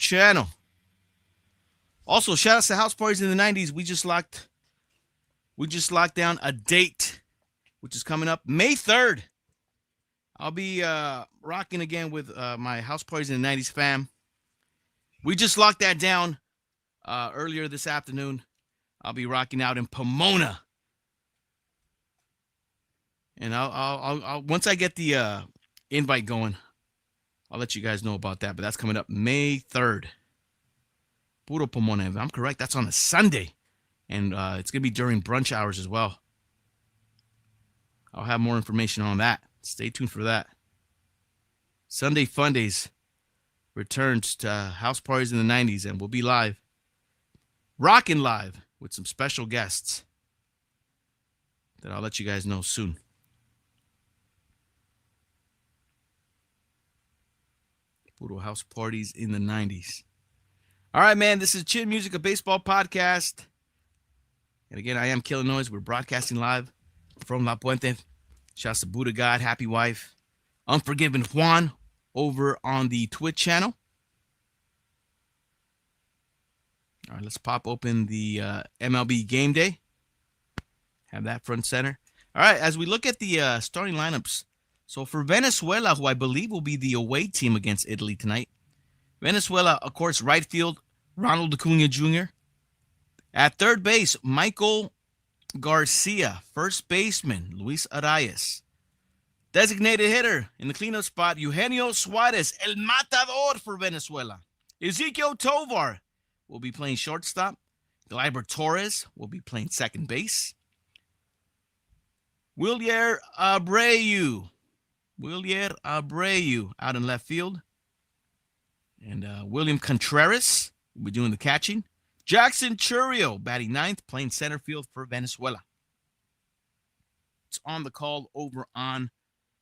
channel. Also, shout out to house parties in the 90s. We just locked down a date, which is coming up May 3rd. I'll be rocking again with my house parties in the 90s fam. We just locked that down earlier this afternoon. I'll be rocking out in Pomona. And I'll once I get the invite going, I'll let you guys know about that. But that's coming up May 3rd. Puro Pomona. If I'm correct, that's on a Sunday. And it's going to be during brunch hours as well. I'll have more information on that. Stay tuned for that. Sunday Fun Days returns to house parties in the 90s, and we'll be live. Rocking live with some special guests that I'll let you guys know soon. Puro house parties in the 90s. All right, man, this is Chin Music, a baseball podcast. And again, I am Killah Noez. We're broadcasting live from La Puente. Shouts to Buddha God, Happy Wife, Unforgiven Juan over on the Twitch channel. All right, let's pop open the MLB Game Day. Have that front center. All right, as we look at the starting lineups. So for Venezuela, who I believe will be the away team against Italy tonight. Venezuela, of course, right field, Ronald Acuna Jr. At third base, Michael Garcia. First baseman, Luis Arias. Designated hitter in the cleanup spot, Eugenio Suarez, El Matador for Venezuela. Ezequiel Tovar will be playing shortstop. Gleyber Torres will be playing second base. Wilyer Abreu out in left field. And William Contreras will be doing the catching. Jackson Churio batting ninth, playing center field for Venezuela. It's on the call over on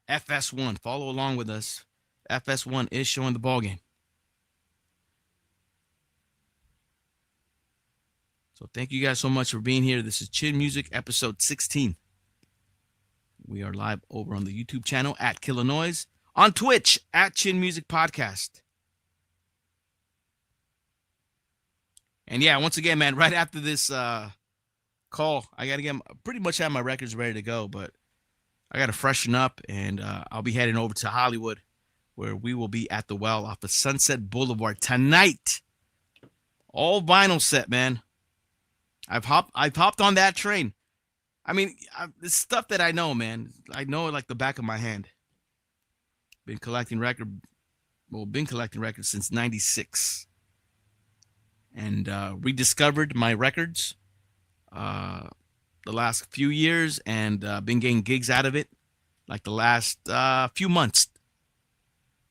FS1. Follow along with us. FS1 is showing the ball game. So thank you guys so much for being here. This is Chin Music, episode 16. We are live over on the YouTube channel at Killah Noez. On Twitch at Chin Music Podcast. And yeah, once again, man, right after this call, I got to pretty much have my records ready to go, but I got to freshen up, and I'll be heading over to Hollywood, where we will be at the Well off of Sunset Boulevard tonight. All vinyl set, man. I've hopped on that train. I mean, it's stuff that I know, man. I know it like the back of my hand. Been collecting records since 96. And rediscovered my records the last few years, and been getting gigs out of it like the last few months.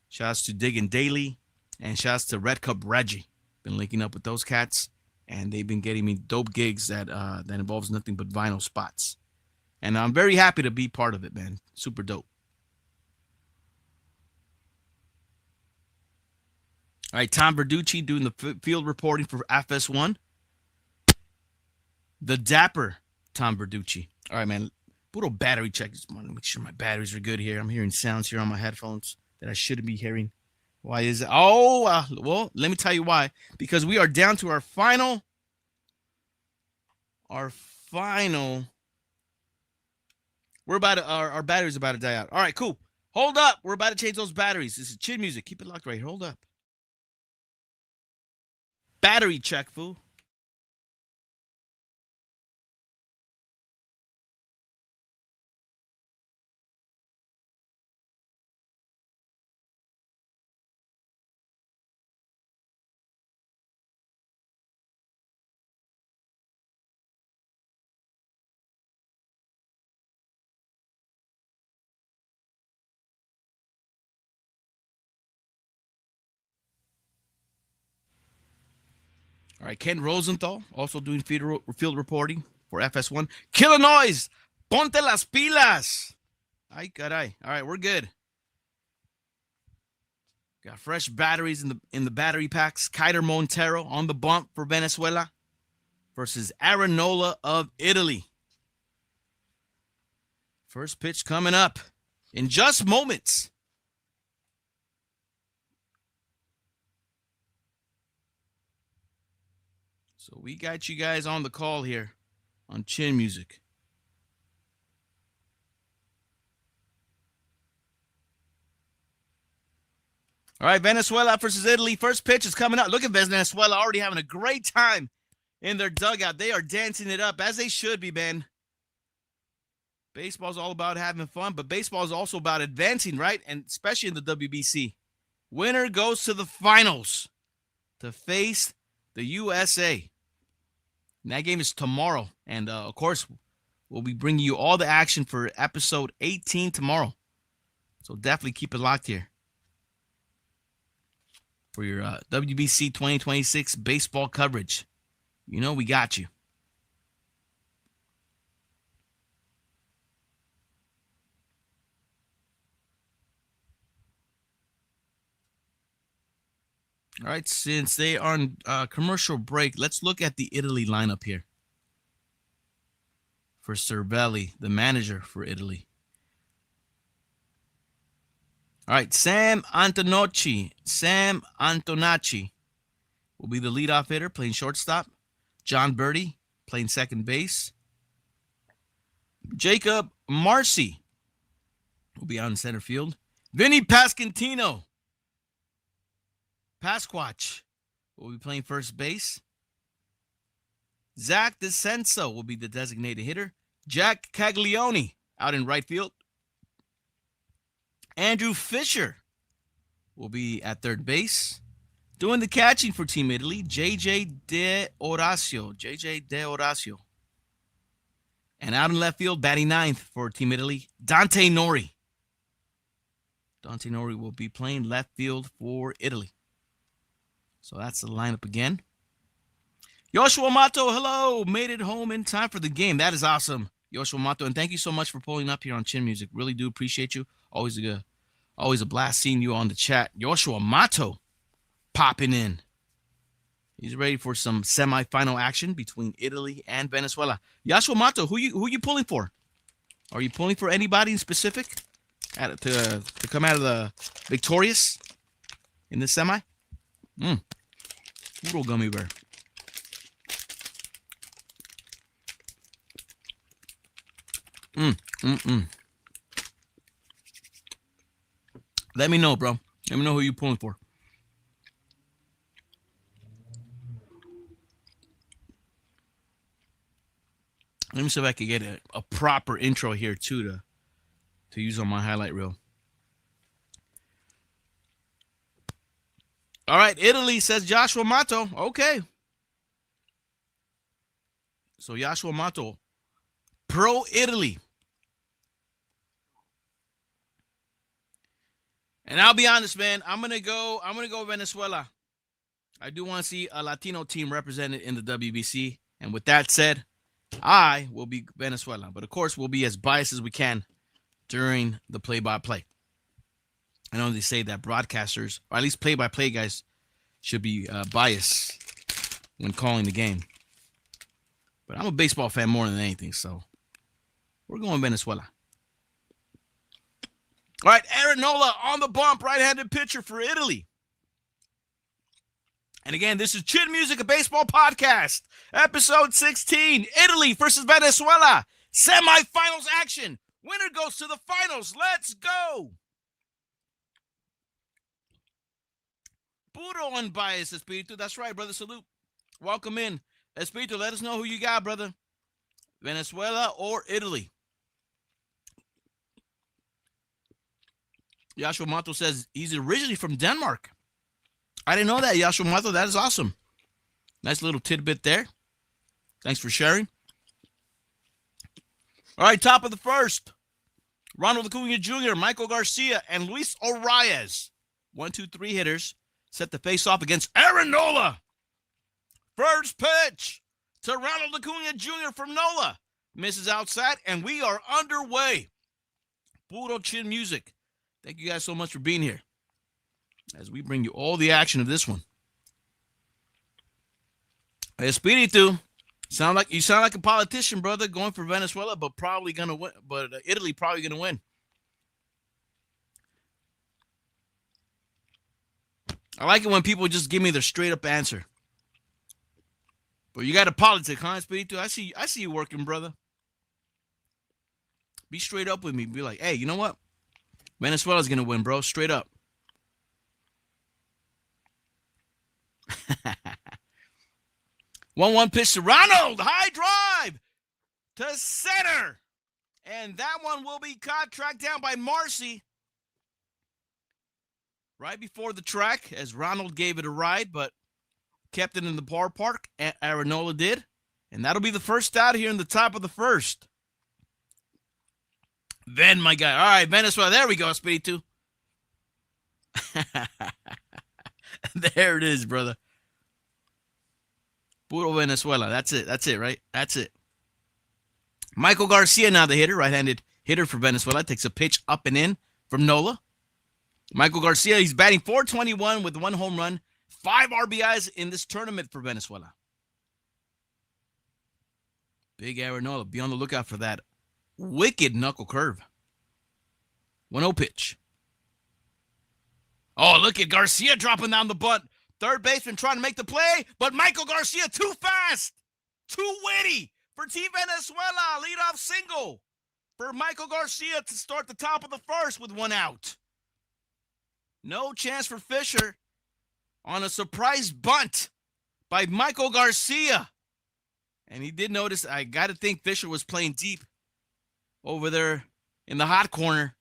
Shouts to Diggin' Daily, and shouts to Red Cup Reggie. Been linking up with those cats, and they've been getting me dope gigs that involves nothing but vinyl spots. And I'm very happy to be part of it, man. Super dope. All right, Tom Verducci doing the field reporting for FS1. The dapper Tom Verducci. All right, man. Puro battery check. Just want to make sure my batteries are good here. I'm hearing sounds here on my headphones that I shouldn't be hearing. Why is it? Oh, well, let me tell you why. Because we are down to our final. Our battery's about to die out. All right, cool. Hold up. We're about to change those batteries. This is Chin Music. Keep it locked right here. Hold up. Battery check, fool. All right, Ken Rosenthal also doing field reporting for FS1. Killah Noez, ponte las pilas. Ay, caray. All right, we're good. Got fresh batteries in the battery packs. Kiter Montero on the bump for Venezuela versus Aranola of Italy. First pitch coming up in just moments. So we got you guys on the call here on Chin Music. All right, Venezuela versus Italy. First pitch is coming up. Look at Venezuela already having a great time in their dugout. They are dancing it up, as they should be, man. Baseball's all about having fun, but baseball is also about advancing, right? And especially in the WBC. Winner goes to the finals to face the USA. And that game is tomorrow. And, of course, we'll be bringing you all the action for episode 18 tomorrow. So definitely keep it locked here for your WBC 2026 baseball coverage. You know we got you. All right, since they are on commercial break, let's look at the Italy lineup here. For Cervelli, the manager for Italy. All right, Sam Antonacci will be the leadoff hitter, playing shortstop. John Birdie playing second base. Jacob Marcy will be on center field. Vinny Pasquantino Pasquatch will be playing first base. Zach DeCenso will be the designated hitter. Jack Caglione out in right field. Andrew Fisher will be at third base. Doing the catching for Team Italy, JJ De Orazio. And out in left field, batting ninth for Team Italy, Dante Nori. Dante Nori will be playing left field for Italy. So that's the lineup again. Yoshua Mato, hello. Made it home in time for the game. That is awesome, Yoshua Mato. And thank you so much for pulling up here on Chin Music. Really do appreciate you. Always a blast seeing you on the chat. Yoshua Mato popping in. He's ready for some semifinal action between Italy and Venezuela. Yoshua Mato, who you pulling for? Are you pulling for anybody in specific to come out of the victorious in this semi? Little gummy bear. Let me know, bro. Let me know who you're pulling for. Let me see if I can get a proper intro here, too, to use on my highlight reel. All right, Italy, says Joshua Mato. Okay. So Joshua Mato, pro Italy. And I'll be honest, man, I'm gonna go Venezuela. I do want to see a Latino team represented in the WBC. And with that said, I will be Venezuela. But of course, we'll be as biased as we can during the play-by-play. I know they say that broadcasters, or at least play-by-play guys, should be biased when calling the game. But I'm a baseball fan more than anything, so we're going Venezuela. All right, Aaron Nola on the bump, right-handed pitcher for Italy. And again, this is Chin Music, a baseball podcast, episode 16, Italy versus Venezuela, semifinals action. Winner goes to the finals. Let's go. Puro unbiased, Espiritu. That's right, brother. Salute. Welcome in. Espiritu, let us know who you got, brother. Venezuela or Italy? Yashua Mato says he's originally from Denmark. I didn't know that, Yashua Mato. That is awesome. Nice little tidbit there. Thanks for sharing. All right, top of the first. Ronald Acuna Jr., Michael Garcia, and Luis Arias. 1, 2, 3 hitters set the face off against Aaron Nola. First pitch to Ronald Acuna Jr. from Nola. Misses outside, and we are underway. Puro Chin Music. Thank you guys so much for being here as we bring you all the action of this one. Espiritu, you sound like a politician, brother, going for Venezuela, but probably gonna win. But Italy probably gonna win. I like it when people just give me their straight up answer. But you got a politic, huh, Espirito? I see you working, brother. Be straight up with me. Be like, hey, you know what? Venezuela's going to win, bro. Straight up. 1-1 pitch to Ronald. High drive to center. And that one will be caught, tracked down by Marcy. Right before the track, as Ronald gave it a ride, but kept it in the park. Aranola did. And that'll be the first out here in the top of the first. Then, my guy. All right, Venezuela. There we go, Espiritu. There it is, brother. Puro Venezuela. That's it, right? That's it. Michael Garcia now the hitter. Right-handed hitter for Venezuela. Takes a pitch up and in from Nola. Michael Garcia, he's batting .421 with 1 home run. 5 RBIs in this tournament for Venezuela. Big Aranola. Be on the lookout for that wicked knuckle curve. 1-0 pitch. Oh, look at Garcia dropping down the bunt. Third baseman trying to make the play, but Michael Garcia too fast, too witty for Team Venezuela. Leadoff single for Michael Garcia to start the top of the first with 1 out. No chance for Fisher on a surprise bunt by Michael Garcia. And he did notice, I got to think Fisher was playing deep over there in the hot corner.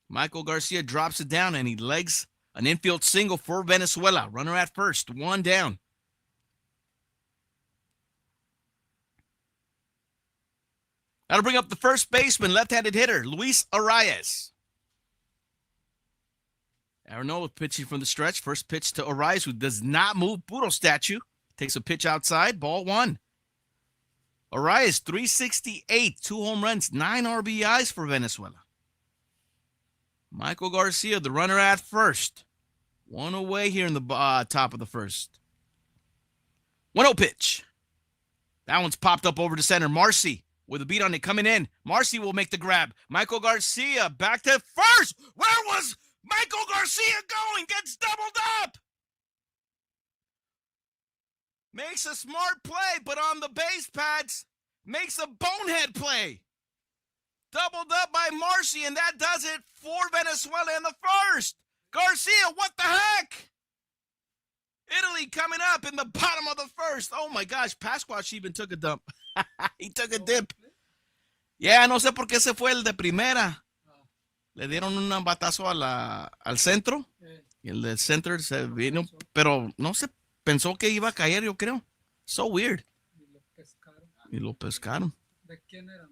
Michael Garcia drops it down and he legs an infield single for Venezuela. Runner at first, 1 down. That'll bring up the first baseman, left-handed hitter, Luis Arias. Aranola pitching from the stretch. First pitch to Arias, who does not move. Puro statue. Takes a pitch outside. Ball 1. Arias, 368. 2 home runs, 9 RBIs for Venezuela. Michael Garcia, the runner at first. 1 away here in the top of the first. 1-0 pitch. That one's popped up over to center. Marcy with a beat on it coming in. Marcy will make the grab. Michael Garcia back to first. Where was Michael Garcia going? Gets doubled up. Makes a smart play, but on the base pads, makes a bonehead play. Doubled up by Marcy, and that does it for Venezuela in the first. Garcia, what the heck? Italy coming up in the bottom of the first. Oh, my gosh. Pasquach even took a dump. He took a dip. Yeah, no sé por qué se fue el de primera. Le dieron un batazo al centro. Y el del centro se vino, pero no se pensó que iba a caer, yo creo. So weird. Y lo pescaron. ¿De quién eran?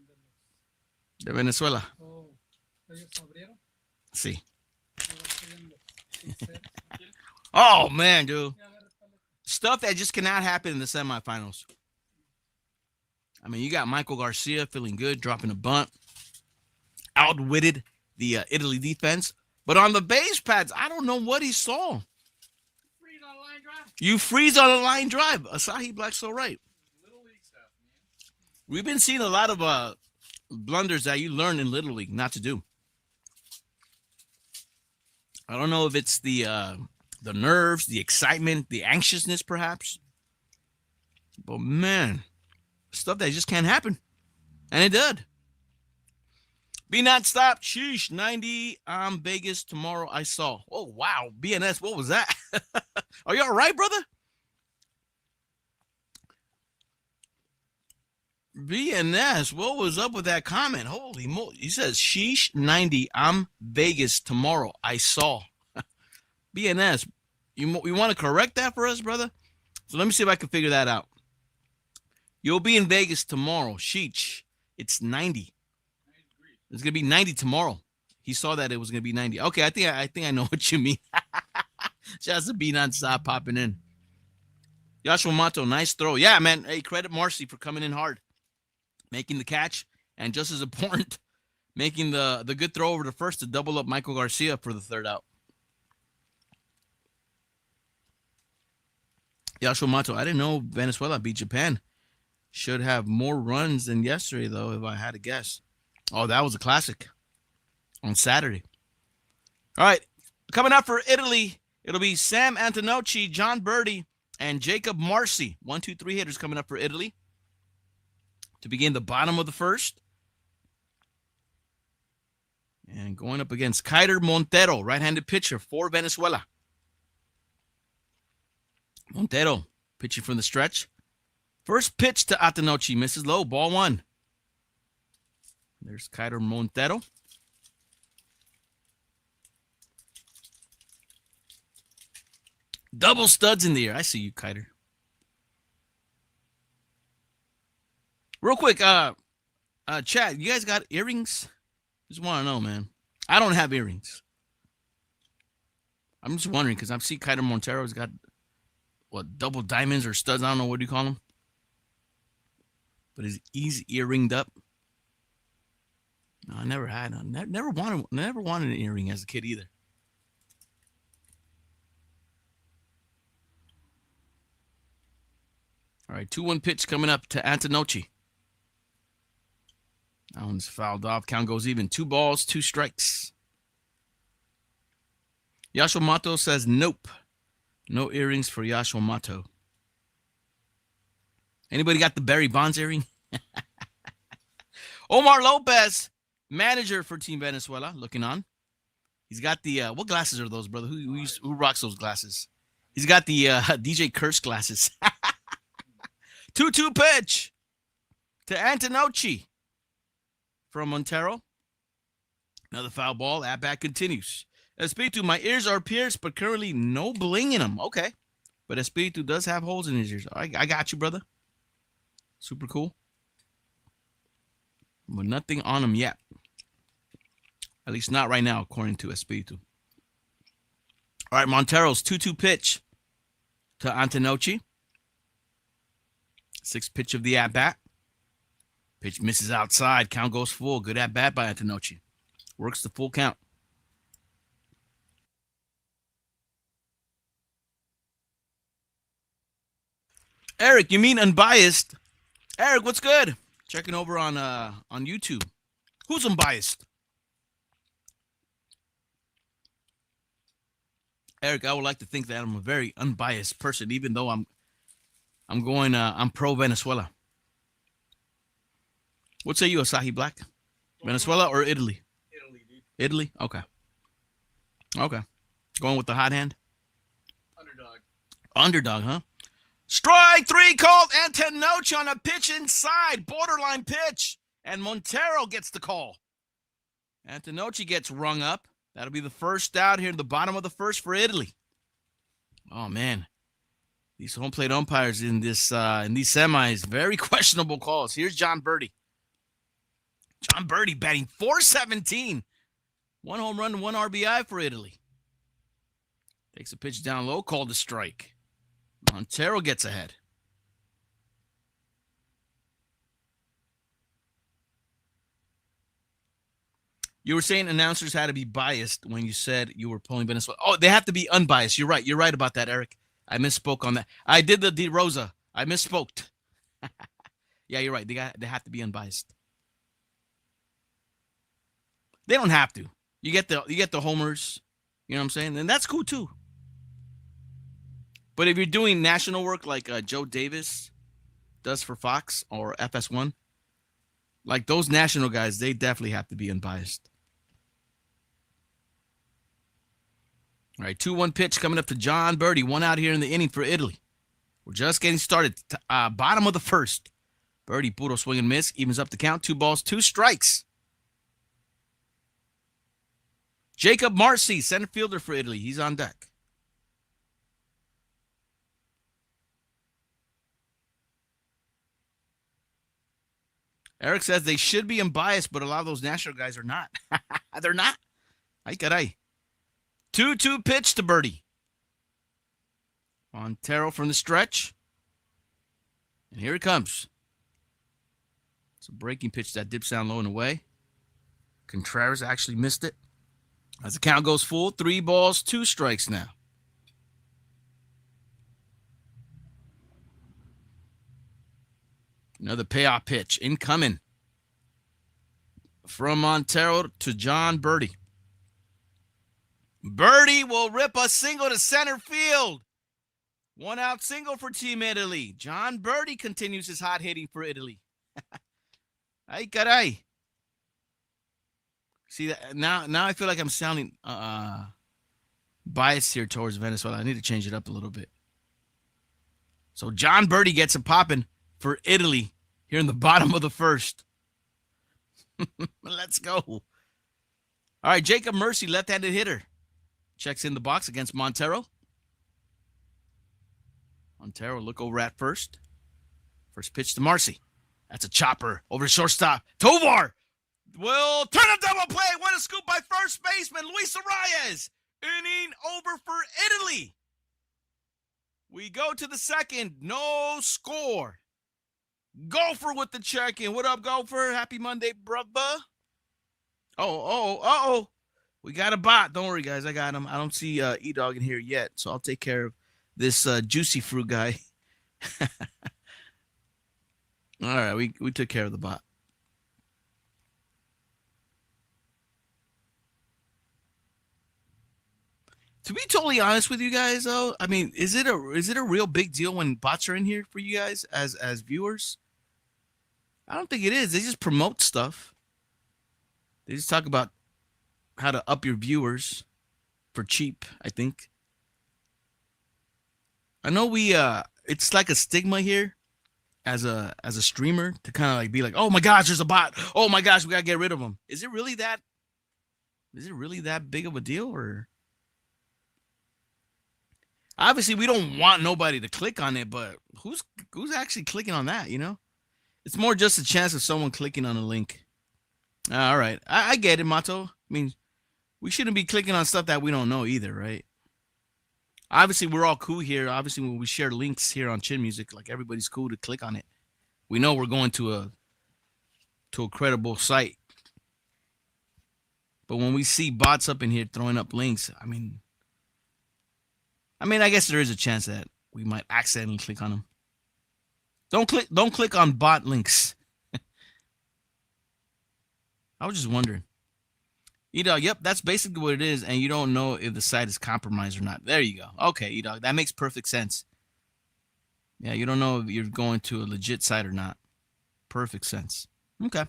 De Venezuela. Oh, ¿ellos abrieron? Sí. Oh, man, dude. Stuff that just cannot happen in the semifinals. I mean, you got Michael Garcia feeling good, dropping a bunt. Outwitted the Italy defense. But on the base pads, I don't know what he saw. Freeze on a line drive. You freeze on a line drive. Asahi Black's so right. Little league stuff, man. We've been seeing a lot of blunders that you learn in Little League not to do. I don't know if it's the nerves, the excitement, the anxiousness, perhaps. But, man, stuff that just can't happen. And it did. Be not stopped. Sheesh, 90. I'm Vegas tomorrow. I saw. Oh, wow. BNS, what was that? Are you all right, brother? BNS, what was up with that comment? Holy moly. He says, sheesh, 90. I'm Vegas tomorrow. I saw. BNS, you want to correct that for us, brother? So let me see if I can figure that out. You'll be in Vegas tomorrow. Sheesh. It's 90. It's going to be 90 tomorrow. He saw that it was going to be 90. Okay, I think I know what you mean. Just to be non-stop popping in. Joshua Mato, nice throw. Yeah, man. Hey, credit Marcy for coming in hard. Making the catch. And just as important, making the good throw over to first to double up Michael Garcia for the third out. Joshua Mato, I didn't know Venezuela beat Japan. Should have more runs than yesterday, though, if I had to guess. Oh, that was a classic on Saturday. All right, coming up for Italy, it'll be Sam Antonocci, John Birdie, and Jacob Marcy. 1, 2, 3 hitters coming up for Italy to begin the bottom of the first. And going up against Keider Montero, right-handed pitcher for Venezuela. Montero pitching from the stretch. First pitch to Antonocci, misses low, ball 1. There's Keider Montero. Double studs in the air. I see you, Keider. Real quick, chat, you guys got earrings? Just want to know, man. I don't have earrings. I'm just wondering because I've seen Keider Montero's got, what, double diamonds or studs? I don't know. What do you call them? But he's earringed up. No, I never had. Never wanted an earring as a kid either. All right, 2-1 pitch coming up to Antonocci. That one's fouled off. Count goes even. 2 balls, 2 strikes. Yasho Mato says nope. No earrings for Yasho Mato. Anybody got the Barry Bonds earring? Omar Lopez, manager for Team Venezuela, looking on. He's got the, what glasses are those, brother? Who rocks those glasses? He's got the DJ Curse glasses. 2-2 pitch to Antonocci from Montero. Another foul ball. At bat continues. Espiritu, my ears are pierced, but currently no bling in them. Okay. But Espiritu does have holes in his ears. I got you, brother. Super cool. But nothing on him yet. At least not right now, according to Espiritu. All right, Montero's 2-2 pitch to Antonocci. 6th pitch of the at-bat. Pitch misses outside. Count goes full. Good at-bat by Antonocci. Works the full count. Eric, you mean unbiased? Eric, what's good? Checking over on YouTube. Who's unbiased? Eric, I would like to think that I'm a very unbiased person, even though I'm pro Venezuela. What say you, Asahi Black? Venezuela or Italy? Italy, dude. Italy? Okay. Okay. Going with the hot hand? Underdog. Underdog, huh? Strike 3 called. Antonocci on a pitch inside. Borderline pitch. And Montero gets the call. Antonocci gets rung up. That'll be the first out here in the bottom of the first for Italy. Oh, man. These home plate umpires in these semis, very questionable calls. Here's John Birdie. John Birdie batting .417. 1 home run and 1 RBI for Italy. Takes a pitch down low, called a strike. Montero gets ahead. You were saying announcers had to be biased when you said you were pulling Venezuela. Oh, they have to be unbiased. You're right. You're right about that, Eric. I misspoke on that. I did the De Rosa. I misspoke. Yeah, you're right. They have to be unbiased. They don't have to. You get the homers. You know what I'm saying? And that's cool too. But if you're doing national work like Joe Davis does for Fox or FS1, like those national guys, they definitely have to be unbiased. All right, 2-1 pitch coming up to John Birdie. 1 out here in the inning for Italy. We're just getting started. Bottom of the first. Birdie, puro swing and miss. Evens up the count. 2 balls, 2 strikes. Jacob Marcy, center fielder for Italy. He's on deck. Eric says they should be unbiased, but a lot of those national guys are not. They're not. Ay, caray. 2-2 pitch to Birdie. Montero from the stretch. And here it comes. It's a breaking pitch that dips down low and away. Contreras actually missed it. As the count goes full, 3 balls, 2 strikes now. Another payoff pitch incoming from Montero to John Birdie. Birdie will rip a single to center field. 1 out single for Team Italy. John Birdie continues his hot hitting for Italy. Ay, caray. See that now I feel like I'm sounding biased here towards Venezuela. I need to change it up a little bit. So John Birdie gets it popping for Italy here in the bottom of the first. Let's go. All right, Jacob Mercy, left-handed hitter. Checks in the box against Montero. Montero look over at first. First pitch to Marcy. That's a chopper over to shortstop. Tovar will turn a double play. What a scoop by first baseman Luis Arias. Inning over for Italy. We go to the second. No score. Gopher with the check-in. What up, Gopher? Happy Monday, brother. Oh. We got a bot. Don't worry, guys. I got him. I don't see E-Dog in here yet, so I'll take care of this juicy fruit guy. All right, we took care of the bot. To be totally honest with you guys, though, I mean, is it a real big deal when bots are in here for you guys as viewers? I don't think it is. They just promote stuff. They just talk about how to up your viewers for cheap, I think. I know it's like a stigma here as a streamer to kind of like be like, oh my gosh, there's a bot. Oh my gosh, we gotta get rid of him. Is it really that big of a deal? Or obviously we don't want nobody to click on it, but who's actually clicking on that, you know? It's more just a chance of someone clicking on a link. All right. I get it, Mato. I mean, we shouldn't be clicking on stuff that we don't know either, right? Obviously, we're all cool here. Obviously, when we share links here on Chin Music, like everybody's cool to click on it. We know we're going to a credible site. But when we see bots up in here throwing up links, I mean, I guess there is a chance that we might accidentally click on them. Don't click on bot links. I was just wondering. E-Dog, yep, that's basically what it is, and you don't know if the site is compromised or not. There you go. Okay, E-Dog, that makes perfect sense. Yeah, you don't know if you're going to a legit site or not. Perfect sense. Okay.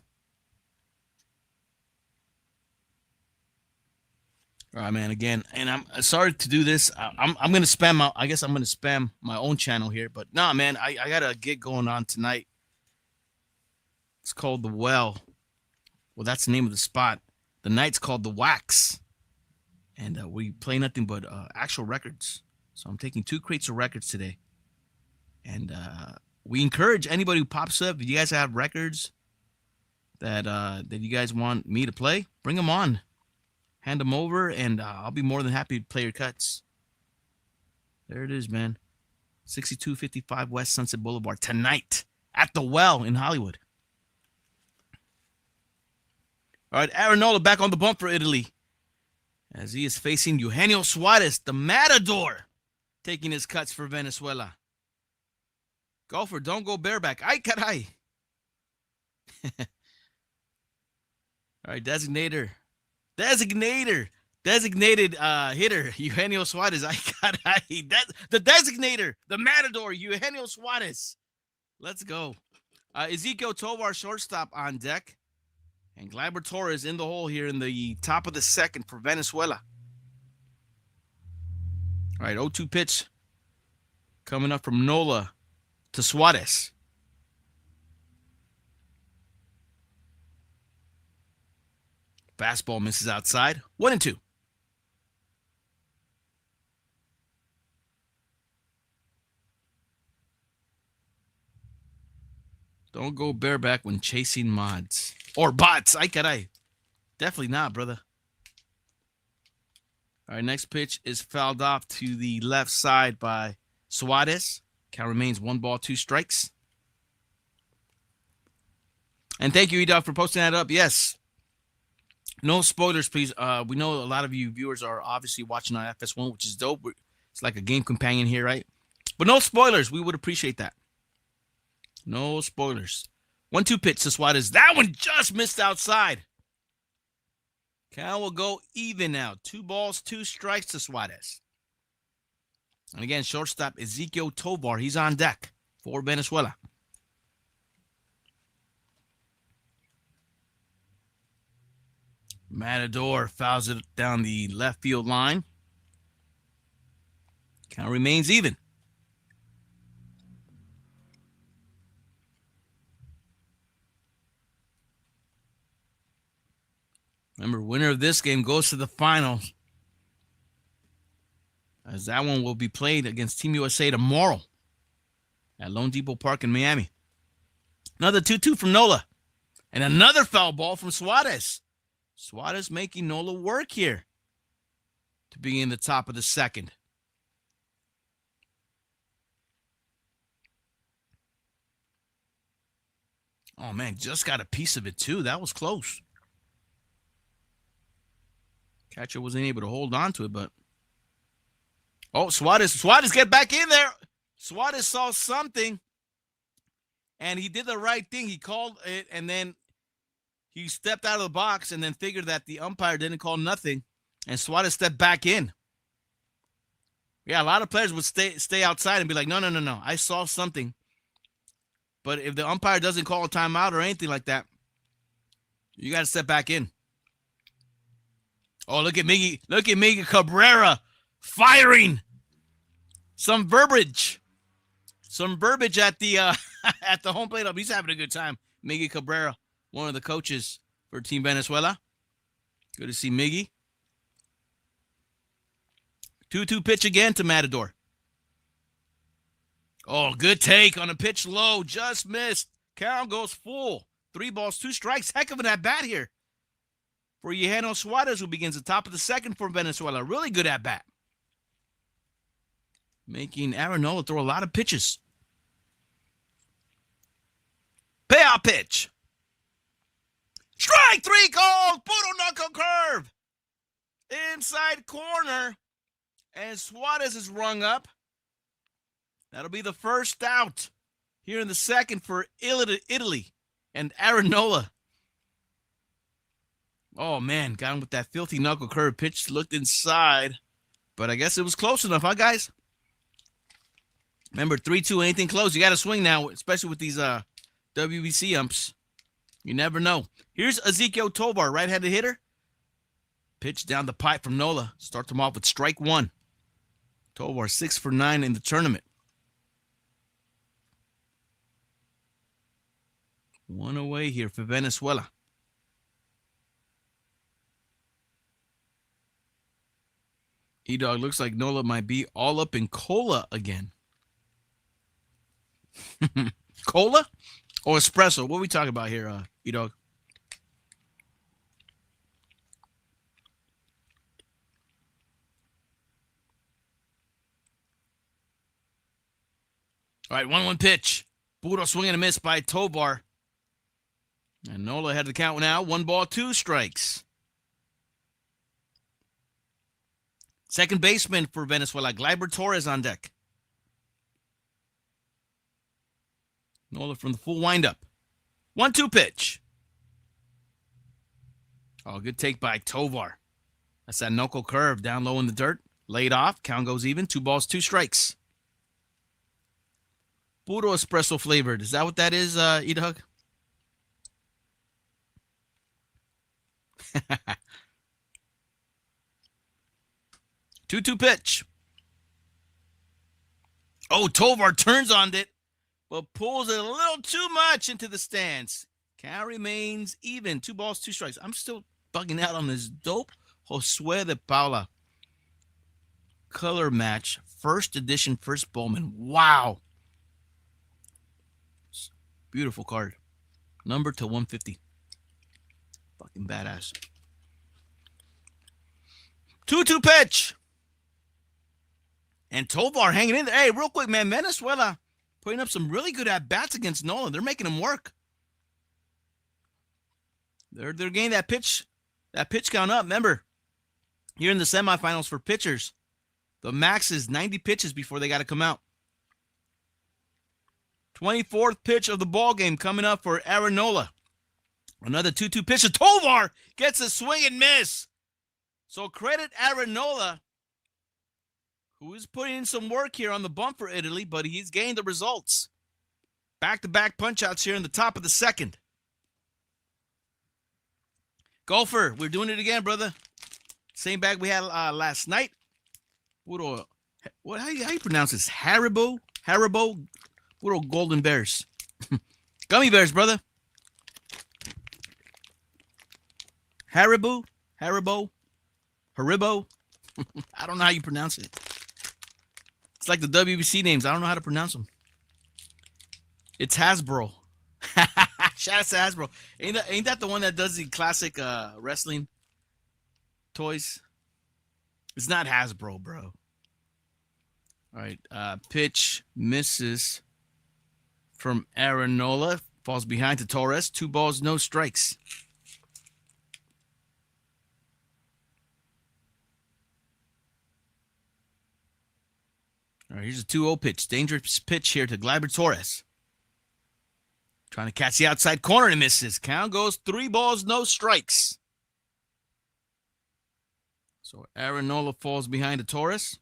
All right, man. Again, and I'm sorry to do this. I'm gonna spam I guess I'm gonna spam my own channel here, but nah, man. I got a gig going on tonight. It's called The Well. Well, that's the name of the spot. The night's called The Wax. And we play nothing but actual records. So I'm taking 2 crates of records today. And we encourage anybody who pops up, if you guys have records that you guys want me to play, bring them on. Hand them over, and I'll be more than happy to play your cuts. There it is, man. 6255 West Sunset Boulevard tonight at The Well in Hollywood. All right, Aranola back on the bump for Italy as he is facing Eugenio Suarez, the Matador, taking his cuts for Venezuela. Golfer, don't go bareback. Ay, caray. All right, designated hitter, Eugenio Suarez. Ay, caray. The designator, the Matador, Eugenio Suarez. Let's go. Ezequiel Tovar, shortstop, on deck. And Gleyber Torres in the hole here in the top of the second for Venezuela. All right, 0-2 pitch coming up from Nola to Suarez. Fastball misses outside. 1-2. Don't go bareback when chasing mods. Or bots. Ay, caray. Definitely not, brother. All right, next pitch is fouled off to the left side by Suarez. Count remains 1 ball, 2 strikes. And thank you, E-Dog, for posting that up. Yes. No spoilers, please. We know a lot of you viewers are obviously watching on FS1, which is dope. It's like a game companion here, right? But no spoilers. We would appreciate that. No spoilers. 1-2 pitch to Suarez. That one just missed outside. Count will go even now. 2 balls, 2 strikes to Suarez. And again, shortstop Ezequiel Tovar. He's on deck for Venezuela. Matador fouls it down the left field line. Count remains even. Remember, winner of this game goes to the finals, as that one will be played against Team USA tomorrow at Lone Depot Park in Miami. Another 2-2 from Nola. And another foul ball from Suarez. Suarez making Nola work here to be in the top of the second. Oh, man, just got a piece of it, too. That was close. Catcher wasn't able to hold on to it, but... Oh, Suarez get back in there. Suarez saw something, and he did the right thing. He called it, and then he stepped out of the box and then figured that the umpire didn't call nothing, and Suarez stepped back in. Yeah, a lot of players would stay outside and be like, no, I saw something. But if the umpire doesn't call a timeout or anything like that, you got to step back in. Oh, look at Miguel Cabrera firing some verbiage at the at the home plate. He's having a good time. Miguel Cabrera, one of the coaches for Team Venezuela. Good to see Miggy. 2-2 pitch again to Matador. Oh, good take on a pitch low. Just missed. Count goes full. 3 balls, 2 strikes. Heck of an at-bat here for Eugenio Suarez, who begins the top of the second for Venezuela. Really good at-bat. Making Aaron Nola throw a lot of pitches. Payout pitch. Strike 3 called. Puro knuckle curve. Inside corner. And Suarez is rung up. That'll be the first out here in the second for Italy and Aaron Nola. Oh, man. Got him with that filthy knuckle curve. Pitch looked inside. But I guess it was close enough, huh, guys? Remember, 3-2, anything close. You got to swing now, especially with these WBC umps. You never know. Here's Ezequiel Tovar, right-handed hitter. Pitch down the pipe from Nola. Start them off with strike 1. Tovar 6 for 9 in the tournament. 1 away here for Venezuela. E-Dog, looks like Nola might be all up in cola again. Cola or espresso? What are we talking about here, E-Dog? All right, 1-1 pitch. Puro swing and a miss by Tovar. And Nola had the count now. 1 ball, 2 strikes. Second baseman for Venezuela, Gleyber Torres on deck. Nola from the full windup. 1-2 pitch. Oh, good take by Tovar. That's that knuckle curve down low in the dirt. Laid off. Count goes even. 2 balls, 2 strikes. Puro espresso flavored. Is that what that is, E-Dog? 2-2 pitch. Oh, Tovar turns on it, but pulls it a little too much into the stands. Count remains even. 2 balls, 2 strikes. I'm still bugging out on this dope Josue de Paula color match. First edition, first Bowman. Wow. Beautiful card. Number to 150. Fucking badass. 2-2 pitch. And Tovar hanging in there. Hey, real quick, man. Venezuela putting up some really good at-bats against Nola. They're making him work. They're getting that pitch count up. Remember, here in the semifinals for pitchers, the max is 90 pitches before they got to come out. 24th pitch of the ball game coming up for Aaron Nola. Another 2-2 pitch. Tovar gets a swing and miss. So credit Aaron Nola, who is putting in some work here on the bump for Italy, but he's gained the results. Back-to-back punch-outs here in the top of the second. Gopher, we're doing it again, brother. Same bag we had last night. What? How you pronounce this? Haribo? What old golden bears? Gummy bears, brother. Haribo? Haribo? I don't know how you pronounce it. It's like the WBC names. I don't know how to pronounce them. It's Hasbro. Shout out to Hasbro. Ain't that the one that does the classic wrestling toys? It's not Hasbro, bro. All right. Pitch misses from Aranola. Falls behind to Torres. 2 balls, no strikes. All right, here's a 2-0 pitch. Dangerous pitch here to Gleyber Torres. Trying to catch the outside corner and misses. Count goes 3 balls, no strikes. So Aranola falls behind to Torres.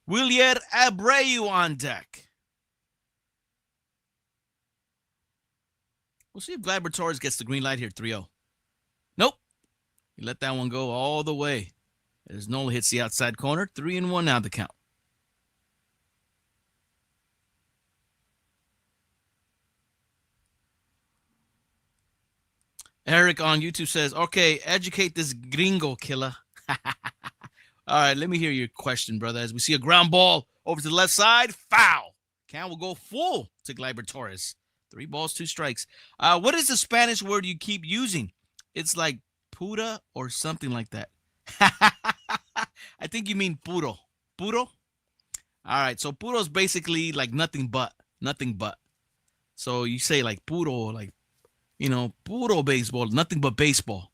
Willier Abreu on deck. We'll see if Gleyber Torres gets the green light here, 3-0. Nope. He let that one go all the way. As Nola hits the outside corner, 3-1 now the count. Eric on YouTube says, okay, educate this gringo, Killah. All right, let me hear your question, brother. As we see a ground ball over to the left side, foul. Count will go full to Gleyber Torres. 3 balls, 2 strikes. What is the Spanish word you keep using? It's like puta or something like that. I think you mean puro. Puro? All right, so puro is basically like nothing but. So you say like puro, like, you know, puro baseball, nothing but baseball.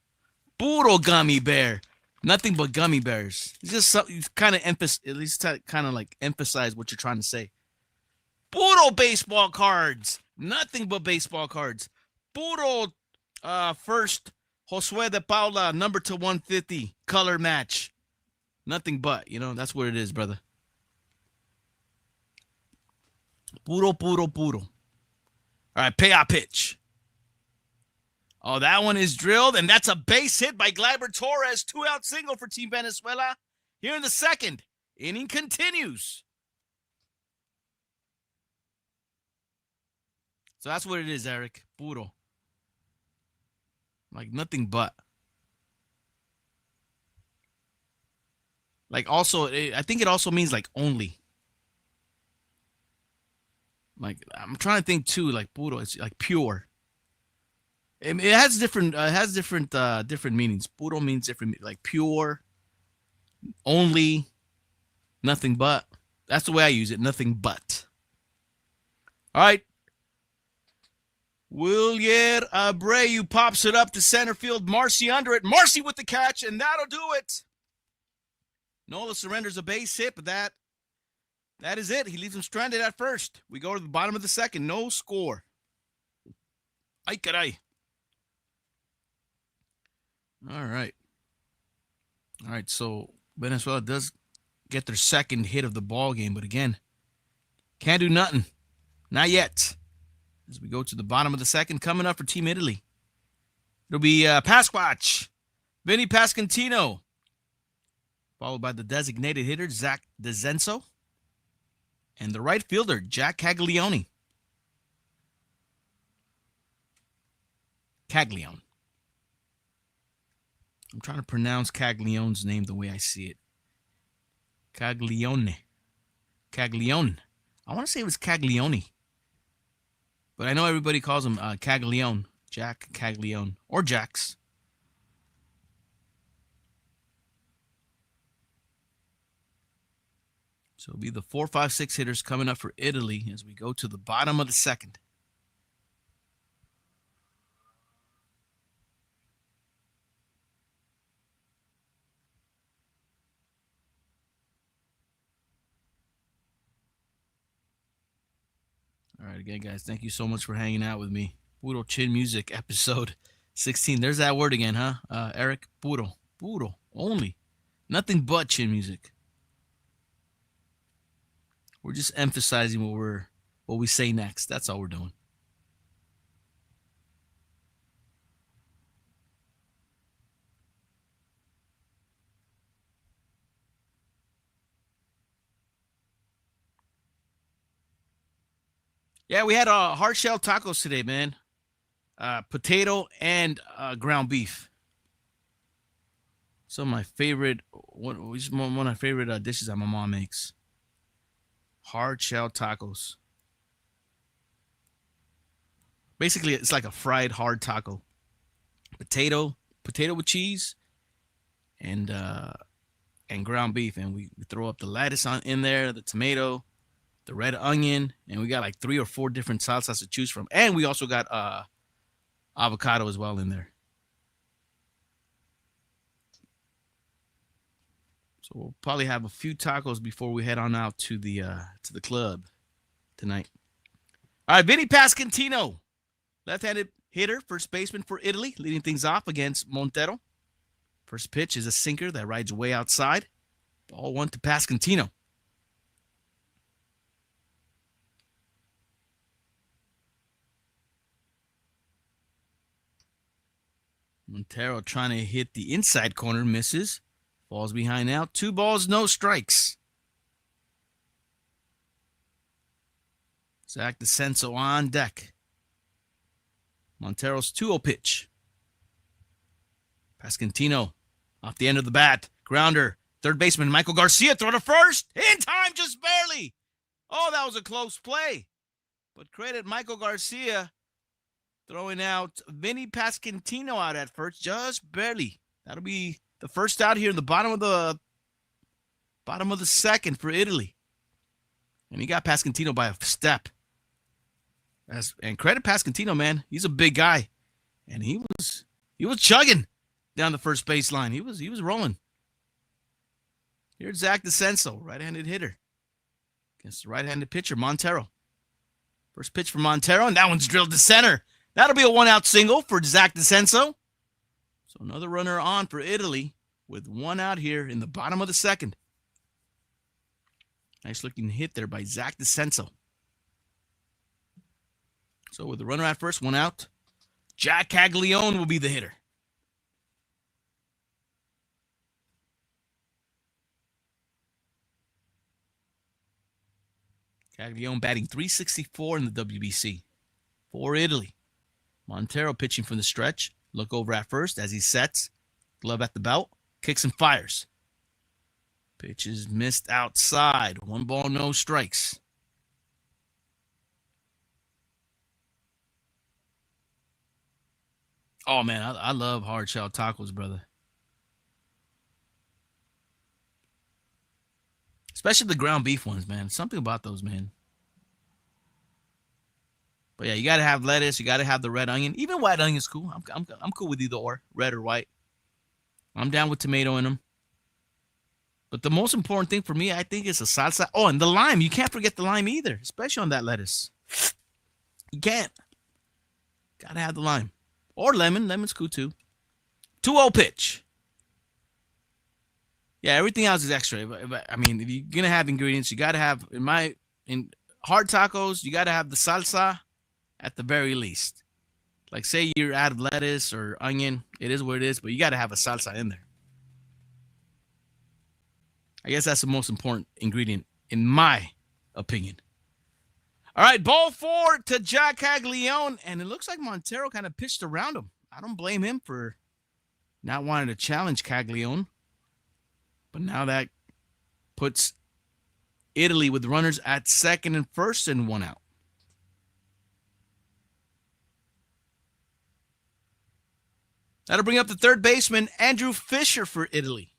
Puro gummy bear, nothing but gummy bears. It's just something kind of emphasize what you're trying to say. Puro baseball cards, nothing but baseball cards. Puro first Josue de Paula number to 150 color match. Nothing but, you know, that's what it is, brother. Puro. All right, payout pitch. Oh, that one is drilled, and that's a base hit by Gleyber Torres. 2-out single for Team Venezuela. Here in the second, inning continues. So that's what it is, Eric. Puro. Like nothing but. Like also, I think it also means like only. Like I'm trying to think too. Like puro, it's like pure. It has different different meanings. Puro means different, like pure, only, nothing but. That's the way I use it. Nothing but. All right. Willier Abreu pops it up to center field. Marcy under it. Marcy with the catch, and that'll do it. Nola surrenders a base hit, but that is it. He leaves him stranded at first. We go to the bottom of the second. No score. Ay, caray. All right. So Venezuela does get their second hit of the ball game, but again, can't do nothing. Not yet. As we go to the bottom of the second, coming up for Team Italy. It'll be Pasquatch, Vinny Pascantino, followed by the designated hitter, Zach DeZenso, and the right fielder, Jack Caglione. Caglione. I'm trying to pronounce Caglione's name the way I see it. Caglione. I want to say it was Caglione. But I know everybody calls him Caglione. Jack Caglione. Or Jax. So it'll be the 4, 5, 6 hitters coming up for Italy as we go to the bottom of the second. All right, again, guys, thank you so much for hanging out with me. Puro Chin Music, episode 16. There's that word again, huh? Eric, puro, only. Nothing but chin music. We're just emphasizing what we say next. That's all we're doing. Yeah, we had hard shell tacos today, man. Potato and ground beef. Some of my favorite, one of my favorite dishes that my mom makes. Hard shell tacos. Basically, it's like a fried hard taco. Potato with cheese, and ground beef, and we throw up the lettuce in there, the tomato, the red onion, and we got like 3 or 4 different salsas to choose from, and we also got avocado as well in there. So we'll probably have a few tacos before we head on out to the club tonight. All right, Vinny Pasquantino, left-handed hitter, first baseman for Italy, leading things off against Montero. First pitch is a sinker that rides way outside. Ball 1 to Pasquantino. Montero trying to hit the inside corner, misses. Falls behind now. 2 balls, no strikes. Zach DeCenso on deck. Montero's 2-0 pitch. Pasquantino off the end of the bat. Grounder. Third baseman Michael Garcia throw to first. In time, just barely. Oh, that was a close play. But credit Michael Garcia throwing out Vinny Pasquantino out at first, just barely. That'll be the first out here in the bottom of the second for Italy. And he got Pasquantino by a step. And credit Pasquantino, man. He's a big guy. And he was chugging down the first baseline. He was rolling. Here's Zach DeCenso, right-handed hitter, against the right-handed pitcher, Montero. First pitch for Montero, and that one's drilled to center. That'll be a 1-out single for Zach DeCenso. So another runner on for Italy with 1 out here in the bottom of the second. Nice looking hit there by Zach DeCenso. So with the runner at first, 1 out, Jack Caglione will be the hitter. Caglione batting .364 in the WBC for Italy. Montero pitching from the stretch. Look over at first as he sets. Glove at the belt. Kicks and fires. Pitch is missed outside. 1 ball, no strikes. Oh, man, I love hard shell tacos, brother. Especially the ground beef ones, man. Something about those, man. But yeah, you gotta have lettuce. You gotta have the red onion. Even white onion is cool. I'm cool with either or, red or white. I'm down with tomato in them. But the most important thing for me, I think, is the salsa. Oh, and the lime. You can't forget the lime either, especially on that lettuce. You can't. Gotta have the lime. Or lemon. Lemon's cool too. 2-0 pitch. Yeah, everything else is extra. But I mean, if you're gonna have ingredients, you gotta have in hard tacos, you gotta have the salsa at the very least. Like, say you're out of lettuce or onion, it is what it is, but you gotta have a salsa in there. I guess that's the most important ingredient, in my opinion. All right, ball 4 to Jack Caglione, and it looks like Montero kind of pitched around him. I don't blame him for not wanting to challenge Caglione. But now that puts Italy with runners at second and first and 1 out. That'll bring up the third baseman, Andrew Fisher, for Italy.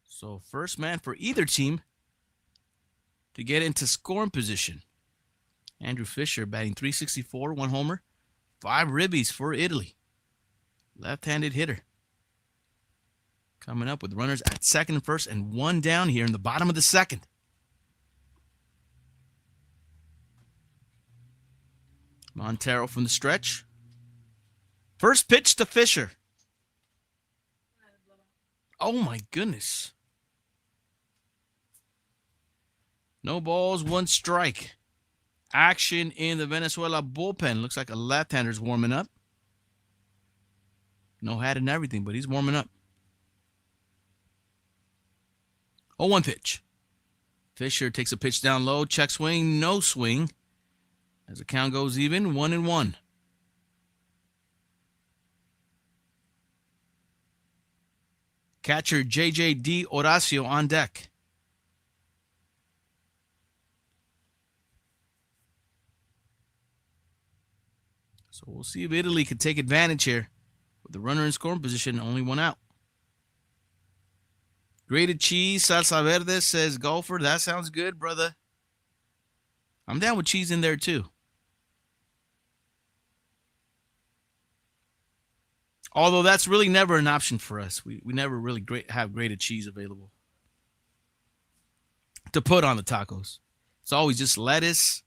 So first man for either team to get into scoring position. Andrew Fisher batting .364, 1 homer, 5 ribbies for Italy. Left-handed hitter. Coming up with runners at second and first and 1 down here in the bottom of the second. Montero from the stretch. First pitch to Fisher. Oh, my goodness. No balls, one strike. Action in the Venezuela bullpen. Looks like a left-hander's warming up. No hat and everything, but he's warming up. 0-1 pitch. Fisher takes a pitch down low. Check swing, no swing. As the count goes even, 1-1. Catcher J.J.D. Horacio on deck. So we'll see if Italy can take advantage here. With the runner in scoring position, only one out. Grated cheese, salsa verde, says Golfer. That sounds good, brother. I'm down with cheese in there, too. Although that's really never an option for us. We never really have grated cheese available to put on the tacos. It's always just lettuce.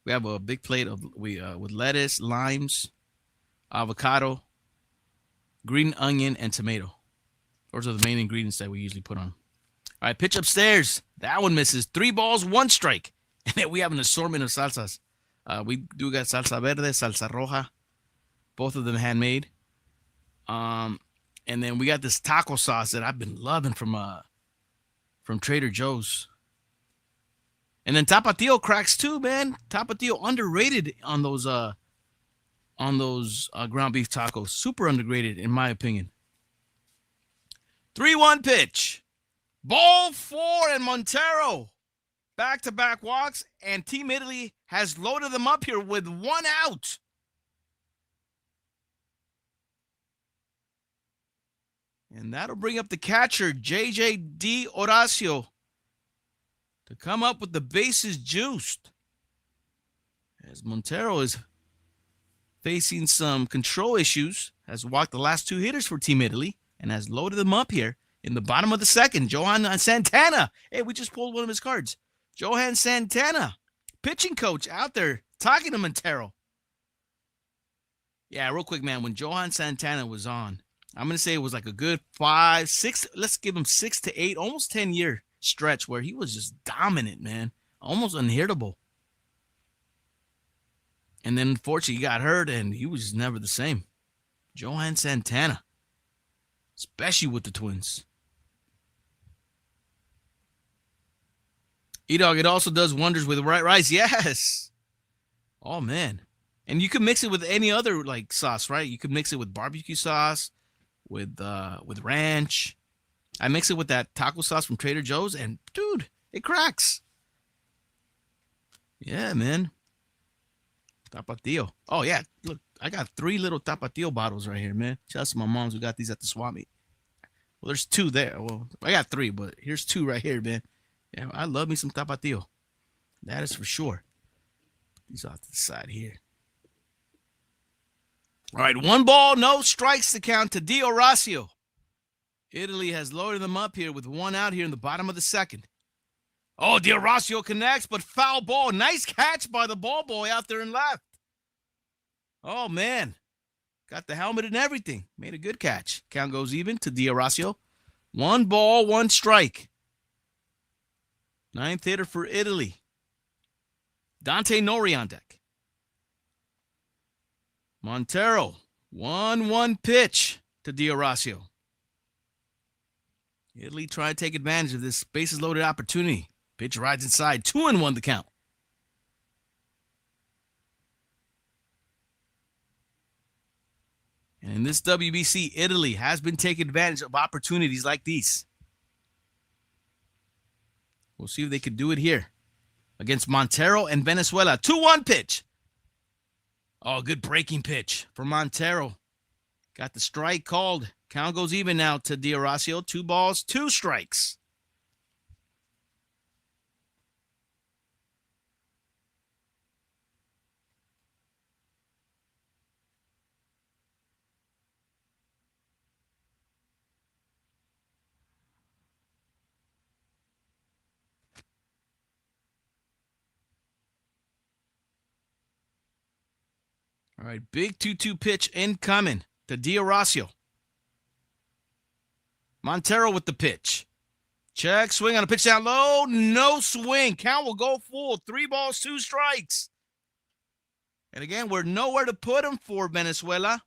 We have a big plate of with lettuce, limes, avocado, green onion, and tomato. Those are the main ingredients that we usually put on. All right, pitch upstairs. That one misses. 3 balls, 1 strike. And then we have an assortment of salsas. We do got salsa verde, salsa roja. Both of them handmade. And then we got this taco sauce that I've been loving from Trader Joe's. And then Tapatio cracks too, man. Tapatio underrated on those ground beef tacos. Super underrated in my opinion. 3-1 pitch. Ball 4 and Montero. Back-to-back walks, and Team Italy has loaded them up here with 1 out. And that'll bring up the catcher, J.J.D. Horacio, to come up with the bases juiced. As Montero is facing some control issues, has walked the last 2 hitters for Team Italy, and has loaded them up here in the bottom of the second. Johan Santana. Hey, we just pulled one of his cards. Johan Santana, pitching coach out there talking to Montero. Yeah, real quick, man. When Johan Santana was on, I'm going to say it was like a good 5, 6, let's give him 6 to 8, almost 10-year stretch where he was just dominant, man. Almost unhittable. And then, unfortunately, he got hurt, and he was just never the same. Johan Santana. Especially with the Twins. E-Dog, it also does wonders with white rice. Yes. Oh, man. And you can mix it with any other, like, sauce, right? You could mix it with barbecue sauce, with ranch. I mix it with that taco sauce from Trader Joe's, and, dude, it cracks. Yeah, man. Tapatio. Oh, yeah. Look, I got 3 little Tapatio bottles right here, man. Shout out to my moms who got these at the swap meet. Well, there's 2 there. Well, I got 3, but here's 2 right here, man. Yeah, I love me some Tapatio. That is for sure. These off to the side here. All right, 1 ball, no strikes to count to Di Horacio. Italy has loaded them up here with 1 out here in the bottom of the second. Oh, Di Horacio connects, but foul ball. Nice catch by the ball boy out there in left. Oh, man. Got the helmet and everything. Made a good catch. Count goes even to Di Horacio. 1 ball, 1 strike. 9th hitter for Italy. Dante Nori on deck. Montero. 1-1 pitch to Di Horacio. Italy trying to take advantage of this bases loaded opportunity. Pitch rides inside. 2-1 the count. And in this WBC, Italy has been taking advantage of opportunities like these. We'll see if they can do it here against Montero and Venezuela. 2-1 pitch. Oh, good breaking pitch for Montero. Got the strike called. Count goes even now to Di Horacio. 2 balls, 2 strikes. All right, big 2-2 pitch incoming to Di Horacio. Montero with the pitch. Check, swing on a pitch down low. No swing. Count will go full. 3 balls, 2 strikes. And again, we're nowhere to put him for Venezuela.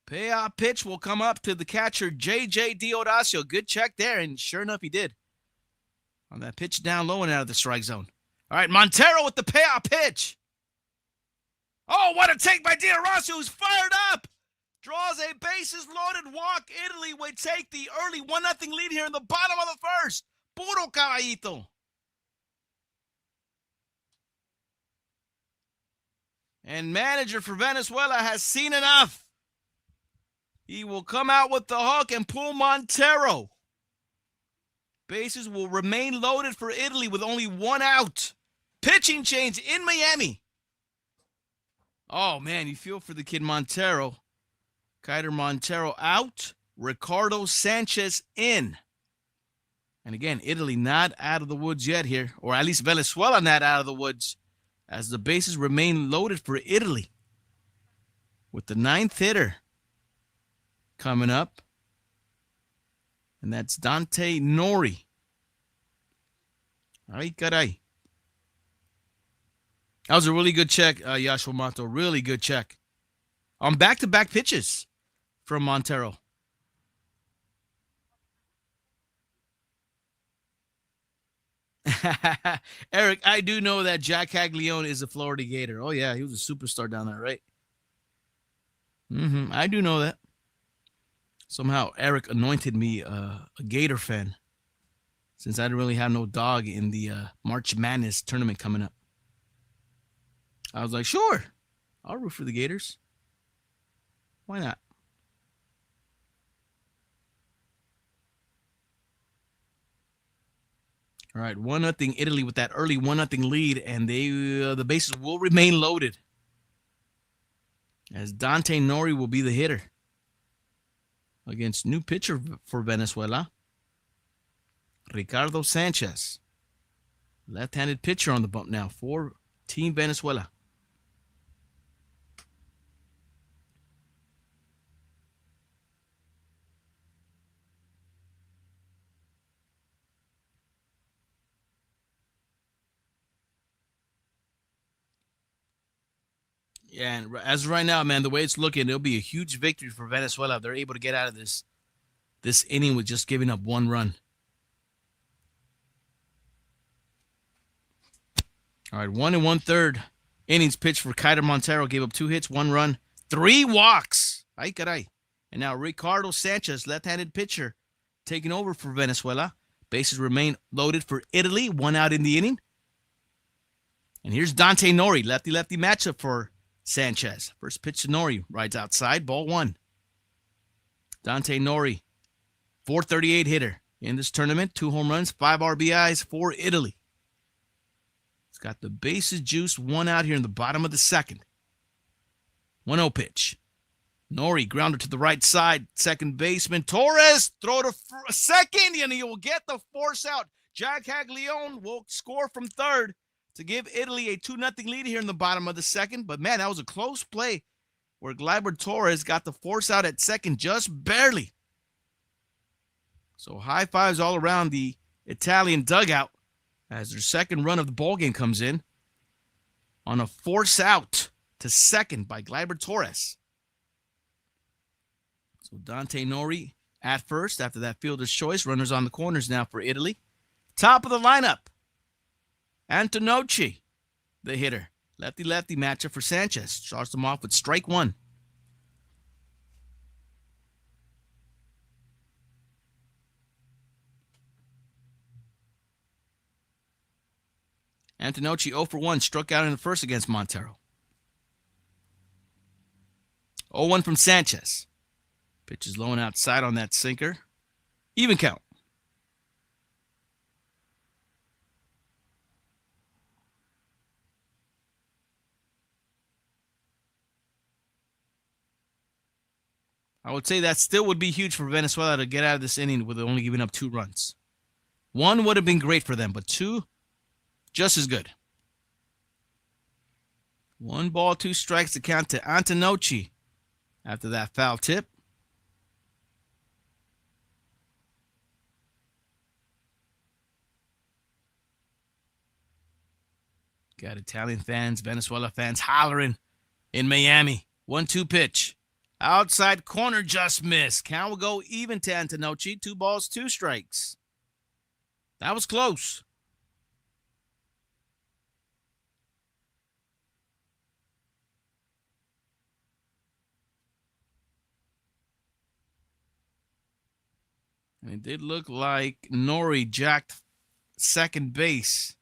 Payoff pitch will come up to the catcher, J.J. Diodacio. Good check there, and sure enough, he did. On that pitch down low and out of the strike zone. All right, Montero with the payoff pitch. Oh, what a take by Diodacio, who's fired up. Draws a bases-loaded walk. Italy would take the early 1-0 lead here in the bottom of the first. Puro caballito. And manager for Venezuela has seen enough. He will come out with the hook and pull Montero. Bases will remain loaded for Italy with only 1 out. Pitching change in Miami. Oh, man, you feel for the kid Montero. Kiter Montero out. Ricardo Sanchez in. And again, Italy not out of the woods yet here. Or at least Venezuela not out of the woods. As the bases remain loaded for Italy. With the 9th hitter coming up. And that's Dante Nori. Ay, caray. That was a really good check, Yashua Mato. Really good check. On back-to-back pitches from Montero. Eric, I do know that Jack Caglione is a Florida Gator. Oh, yeah, he was a superstar down there, right? I do know that. Somehow Eric anointed me a Gator fan since I didn't really have no dog in the March Madness tournament coming up. I was like, sure, I'll root for the Gators. Why not? All right, 1-0 Italy with that early 1-0 lead, and the bases will remain loaded as Dante Nori will be the hitter against new pitcher for Venezuela, Ricardo Sanchez. Left-handed pitcher on the bump now for Team Venezuela. Yeah, and as of right now, man, the way it's looking, it'll be a huge victory for Venezuela if they're able to get out of this inning with just giving up 1 run. All right, 1 1/3 innings pitched for Kiter Montero. Gave up 2 hits, 1 run, 3 walks. Ay, caray. And now Ricardo Sanchez, left-handed pitcher, taking over for Venezuela. Bases remain loaded for Italy. 1 out in the inning. And here's Dante Nori, lefty-lefty matchup for Sanchez. First pitch to Nori, rides outside, ball 1. Dante Nori, 438 hitter in this tournament. 2 home runs, 5 RBIs for Italy. He's got the bases juice, 1 out here in the bottom of the second. 1-0 pitch. Nori, grounder to the right side. Second baseman Torres, throw to second, and he will get the force out. Jack Caglione will score from third to give Italy a 2-0 lead here in the bottom of the second. But, man, that was a close play where Gleyber Torres got the force out at second just barely. So high fives all around the Italian dugout as their second run of the ballgame comes in on a force out to second by Gleyber Torres. So Dante Nori at first after that fielder's choice. Runners on the corners now for Italy. Top of the lineup, Antonocci, the hitter. Lefty-lefty matchup for Sanchez. Starts them off with strike 1. Antonocci 0 for 1, struck out in the first against Montero. 0-1 from Sanchez. Pitch is low and outside on that sinker. Even count. I would say that still would be huge for Venezuela to get out of this inning with only giving up 2 runs. 1 would have been great for them, but 2, just as good. 1 ball, 2 strikes to count to Antonocci after that foul tip. Got Italian fans, Venezuela fans hollering in Miami. 1-2 pitch. Outside corner just missed. Count will go even to Antonocci. 2 balls, 2 strikes. That was close. And it did look like Nori jacked second base.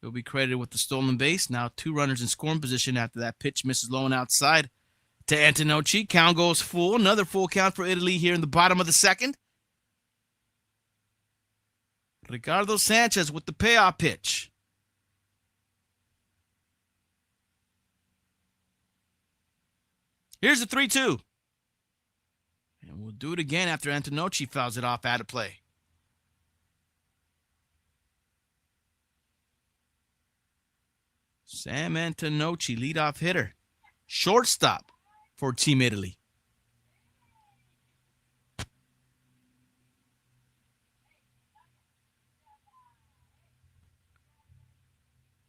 He'll be credited with the stolen base. Now 2 runners in scoring position after that pitch misses low and outside to Antonocci. Count goes full. Another full count for Italy here in the bottom of the second. Ricardo Sanchez with the payoff pitch. Here's the 3-2. And we'll do it again after Antonocci fouls it off out of play. Sam Antonocci, leadoff hitter. Shortstop for Team Italy.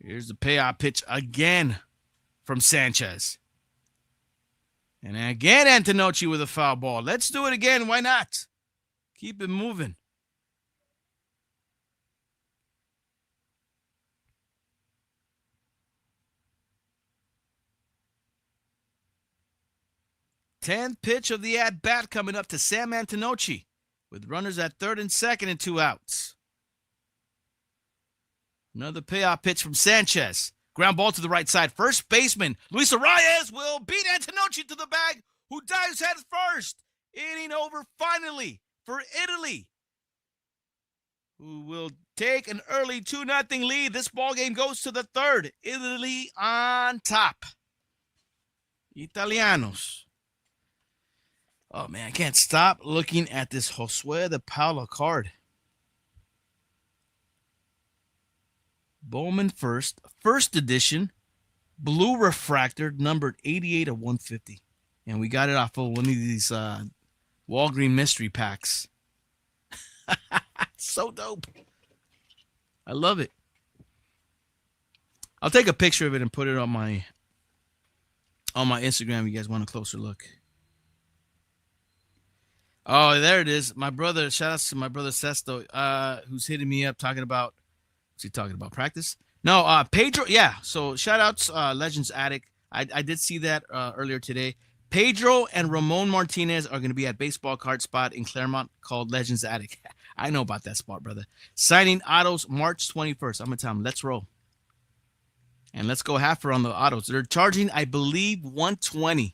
Here's the payoff pitch again from Sanchez. And again, Antonocci with a foul ball. Let's do it again. Why not? Keep it moving. Tenth pitch of the at-bat coming up to Sam Antonocci with runners at third and second and 2 outs. Another payoff pitch from Sanchez. Ground ball to the right side. First baseman Luis Arias will beat Antonocci to the bag, who dives head first. Inning over finally for Italy, who will take an early 2-0 lead. This ball game goes to the third. Italy on top. Italianos. Oh, man, I can't stop looking at this Josue de Paula card. Bowman first edition, blue refractor, numbered 88 of 150. And we got it off of one of these Walgreens mystery packs. So dope. I love it. I'll take a picture of it and put it on my Instagram if you guys want a closer look. Oh, there it is. My brother, shout out to my brother Sesto, who's hitting me up talking about, what's he talking about, practice? No, Pedro, yeah. So shout outs, Legends Attic. I did see that earlier today. Pedro and Ramon Martinez are going to be at baseball card spot in Claremont called Legends Attic. I know about that spot, brother. Signing autos March 21st. I'm going to tell them, let's roll. And let's go half on the autos. They're charging, I believe, $120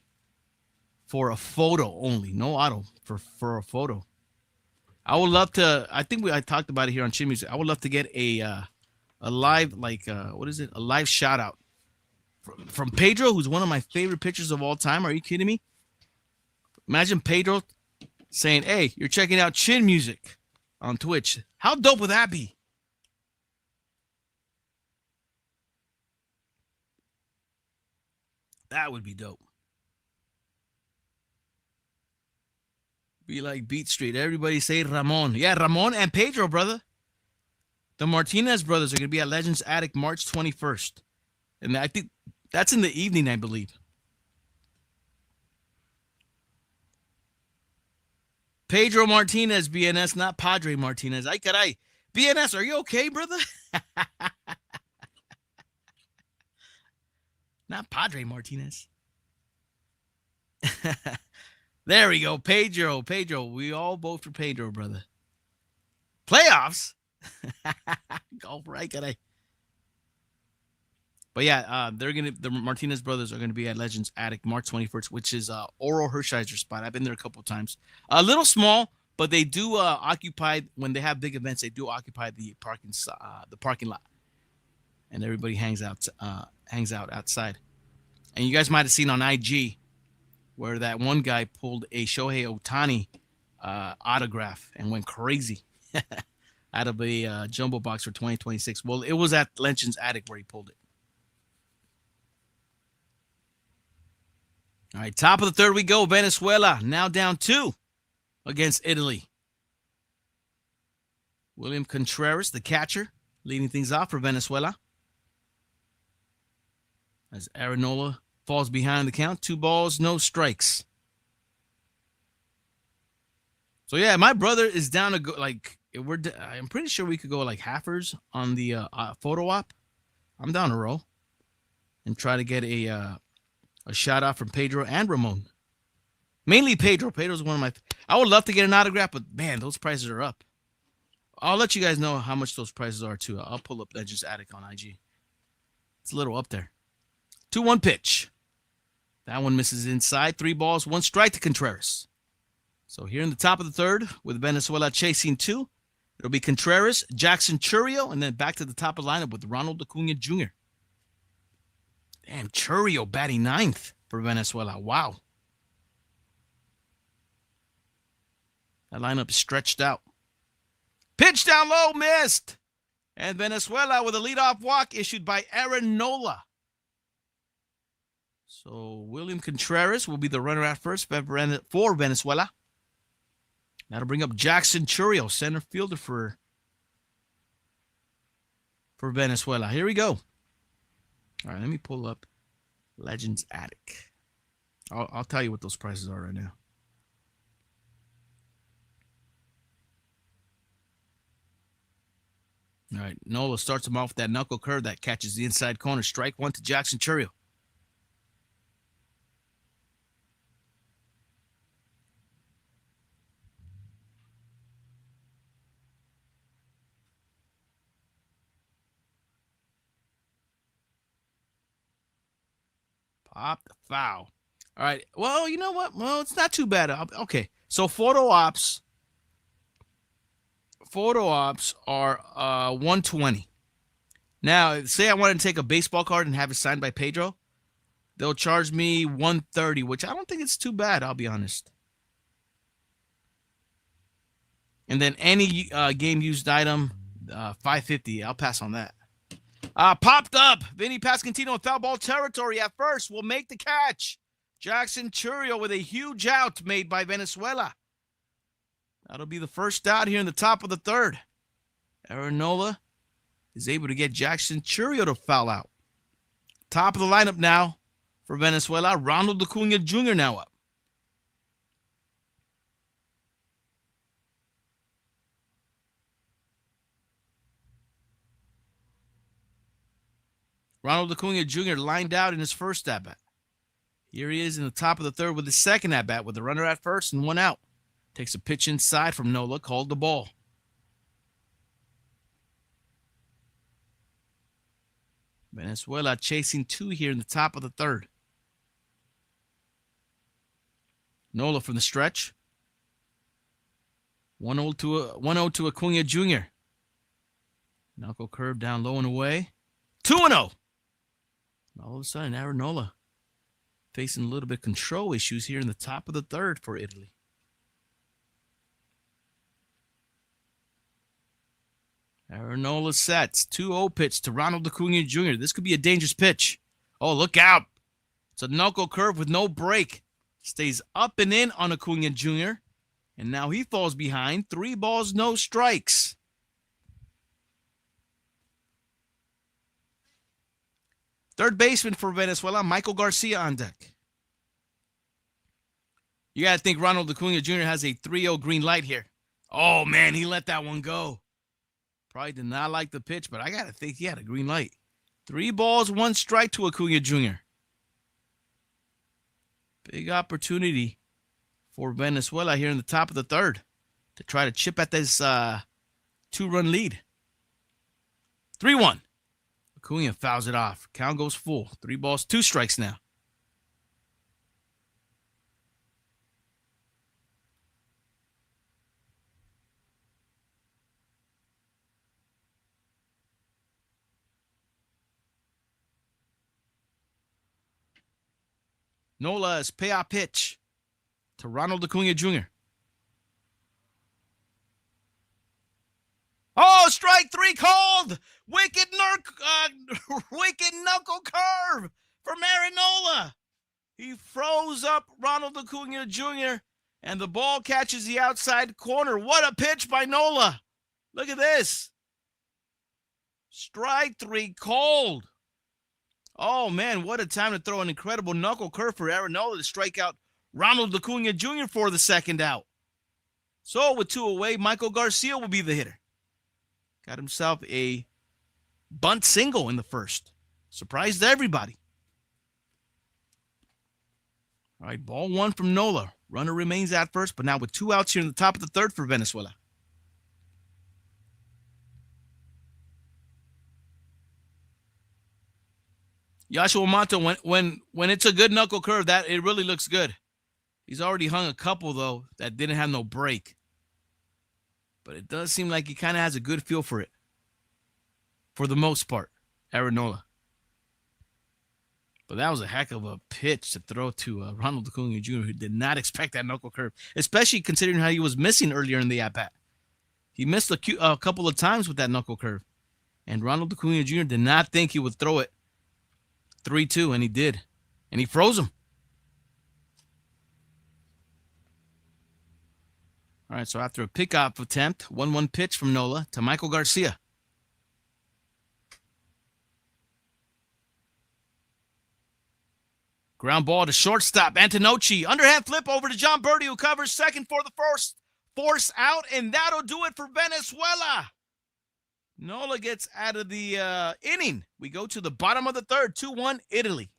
for a photo only. No auto for a photo. I would love to, I think I talked about it here on Chin Music. I would love to get a live, a live shout out from Pedro, who's one of my favorite pitchers of all time. Are you kidding me? Imagine Pedro saying, hey, you're checking out Chin Music on Twitch. How dope would that be? That would be dope. Be like Beat Street. Everybody say Ramon. Yeah, Ramon and Pedro, brother. The Martinez brothers are going to be at Legends Attic March 21st. And I think that's in the evening, I believe. Pedro Martinez, BNS, not Padre Martinez. Ay, caray. BNS, are you okay, brother? Not Padre Martinez. There we go. Pedro. We all vote for Pedro, brother. Playoffs? Golf, right? Caray. But yeah, the Martinez brothers are gonna be at Legends Attic March 21st, which is Oral Hershiser spot. I've been there a couple of times. A little small, but they do occupy, when they have big events, they do occupy the parking lot, and everybody hangs out outside. And you guys might have seen on IG where that one guy pulled a Shohei Ohtani autograph and went crazy out of a jumbo box for 2026. Well, it was at Legends Attic where he pulled it. All right, top of the third we go. Venezuela now down 2 against Italy. William Contreras, the catcher, leading things off for Venezuela. as Arenola falls behind the count. 2 balls, no strikes. So yeah, my brother is down to go. Like I'm pretty sure we could go like halfers on the photo op. I'm down to roll and try to get a shout out from Pedro and Ramon. Mainly Pedro. Pedro's one of my. I would love to get an autograph, but man, those prices are up. I'll let you guys know how much those prices are too. I'll pull up Legends Attic on IG. It's a little up there. 2-1 pitch. That one misses inside. 3 balls, 1 strike to Contreras. So here in the top of the third, with Venezuela chasing 2, it'll be Contreras, Jackson Churrio, and then back to the top of the lineup with Ronald Acuna Jr. Damn, Churrio batting 9th for Venezuela. Wow. That lineup is stretched out. Pitch down low, missed. And Venezuela with a leadoff walk issued by Arenola. So William Contreras will be the runner at first for Venezuela. That'll bring up Jackson Churrio, center fielder for Venezuela. Here we go. All right, let me pull up Legends Attic. I'll tell you what those prices are right now. All right, Nola starts him off with that knuckle curve that catches the inside corner. Strike 1 to Jackson Churrio. Pop the foul. All right. Well, you know what? Well, it's not too bad. Okay. So photo ops are 120. Now, say I wanted to take a baseball card and have it signed by Pedro, they'll charge me 130, which I don't think it's too bad, I'll be honest. And then any game used item, 550. I'll pass on that. Popped up. Vinny Pasquantino in foul ball territory at first will make the catch. Jackson Churrio with a huge out made by Venezuela. That'll be the first out here in the top of the third. Arenola is able to get Jackson Churrio to foul out. Top of the lineup now for Venezuela. Ronald Acuna Jr. now up. Ronald Acuna Jr. lined out in his first at-bat. Here he is in the top of the third with his second at-bat with the runner at first and 1 out. Takes a pitch inside from Nola, called the ball. Venezuela chasing 2 here in the top of the third. Nola from the stretch. 1-0 to Acuna Jr. Knuckle curve down low and away. 2-0. All of a sudden, Arenola facing a little bit of control issues here in the top of the third for Italy. Arenola sets. 2-0 pitch to Ronald Acuna Jr. This could be a dangerous pitch. Oh, look out. It's a knuckle curve with no break. Stays up and in on Acuna Jr. And now he falls behind. 3 balls, no strikes. Third baseman for Venezuela, Michael Garcia on deck. You got to think Ronald Acuna Jr. has a 3-0 green light here. Oh, man, he let that one go. Probably did not like the pitch, but I got to think he had a green light. 3 balls, 1 strike to Acuna Jr. Big opportunity for Venezuela here in the top of the third to try to chip at this 2-run lead. 3-1. Acuna fouls it off. Count goes full. 3 balls, 2 strikes now. Nola's payoff pitch to Ronald Acuna Jr. Oh, strike 3 called. Wicked knuckle curve from Arenola. He froze up Ronald Acuna Jr. and the ball catches the outside corner. What a pitch by Nola. Look at this. Strike 3 called. Oh, man, what a time to throw an incredible knuckle curve for Aaron Nola to strike out Ronald Acuna Jr. for the second out. So with 2 away, Michael Garcia will be the hitter. Got himself a bunt single in the first. Surprised everybody. All right, ball 1 from Nola. Runner remains at first, but now with 2 outs here in the top of the third for Venezuela. Joshua Monto, when it's a good knuckle curve, that it really looks good. He's already hung a couple, though, that didn't have no break. But it does seem like he kind of has a good feel for it. For the most part, Aaron Nola. But that was a heck of a pitch to throw to Ronald Acuna Jr., who did not expect that knuckle curve, especially considering how he was missing earlier in the at-bat. He missed a couple of times with that knuckle curve. And Ronald Acuna Jr. did not think he would throw it 3-2, and he did. And he froze him. All right, so after a pickoff attempt, 1-1 pitch from Nola to Michael Garcia. Ground ball to shortstop, Antonocci. Underhand flip over to John Birdie, who covers second for the first. Force out, and that'll do it for Venezuela. Nola gets out of the inning. We go to the bottom of the third, 2-1 Italy.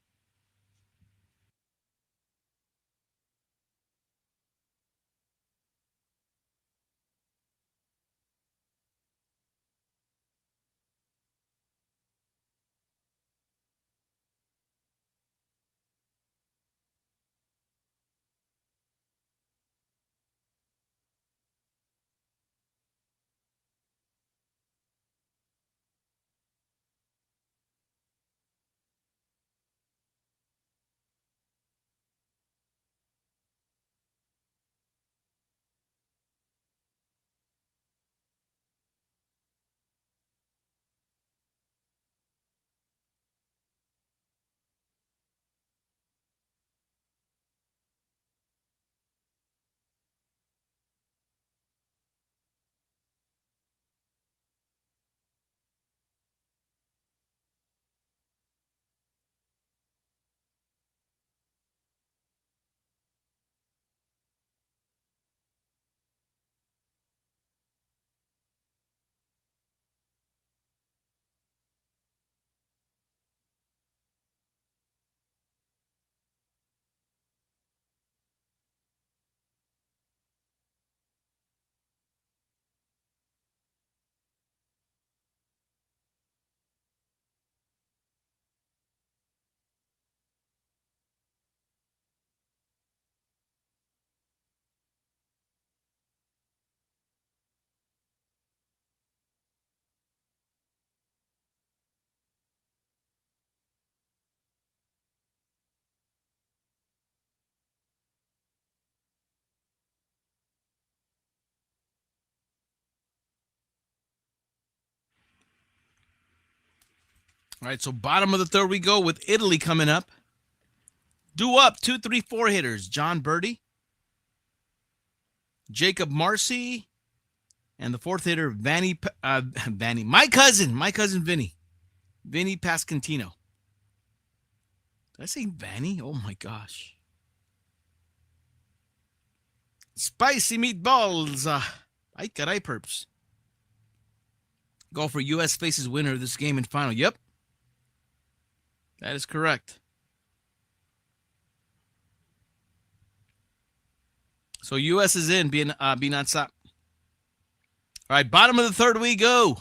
All right, so bottom of the third we go with Italy coming up. Due up, 2-3-4 hitters. John Birdie, Jacob Marcy, and the fourth hitter, my cousin Vinny Pascantino. Did I say Vanny? Oh my gosh. Spicy meatballs. Ay caray, perps. Go for U.S. faces winner of this game and final. Yep. That is correct. So U.S. is in, being on top. All right, bottom of the third we go.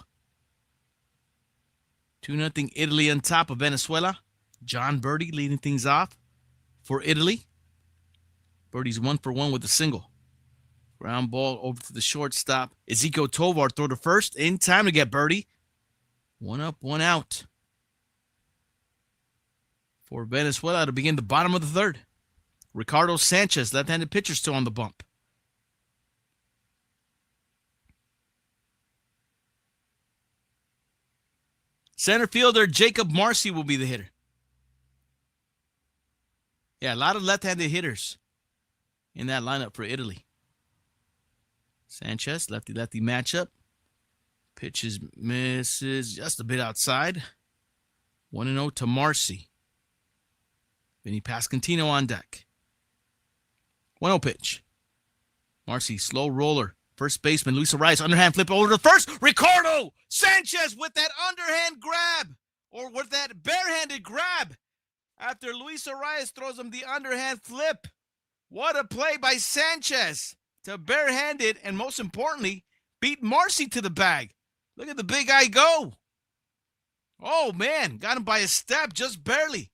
2-0 Italy on top of Venezuela. John Birdie leading things off for Italy. Birdie's 1-for-1 with a single. Ground ball over to the shortstop. Ezekiel Tovar throw to first. In time to get Birdie. 1 up, 1 out. For Venezuela to begin the bottom of the third. Ricardo Sanchez, left-handed pitcher, still on the bump. Center fielder Jacob Marcy will be the hitter. Yeah, a lot of left-handed hitters in that lineup for Italy. Sanchez, lefty-lefty matchup. Pitches, misses just a bit outside. 1-0 to Marcy. Vinny Pascantino on deck. 1-0 pitch. Marcy, slow roller. First baseman, Luis Arias, underhand flip over to first. Ricardo Sanchez with that underhand grab, or with that barehanded grab, after Luis Arias throws him the underhand flip. What a play by Sanchez to barehand it, and most importantly, beat Marcy to the bag. Look at the big guy go. Oh, man, got him by a step, just barely.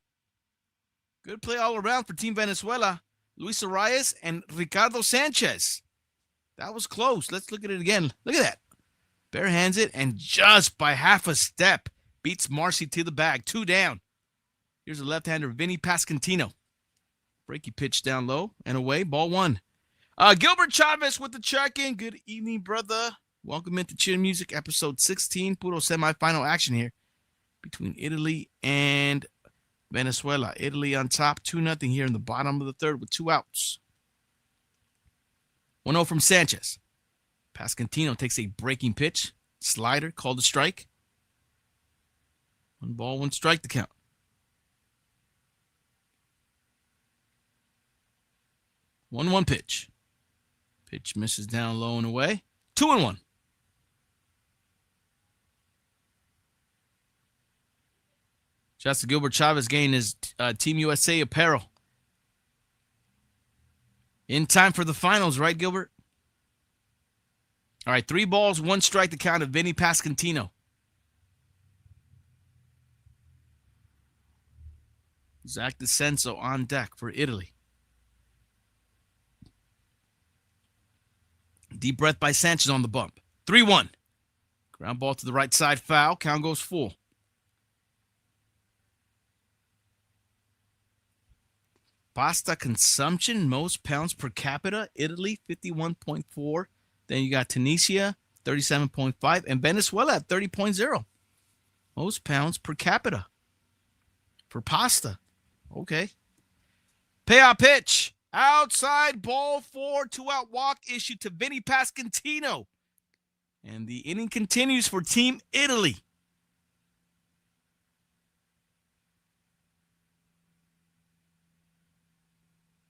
Good play all around for Team Venezuela. Luis Arias and Ricardo Sanchez. That was close. Let's look at it again. Look at that. Barehands it, and just by half a step, beats Marcy to the bag. 2 down. Here's a left-hander, Vinny Pascantino. Breaky pitch down low and away. Ball 1. Gilbert Chavez with the check-in. Good evening, brother. Welcome into Cheer Music, episode 16. Puro semifinal action here between Italy and Venezuela. Italy on top, 2-0 here in the bottom of the third with 2 outs. 1-0 from Sanchez. Pascantino takes a breaking pitch. Slider, called a strike. 1 ball, 1 strike to count. 1-1 pitch. Pitch misses down low and away. 2-1. Shouts to Gilbert Chavez getting his Team USA apparel. In time for the finals, right, Gilbert? All right, 3 balls, 1 strike to count of Vinny Pascantino. Zach DeCenso on deck for Italy. Deep breath by Sanchez on the bump. 3-1. Ground ball to the right side, foul. Count goes full. Pasta consumption, most pounds per capita. Italy, 51.4. Then you got Tunisia, 37.5. And Venezuela at 30.0. Most pounds per capita for pasta. Okay. Payout pitch. Outside, ball 4. 2-out walk issued to Vinny Pascantino. And the inning continues for Team Italy.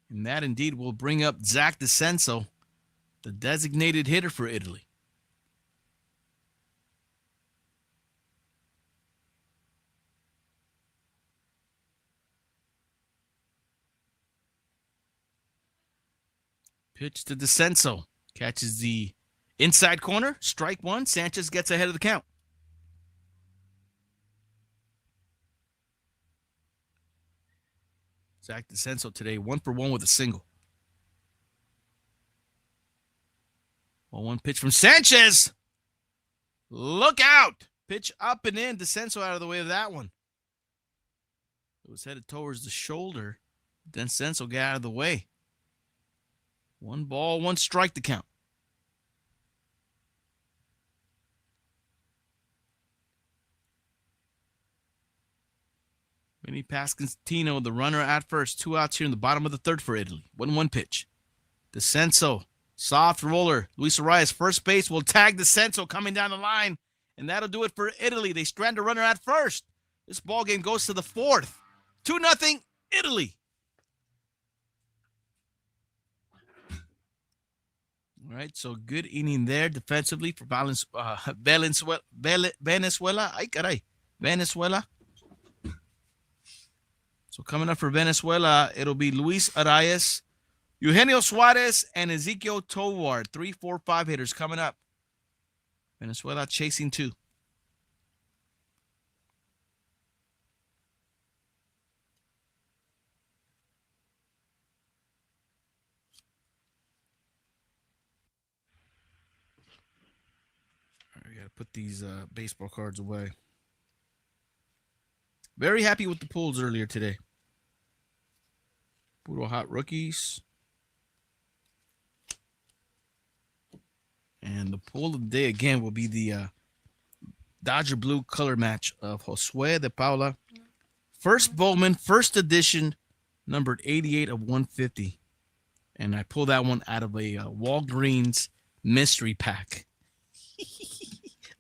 And that indeed will bring up Zach DeCenso, the designated hitter for Italy. Pitch to DeCenso. Catches the inside corner. Strike 1. Sanchez gets ahead of the count. Zach DeCenso today, 1 for 1 with a single. 1-1 pitch from Sanchez. Look out. Pitch up and in. DeCenso out of the way of that one. It was headed towards the shoulder. DeCenso got out of the way. 1 ball, 1 strike to count. Vinny Pascantino, the runner at first. 2 outs here in the bottom of the third for Italy. 1-1 pitch. DeCenso, soft roller. Luis Arias, first base, will tag DeCenso coming down the line. And that'll do it for Italy. They strand a runner at first. This ball game goes to the 4th. 2-0 Italy. All right, so good inning there defensively for Venezuela. Ay, caray. Venezuela. So coming up for Venezuela, it'll be Luis Arias, Eugenio Suarez, and Ezequiel Tovar. 3, 4, 5 hitters coming up. Venezuela chasing 2. All right, we got to put these baseball cards away. Very happy with the pulls earlier today. Puro hot rookies. And the pull of the day again will be the Dodger blue color match of Josue de Paula. First Bowman, first edition, numbered 88 of 150. And I pulled that one out of a Walgreens mystery pack.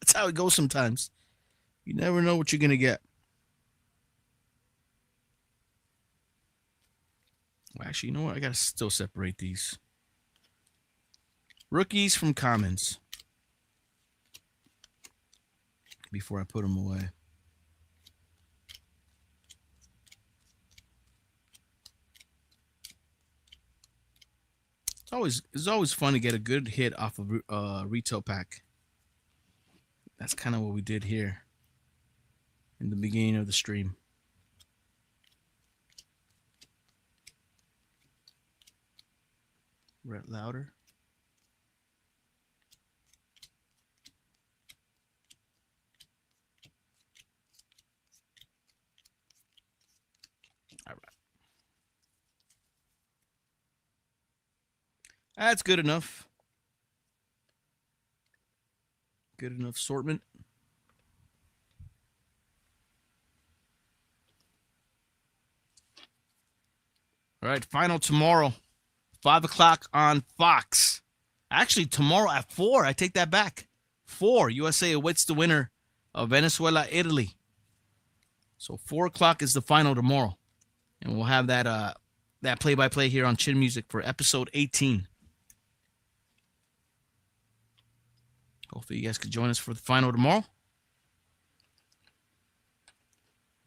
That's how it goes sometimes. You never know what you're going to get. Well, actually, you know what? I got to still separate these. Rookies from commons. Before I put them away. It's always fun to get a good hit off of retail pack. That's kind of what we did here in the beginning of the stream. Red louder. All right. That's good enough. Good enough assortment. All right, final tomorrow, 5 o'clock on Fox. Actually, tomorrow at 4. I take that back. 4. USA awaits the winner of Venezuela, Italy. So 4 o'clock is the final tomorrow, and we'll have that play-by-play here on Chin Music for episode 18. Hopefully you guys could join us for the final tomorrow.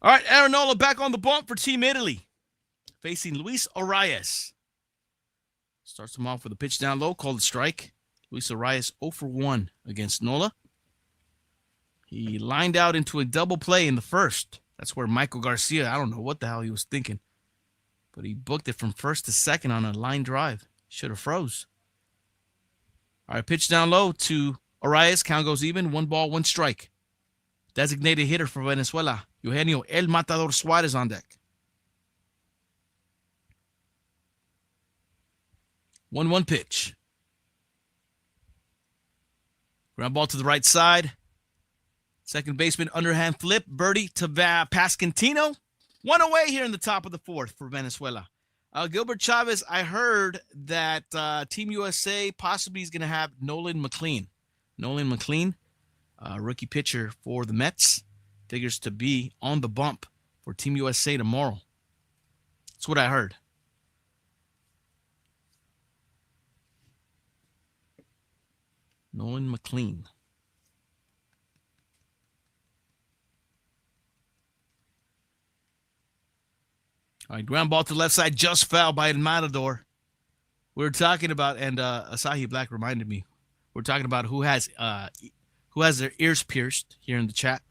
All right, Aranola back on the bump for Team Italy, facing Luis Arias. Starts him off with a pitch down low, called a strike. Luis Arias 0 for 1 against Nola. He lined out into a double play in the first. That's where Michael Garcia, I don't know what the hell he was thinking, but he booked it from first to second on a line drive. Should have froze. All right, pitch down low to Arias. Count goes even. 1 ball, 1 strike. Designated hitter for Venezuela, Eugenio El Matador Suarez on deck. 1-1 pitch. Ground ball to the right side. Second baseman underhand flip. Birdie to Pascantino. 1 away here in the top of the 4th for Venezuela. Gilbert Chavez, I heard that Team USA possibly is going to have Nolan McLean. Nolan McLean, rookie pitcher for the Mets, figures to be on the bump for Team USA tomorrow. That's what I heard. Nolan McLean. All right, ground ball to the left side, just fouled by El Matador. We were talking about, and Asahi Black reminded me, we're talking about who has their ears pierced here in the chat.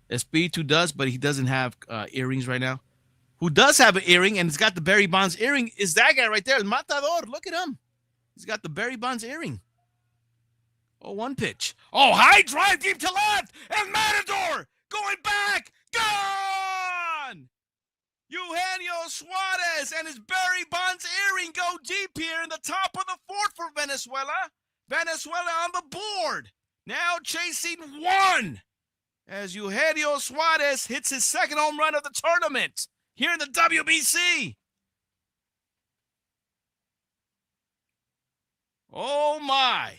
Espiritu does, but he doesn't have earrings right now. Who does have an earring, and it's got the Barry Bonds earring, is that guy right there, El Matador. Look at him. He's got the Barry Bonds earring. 0-1 pitch. Oh, high drive deep to left. El Matador going back. Gone! Eugenio Suarez and his Barry Bonds earring go deep here in the top of the 4th for Venezuela. Venezuela on the board. Now chasing 1 as Eugenio Suarez hits his second home run of the tournament here in the WBC. Oh, my.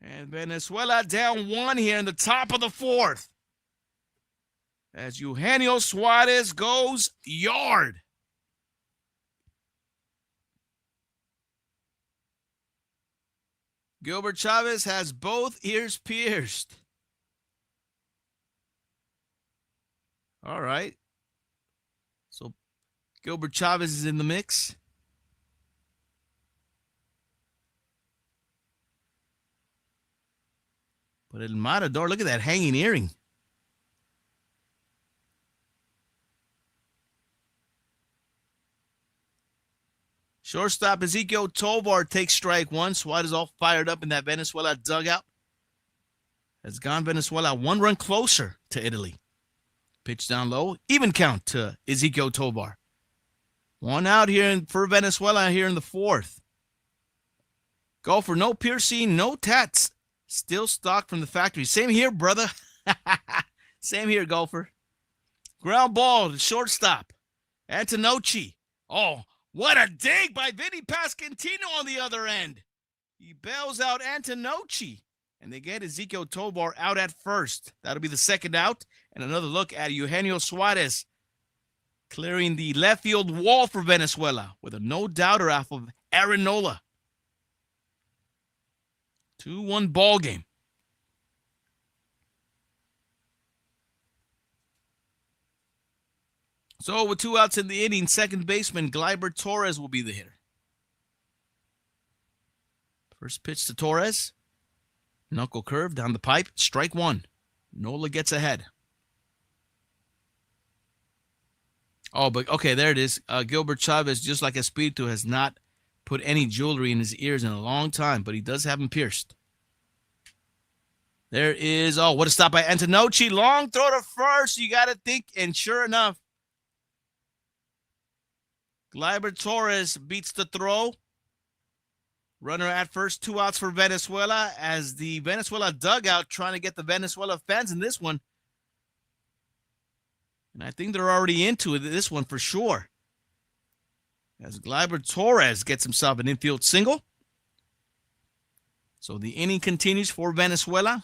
And Venezuela down 1 here in the top of the 4th. As Eugenio Suarez goes yard. Gilbert Chavez has both ears pierced. All right. So Gilbert Chavez is in the mix. But El Matador, look at that hanging earring. Shortstop Ezequiel Tovar takes strike 1. Suarez all fired up in that Venezuela dugout. Has gone Venezuela 1 run closer to Italy. Pitch down low. Even count to Ezequiel Tovar. 1 out here for Venezuela here in the 4th. Golfer, no piercing, no tats. Still stock from the factory. Same here, brother. Same here, golfer. Ground ball to shortstop. Antonocci. Oh, what a dig by Vinny Pascantino on the other end. He bails out Antonocci. And they get Ezequiel Tovar out at first. That'll be the second out. And another look at Eugenio Suarez. clearing the left field wall for Venezuela with a no-doubter off of Aaron Nola. 2-1 ball game. So with 2 outs in the inning, second baseman Gleyber Torres will be the hitter. First pitch to Torres. Knuckle curve down the pipe. Strike 1. Nola gets ahead. Oh, but okay, there it is. Gilbert Chavez, just like Espiritu, has not put any jewelry in his ears in a long time, but he does have them pierced. There is, oh, what a stop by Antonocci. Long throw to first. You got to think, and sure enough, Gleyber Torres beats the throw. Runner at first, 2 outs for Venezuela as the Venezuela dugout trying to get the Venezuela fans in this one. And I think they're already into it, this one for sure. As Gleyber Torres gets himself an infield single. So the inning continues for Venezuela.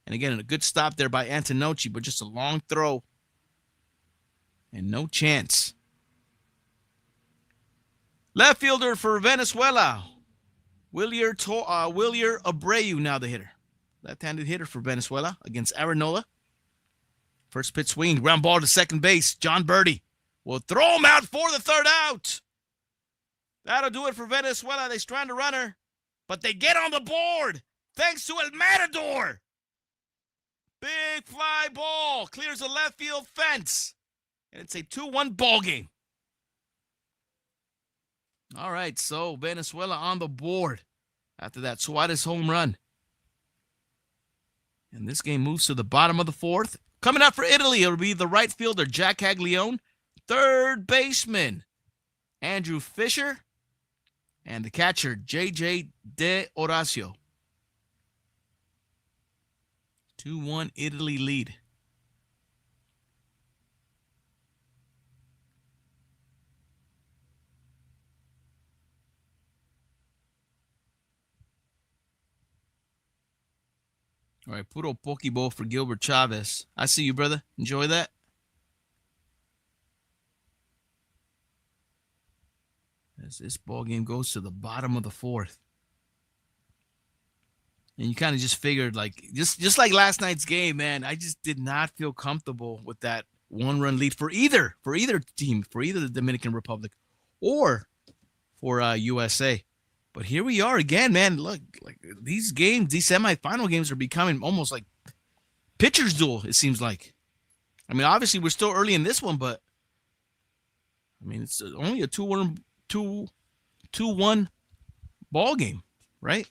And again, a good stop there by Antonocci, but just a long throw. And no chance. Left fielder for Venezuela. Willier Abreu now the hitter. Left-handed hitter for Venezuela against Aaron Nola. First pitch swing, ground ball to second base. John Birdie will throw him out for the third out. That'll do it for Venezuela. They strand a runner, but they get on the board thanks to El Matador. Big fly ball clears the left field fence, and it's a 2-1 ball game. All right, so Venezuela on the board after that Suarez home run. And this game moves to the bottom of the fourth. Coming up for Italy, it'll be the right fielder, Jack Caglione, third baseman, Andrew Fisher, and the catcher, J.J. De Horacio. 2-1 Italy lead. All right, puro pokeball for Gilbert Chavez. I see you, brother. Enjoy that. As this ball game goes to the bottom of the fourth. And you kind of just figured, like, just like last night's game, man, I just did not feel comfortable with that 1-run lead for either team, for either the Dominican Republic or for USA. But here we are again, man. Look, like these games, these semifinal games are becoming almost like pitcher's duel, it seems like. I mean, obviously, we're still early in this one, but I mean, it's only a 2-1 ball game, right?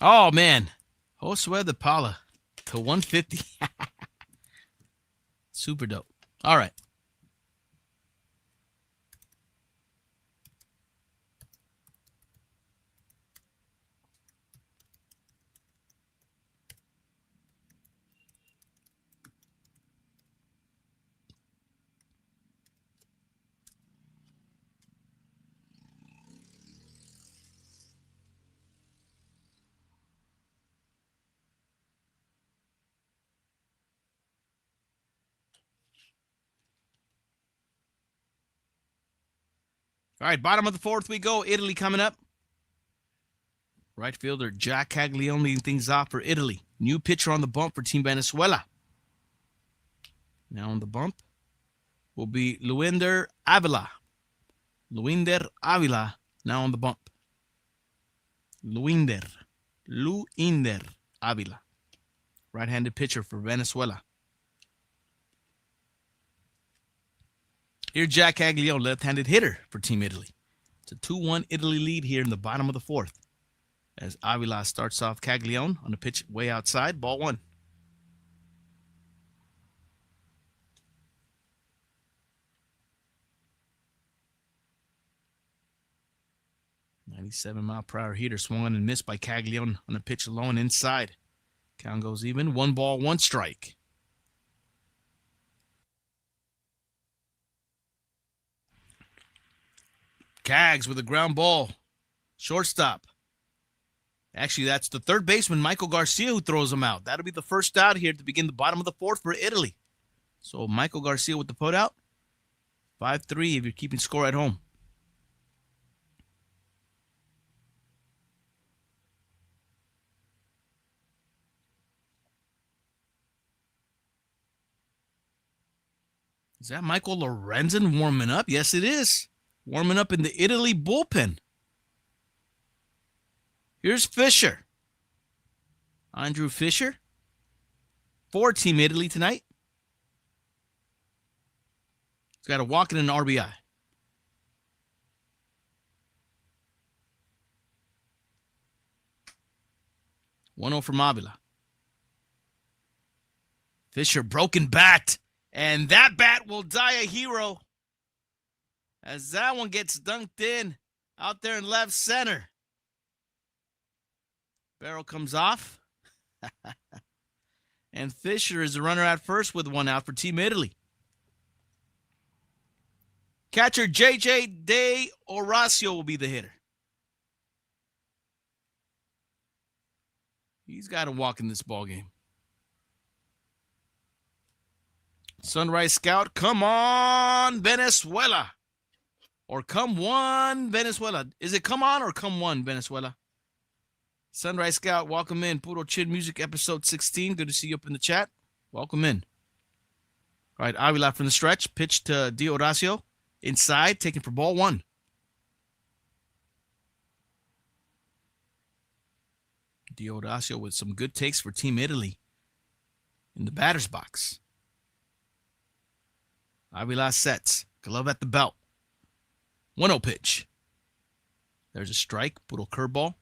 Oh, man. Josue de Paula to 150. Super dope. All right. All right, bottom of the fourth we go. Italy coming up. Right fielder Jack Caglione leading things off for Italy. New pitcher on the bump for Team Venezuela. Now on the bump will be Luinder Avila. Luinder Avila now on the bump. Luinder Avila. Right-handed pitcher for Venezuela. Here, Jack Caglione, left-handed hitter for Team Italy. It's a 2-1 Italy lead here in the bottom of the fourth. As Avila starts off Caglione on the pitch way outside, ball 1. .97-mile-per-hour heater swung and missed by Caglione on the pitch alone inside. Count goes even. 1 ball, 1 strike. Cags with a ground ball. Shortstop. Actually, that's the third baseman, Michael Garcia, who throws him out. That'll be the first out here to begin the bottom of the fourth for Italy. So Michael Garcia with the put out. 5-3 if you're keeping score at home. Is that Michael Lorenzen warming up? Yes, it is. Warming up in the Italy bullpen. Here's Fisher. Andrew Fisher. For Team Italy tonight. He's got a walk and an RBI. 1-0 from Avila. Fisher, broken bat. And that bat will die a hero. As that one gets dunked in out there in left center. Barrel comes off. And Fisher is the runner at first with one out for Team Italy. Catcher J.J. De Horacio will be the hitter. He's got to walk in this ball game. Sunrise Scout, come on, Venezuela. Or come one, Venezuela. Is it come on or come one, Venezuela? Sunrise Scout, welcome in. Puro Chin Music, episode 16. Good to see you up in the chat. Welcome in. All right, Avila from the stretch. Pitch to De Horacio. Inside, taken for ball one. De Horacio with some good takes for Team Italy in the batter's box. Avila sets. Glove at the belt. 1-0 pitch. There's a strike. Puro curveball.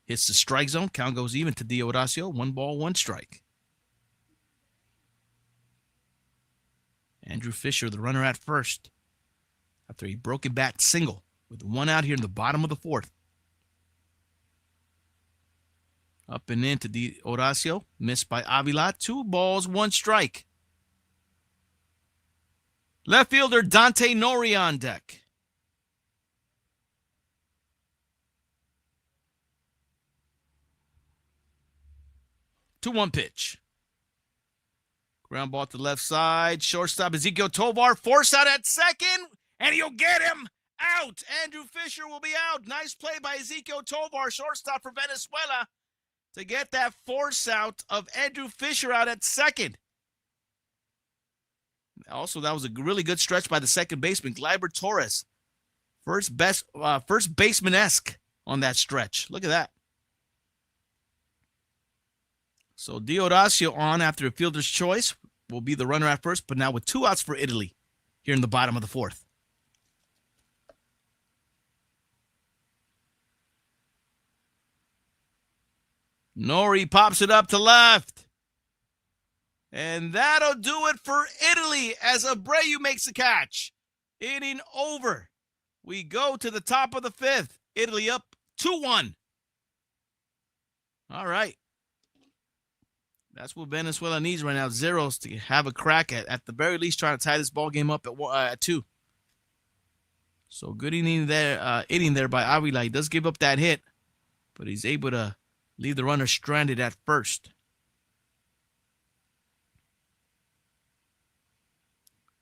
Hits the strike zone. Count goes even to De Horacio. 1 ball, 1 strike. Andrew Fisher, the runner at first. After he broke a bat single with 1 out here in the bottom of the fourth. Up and in to De Horacio. Missed by Avila. 2 balls, 1 strike. Left fielder Dante Nori on deck. Two-one pitch. Ground ball to the left side. Shortstop Ezekiel Tovar. Force out at second. And he'll get him out. Andrew Fisher will be out. Nice play by Ezekiel Tovar, shortstop for Venezuela, to get that force out of Andrew Fisher out at second. Also, that was a really good stretch by the second baseman, Gleyber Torres. First baseman-esque on that stretch. Look at that. So De Horacio on after a fielder's choice will be the runner at first, but now with 2 outs for Italy here in the bottom of the fourth. Nori pops it up to left. And that'll do it for Italy as Abreu makes the catch. Inning over. We go to the top of the fifth. Italy up 2-1. All right. That's what Venezuela needs right now. Zeros to have a crack at the very least, trying to tie this ball game up at 2. So good inning there by Avila. He does give up that hit, but he's able to leave the runner stranded at first.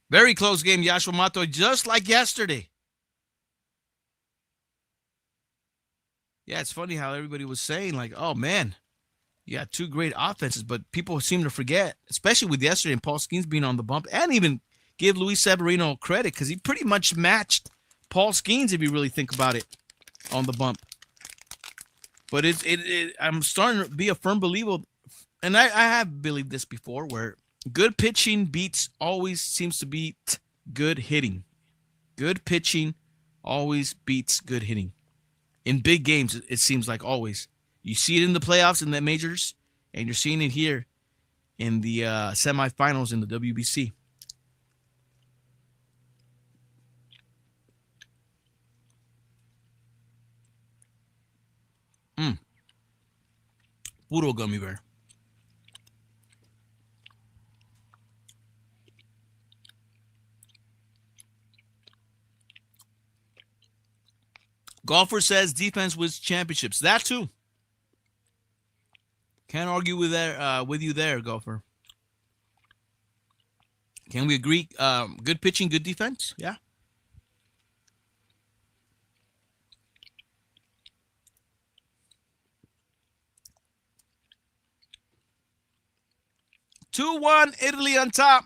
Very close game, Yashua Mato, just like yesterday. Yeah, it's funny how everybody was saying, like, oh, man, you got 2 great offenses, but people seem to forget, especially with yesterday and Paul Skeens being on the bump, and even give Luis Severino credit because he pretty much matched Paul Skeens, if you really think about it, on the bump. But I'm starting to be a firm believer, and I have believed this before, where good pitching always seems to beat good hitting. Good pitching always beats good hitting. In big games, it seems like always. You see it in the playoffs and the majors, and you're seeing it here in the semifinals in the WBC. Puro gummy bear. Golfer says defense wins championships. That too. Can't argue with that with you there, Gopher. Can we agree? Good pitching, good defense. Yeah. Two-one, Italy on top.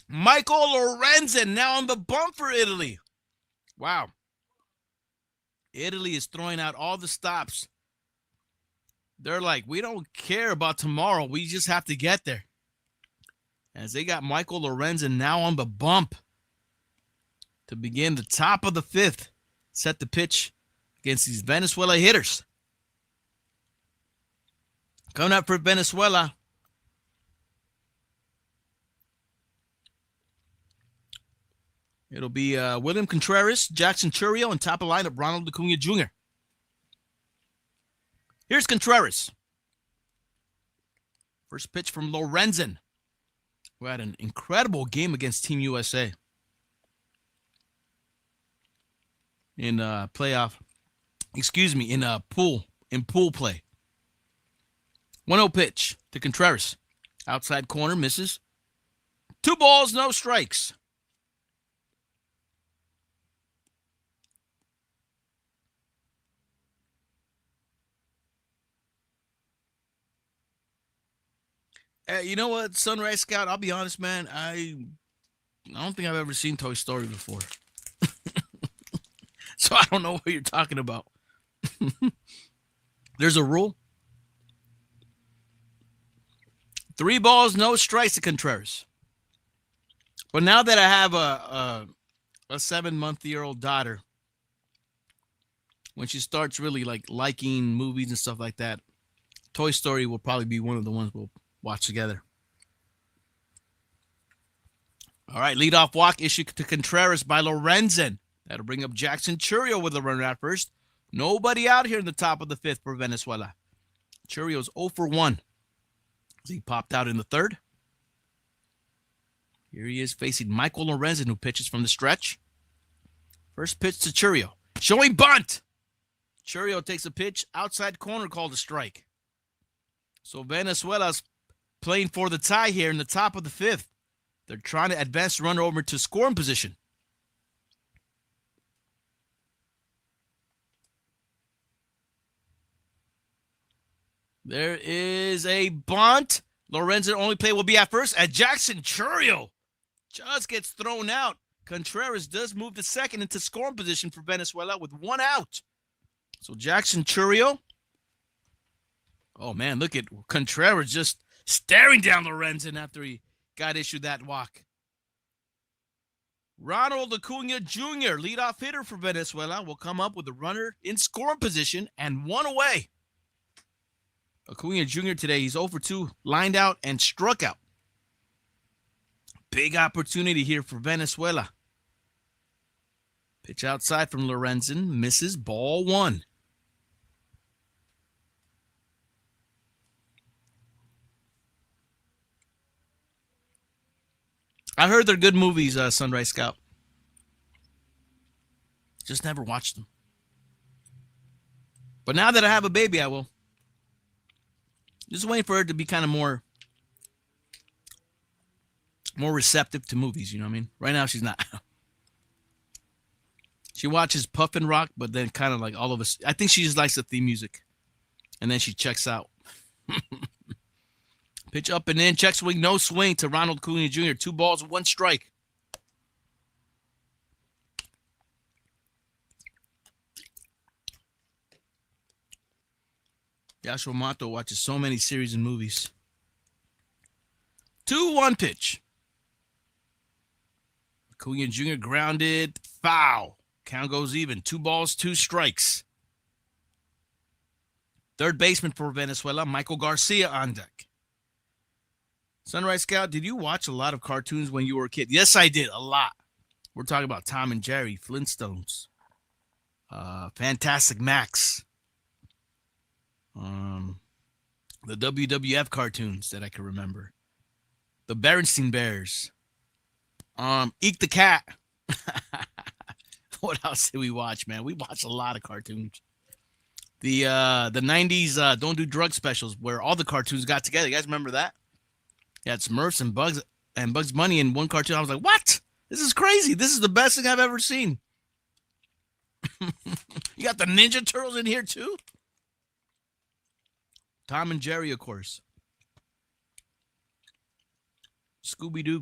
Michael Lorenzen now on the bump for Italy. Wow. Italy is throwing out all the stops. They're like, we don't care about tomorrow. We just have to get there. As they got Michael Lorenzen now on the bump to begin the top of the fifth. Set the pitch against these Venezuela hitters. Coming up for Venezuela. It'll be William Contreras, Jackson Churio, and top of lineup Ronald Acuna Jr. Here's Contreras. First pitch from Lorenzen, who had an incredible game against Team USA in pool play. 1-0 pitch to Contreras. Outside corner, misses. 2 balls, no strikes. You know what, Sunrise Scout? I'll be honest, man. I don't think I've ever seen Toy Story before. So I don't know what you're talking about. There's a rule. 3 balls, no strikes to Contreras. But now that I have a 7-month-old daughter, when she starts really liking movies and stuff like that, Toy Story will probably be one of the ones we'll watch together. All right, leadoff walk issued to Contreras by Lorenzen. That'll bring up Jackson Churio with a runner at first. Nobody out here in the top of the fifth for Venezuela. Churio's 0 for 1. He popped out in the third. Here he is facing Michael Lorenzen, who pitches from the stretch. First pitch to Churio. Showing bunt. Churio takes a pitch. Outside corner, called a strike. So Venezuela's playing for the tie here in the top of the fifth. They're trying to advance the runner over to scoring position. There is a bunt. Lorenzen only play will be at first. At Jackson Churio just gets thrown out. Contreras does move to second into scoring position for Venezuela with 1 out. So Jackson Churio. Oh, man, look at Contreras just staring down Lorenzen after he got issued that walk. Ronald Acuna Jr., leadoff hitter for Venezuela, will come up with a runner in scoring position and 1 away. Acuna Jr. today, he's 0 for 2, lined out and struck out. Big opportunity here for Venezuela. Pitch outside from Lorenzen, misses, ball 1. I heard they're good movies, Sunrise Scout. Just never watched them. But now that I have a baby, I will. Just waiting for her to be kind of more receptive to movies, you know what I mean? Right now, she's not. She watches Puffin Rock, but then kind of like all of us. I think she just likes the theme music. And then she checks out. Pitch up and in, check swing, no swing to Ronald Acuna Jr. 2 balls, 1 strike. Joshua Mato watches so many series and movies. 2-1 pitch. Acuna Jr. grounded, foul. Count goes even. 2 balls, 2 strikes. Third baseman for Venezuela, Michael Garcia on deck. Sunrise Scout, did you watch a lot of cartoons when you were a kid? Yes, I did. A lot. We're talking about Tom and Jerry, Flintstones, Fantastic Max, the WWF cartoons that I can remember, the Berenstein Bears, Eek the Cat. What else did we watch, man? We watched a lot of cartoons. The 90s don't do drug specials where all the cartoons got together. You guys remember that? You had Smurfs and Bugs Bunny in one cartoon. I was like, what? This is crazy. This is the best thing I've ever seen. You got the Ninja Turtles in here too? Tom and Jerry, of course. Scooby-Doo.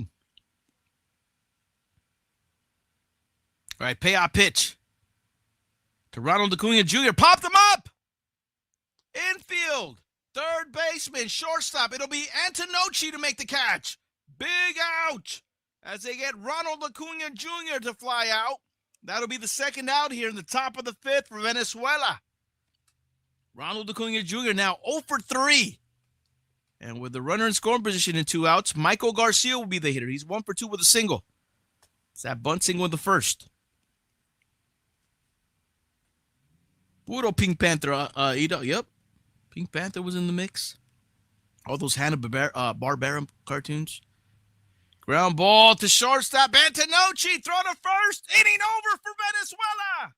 All right, payoff pitch to Ronald Acuna Jr. Pop them up! Infield. Third baseman, shortstop. It'll be Antonocci to make the catch. Big out as they get Ronald Acuna Jr. to fly out. That'll be the second out here in the top of the fifth for Venezuela. Ronald Acuna Jr. now 0 for 3. And with the runner in scoring position in 2 outs, Michael Garcia will be the hitter. He's 1 for 2 with a single. It's that bunt single in the first. Puro Pink Panther. Yep. Pink Panther was in the mix. All those Hanna-Barbera cartoons. Ground ball to shortstop. Antonocci throw to first. Inning over for Venezuela.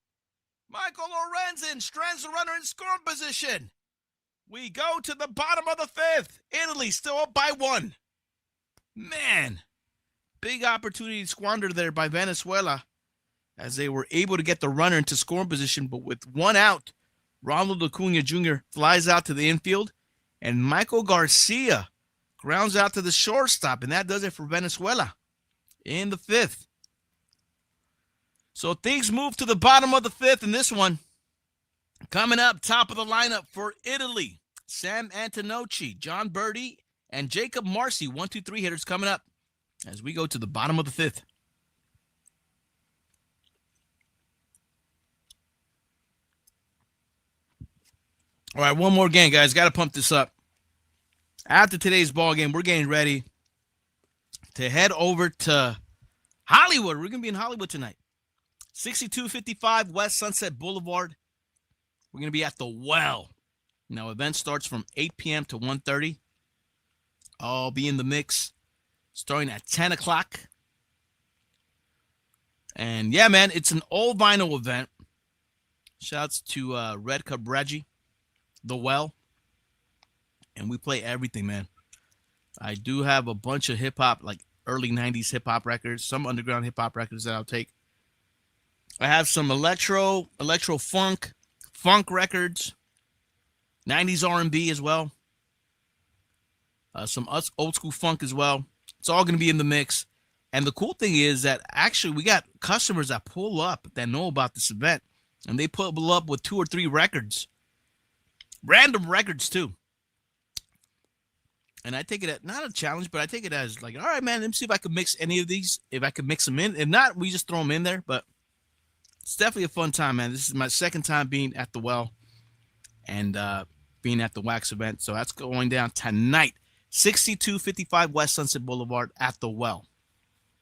Michael Lorenzen strands the runner in scoring position. We go to the bottom of the fifth. Italy still up by 1. Man, big opportunity squandered there by Venezuela as they were able to get the runner into scoring position, but with 1 out, Ronald Acuna Jr. flies out to the infield, and Michael Garcia grounds out to the shortstop, and that does it for Venezuela in the fifth. So things move to the bottom of the fifth in this one. Coming up, top of the lineup for Italy, Sam Antonocci, John Birdie, and Jacob Marcy, 1, 2, 3 hitters coming up as we go to the bottom of the fifth. All right, one more game, guys. Got to pump this up. After today's ball game, we're getting ready to head over to Hollywood. We're going to be in Hollywood tonight. 6255 West Sunset Boulevard. We're going to be at the Well. Now, event starts from 8 p.m. to 1:30. I'll be in the mix starting at 10 o'clock. And, yeah, man, it's an all-vinyl event. Shouts to Red Cub Reggie, the Well. And we play everything, man. I do have a bunch of hip-hop, like early 90s hip-hop records, some underground hip-hop records that I'll take. I have some electro funk records, 90s R&B as well, some old school funk as well. It's all going to be in the mix. And the cool thing is that actually we got customers that pull up that know about this event, and they pull up with 2 or 3 records, random records too. And I take it as not a challenge, but I take it as like, all right, man, let me see if I can mix any of these, if I can mix them in. If not, we just throw them in there. But it's definitely a fun time, man. This is my second time being at the Well and being at the Wax event. So that's going down tonight, 6255 West Sunset Boulevard at the Well.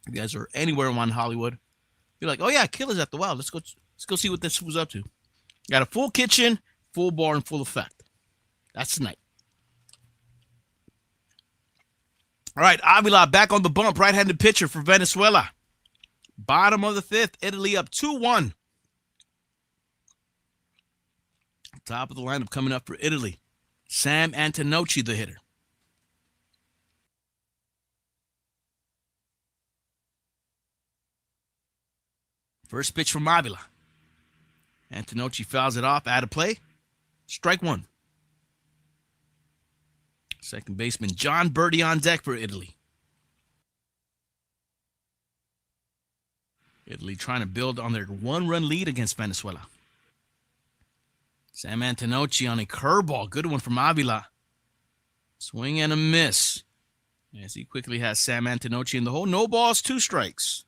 If you guys are anywhere around Hollywood, you're like, oh, yeah, Killah's at the Well. Let's go see what this was up to. Got a full kitchen, full bar, and full effect. That's tonight. All right, Avila back on the bump, right-handed pitcher for Venezuela. Bottom of the fifth, Italy up 2-1. Top of the lineup coming up for Italy, Sam Antonocci, the hitter. First pitch from Avila. Antonocci fouls it off, out of play. Strike 1. Second baseman John Birdie on deck for Italy. Italy trying to build on their 1-run lead against Venezuela. Sam Antonocci on a curveball. Good one from Avila. Swing and a miss. As he quickly has Sam Antonocci in the hole. No balls, 2 strikes.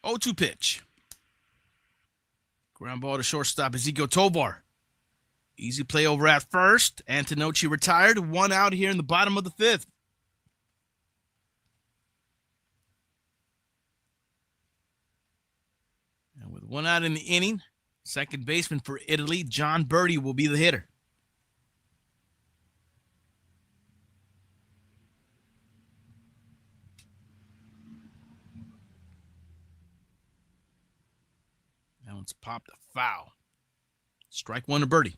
Oh, 0-2 pitch. Ground ball to shortstop Ezekiel Tovar. Easy play over at first. Antonocci retired. 1 out here in the bottom of the fifth. And with 1 out in the inning, second baseman for Italy, John Birdie, will be the hitter. bounce. Popped a foul. Strike one to birdie.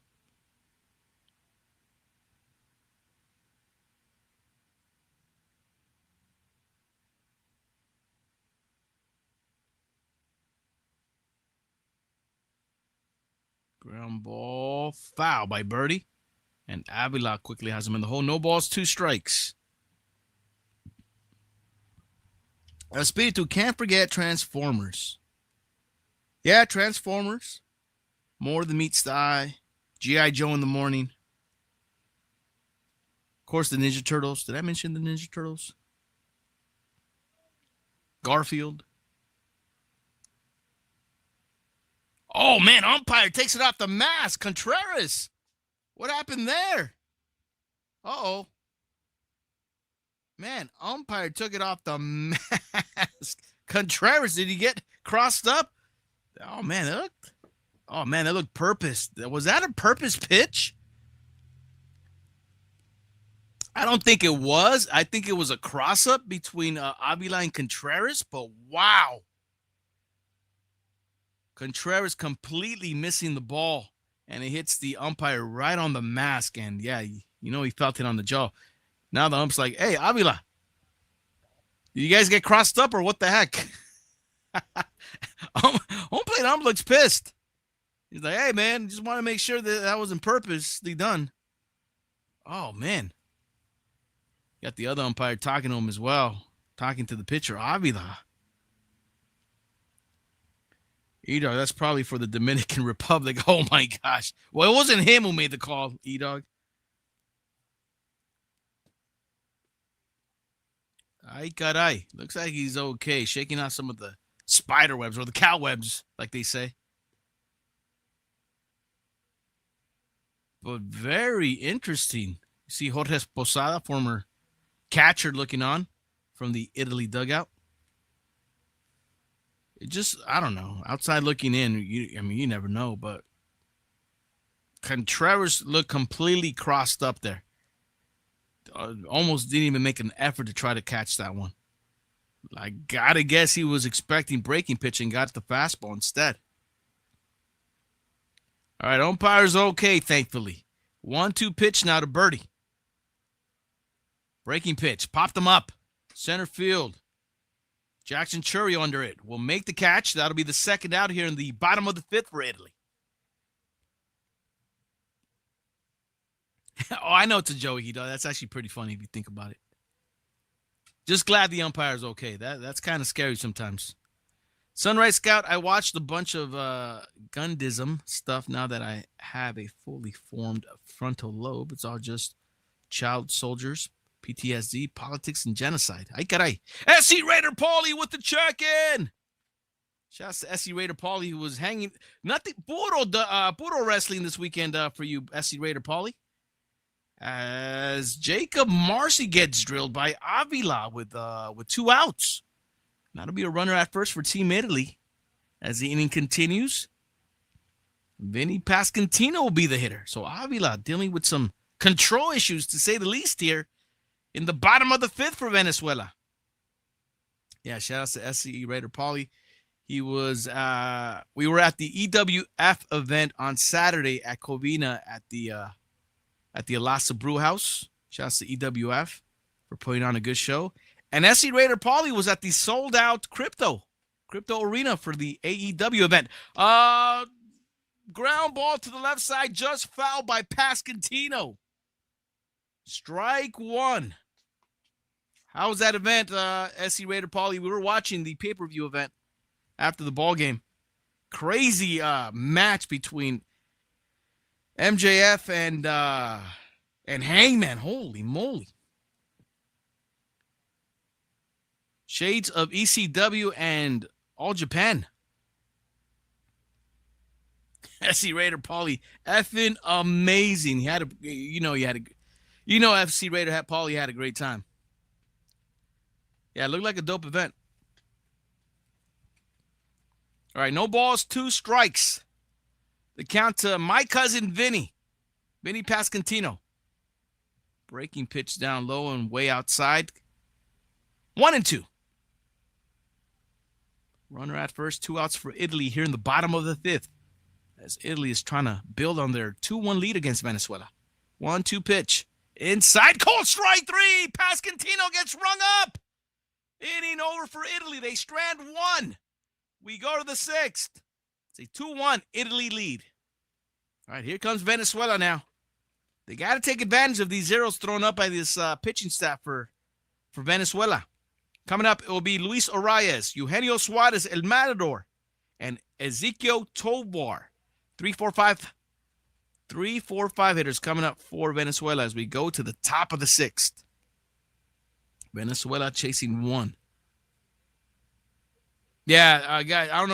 Ground ball, foul by birdie. And Avila quickly has him in the hole. No balls, 2 strikes. Espiritu, can't forget Transformers. Yeah, Transformers. More than meets the eye. G.I. Joe in the morning. Of course, the Ninja Turtles. Did I mention the Ninja Turtles? Garfield. Oh, man, umpire takes it off the mask. Contreras. What happened there? Uh-oh. Man, umpire took it off the mask. Contreras, did he get crossed up? Oh, man, that looked purpose. Was that a purpose pitch? I don't think it was. I think it was a cross-up between Avila and Contreras, but wow. Contreras completely missing the ball, and it hits the umpire right on the mask, and yeah, you know he felt it on the jaw. Now the ump's like, hey, Avila, did you guys get crossed up or what the heck? Home plate ump looks pissed. He's like, hey, man, just want to make sure that wasn't purposely done. Oh, man. Got the other umpire talking to him as well, talking to the pitcher, Avila. E-Dog, that's probably for the Dominican Republic. Oh, my gosh. Well, it wasn't him who made the call, E-Dog. Ay, caray. Looks like he's okay. Shaking out some of the spider webs or the cobwebs, like they say. But very interesting. You see Jorge Posada, former catcher, looking on from the Italy dugout. It just, I don't know. Outside looking in, you never know. But Contreras looked completely crossed up there. Almost didn't even make an effort to try to catch that one. I gotta guess he was expecting breaking pitch and got the fastball instead. All right, umpire's okay, thankfully. 1-2 pitch now to birdie. Breaking pitch, popped him up. Center field. Jackson Churio under it will make the catch. That'll be the second out here in the bottom of the 5th for Italy. Oh, I know it's a Joey Hito. That's actually pretty funny if you think about it. Just glad the umpire's okay. That's kind of scary sometimes. Sunrise Scout, I watched a bunch of Gundism stuff now that I have a fully formed frontal lobe. It's all just child soldiers, PTSD, politics, and genocide. Ay caray. SC Raider Paulie with the check-in. Shouts to SC Raider Paulie, who was hanging. Nothing, puro wrestling this weekend for you, SC Raider Paulie. As Jacob Marcy gets drilled by Avila with 2 outs. That'll be a runner at first for Team Italy. As the inning continues, Vinny Pascantino will be the hitter. So Avila dealing with some control issues, to say the least, here in the bottom of the 5th for Venezuela. Yeah, shout out to SC Raider Paulie. He was, we were at the EWF event on Saturday at Covina at the Alasa Brew House. Shout out to EWF for putting on a good show. And SC Raider Paulie was at the sold-out Crypto Arena for the AEW event. Ground ball to the left side, just fouled by Pascantino. Strike 1. How was that event, SC Raider Paulie? We were watching the pay-per-view event after the ball game. Crazy match between MJF and Hangman. Holy moly. Shades of ECW and All Japan. SC Raider Paulie, effing amazing. FC Raider Paulie had a great time. Yeah, it looked like a dope event. All right, no balls, 2 strikes. The count to my cousin Vinny Pascantino. Breaking pitch down low and way outside. 1-2. Runner at first, 2 outs for Italy here in the bottom of the 5th, as Italy is trying to build on their 2-1 lead against Venezuela. 1-2 pitch. Inside, cold strike 3. Pasquantino gets rung up. Inning over for Italy. They strand 1. We go to the 6th. It's a 2-1 Italy lead. All right, here comes Venezuela now. They got to take advantage of these zeros thrown up by this pitching staff for Venezuela. Coming up, it will be Luis Arias, Eugenio Suarez, El Matador, and Ezequiel Tovar. 3-4-5 hitters coming up for Venezuela as we go to the top of the 6th. Venezuela chasing 1. Yeah, guys, I don't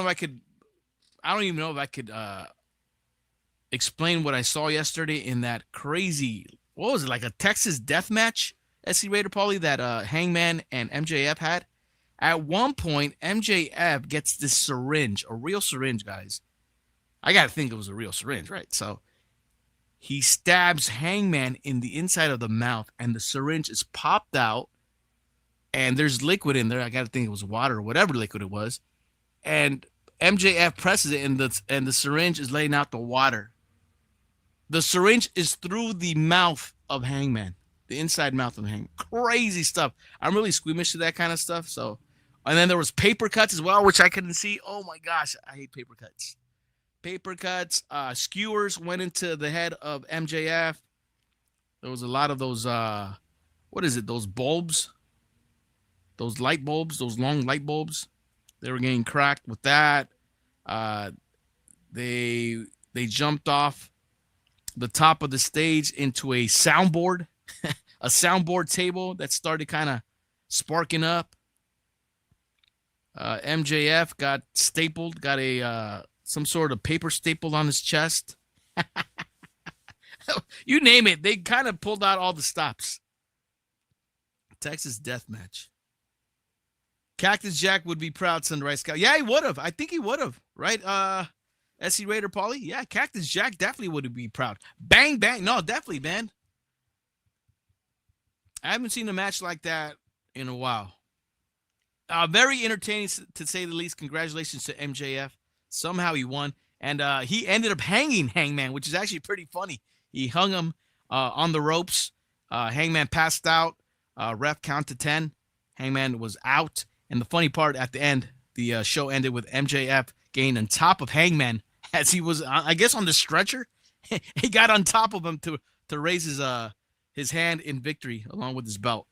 even know if I could explain what I saw yesterday in that crazy, what was it, like a Texas death match? SC Raider Paulie that Hangman and MJF had. At one point, MJF gets this syringe, a real syringe, guys. I got to think it was a real syringe, right? So he stabs Hangman in the inside of the mouth, and the syringe is popped out, and there's liquid in there. I got to think it was water or whatever liquid it was. And MJF presses it, and the syringe is laying out the water. The syringe is through the mouth of Hangman. The inside mouth of Hangman. Crazy stuff. I'm really squeamish to that kind of stuff. So, and then there was paper cuts as well, which I couldn't see. Oh my gosh, I hate paper cuts. Paper cuts. Skewers went into the head of MJF. There was a lot of those. What is it? Those bulbs. Those light bulbs. Those long light bulbs. They were getting cracked with that. They jumped off the top of the stage into a soundboard. A soundboard table that started kind of sparking up. MJF got stapled, got a some sort of paper stapled on his chest. You name it, they kind of pulled out all the stops. Texas death match. Cactus Jack would be proud, Sunrise Scout. Yeah, he would have. I think he would have, right? SC Raider Paulie. Yeah, Cactus Jack definitely would be proud. Bang bang. No, definitely, man. I haven't seen a match like that in a while. Very entertaining, to say the least. Congratulations to MJF. Somehow he won. And he ended up hanging Hangman, which is actually pretty funny. He hung him on the ropes. Hangman passed out. Ref count to 10. Hangman was out. And the funny part at the end, the show ended with MJF getting on top of Hangman as he was, I guess, on the stretcher. He got on top of him to raise his hand in victory along with his belt.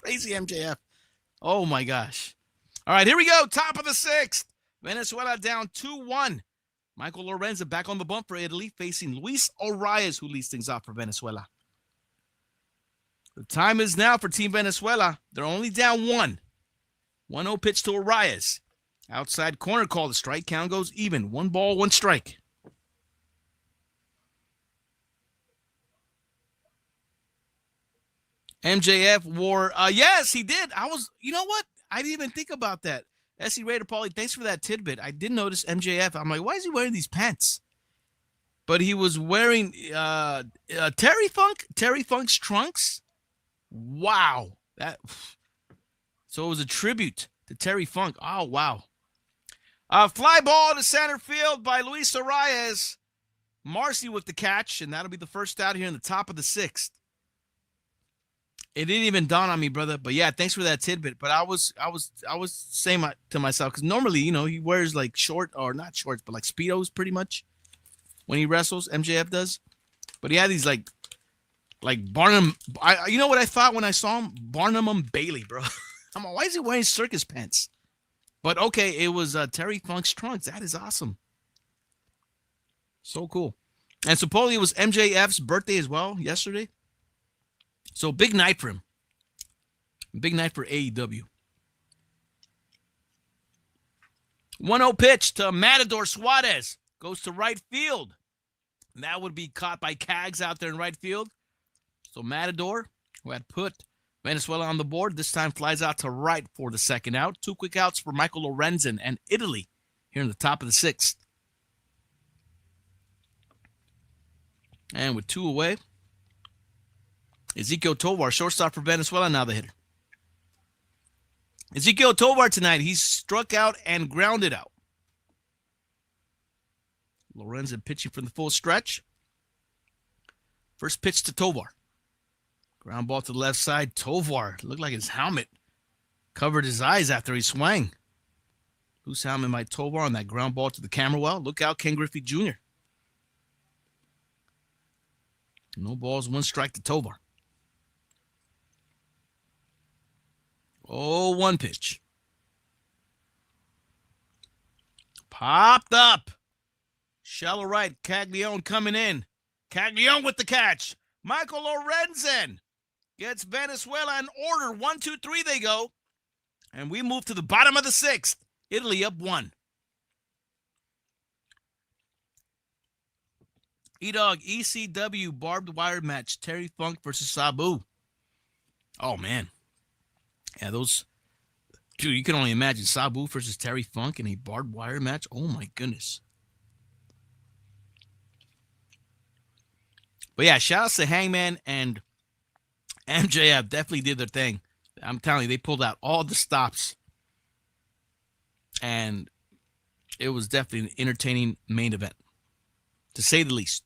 Crazy MJF. Oh, my gosh. All right, here we go. Top of the 6th. Venezuela down 2-1. Michael Lorenzo back on the bump for Italy, facing Luis Arias, who leads things off for Venezuela. The time is now for Team Venezuela. They're only down 1. 1-0 pitch to Arias. Outside corner call. The strike count goes even. 1 ball, 1 strike. MJF wore, yes, he did. You know what? I didn't even think about that. SC Raider Paulie, thanks for that tidbit. I did notice MJF. I'm like, why is he wearing these pants? But he was wearing Terry Funk's trunks. Wow. So it was a tribute to Terry Funk. Oh, wow. Fly ball to center field by Luis Arias. Marcy with the catch, and that'll be the first out here in the top of the 6th. It didn't even dawn on me, brother. But yeah, thanks for that tidbit. But I was saying to myself, because normally, he wears like short, or not shorts, but like Speedos pretty much when he wrestles. MJF does. But he had these like Barnum. You know what I thought when I saw him? Barnum and Bailey, bro. I'm like, why is he wearing circus pants? But okay, it was Terry Funk's trunks. That is awesome. So cool. And supposedly it was MJF's birthday as well yesterday. So big night for him. Big night for AEW. 1-0 pitch to Matador Suarez. Goes to right field. And that would be caught by Cags out there in right field. So Matador, who had put Venezuela on the board, this time flies out to right for the second out. 2 quick outs for Michael Lorenzen and Italy here in the top of the 6th. And with 2 away, Ezequiel Tovar, shortstop for Venezuela, now the hitter. Ezequiel Tovar tonight, he's struck out and grounded out. Lorenzen pitching from the full stretch. First pitch to Tovar. Ground ball to the left side. Tovar looked like his helmet covered his eyes after he swung. Loose helmet by Tovar on that ground ball to the camera well. Look out, Ken Griffey Jr. No balls, one strike to Tovar. 0-1 pitch. Popped up. Shallow right. Caglione coming in. Caglione with the catch. Michael Lorenzen gets Venezuela in order. 1-2-3 they go. And we move to the bottom of the sixth. Italy up 1. E-Dog, ECW barbed wire match. Terry Funk versus Sabu. Oh, man. Yeah, those... Dude, you can only imagine Sabu versus Terry Funk in a barbed wire match. Oh, my goodness. But, yeah, shout-outs to Hangman and MJF. Definitely did their thing. I'm telling you, they pulled out all the stops. And it was definitely an entertaining main event, to say the least.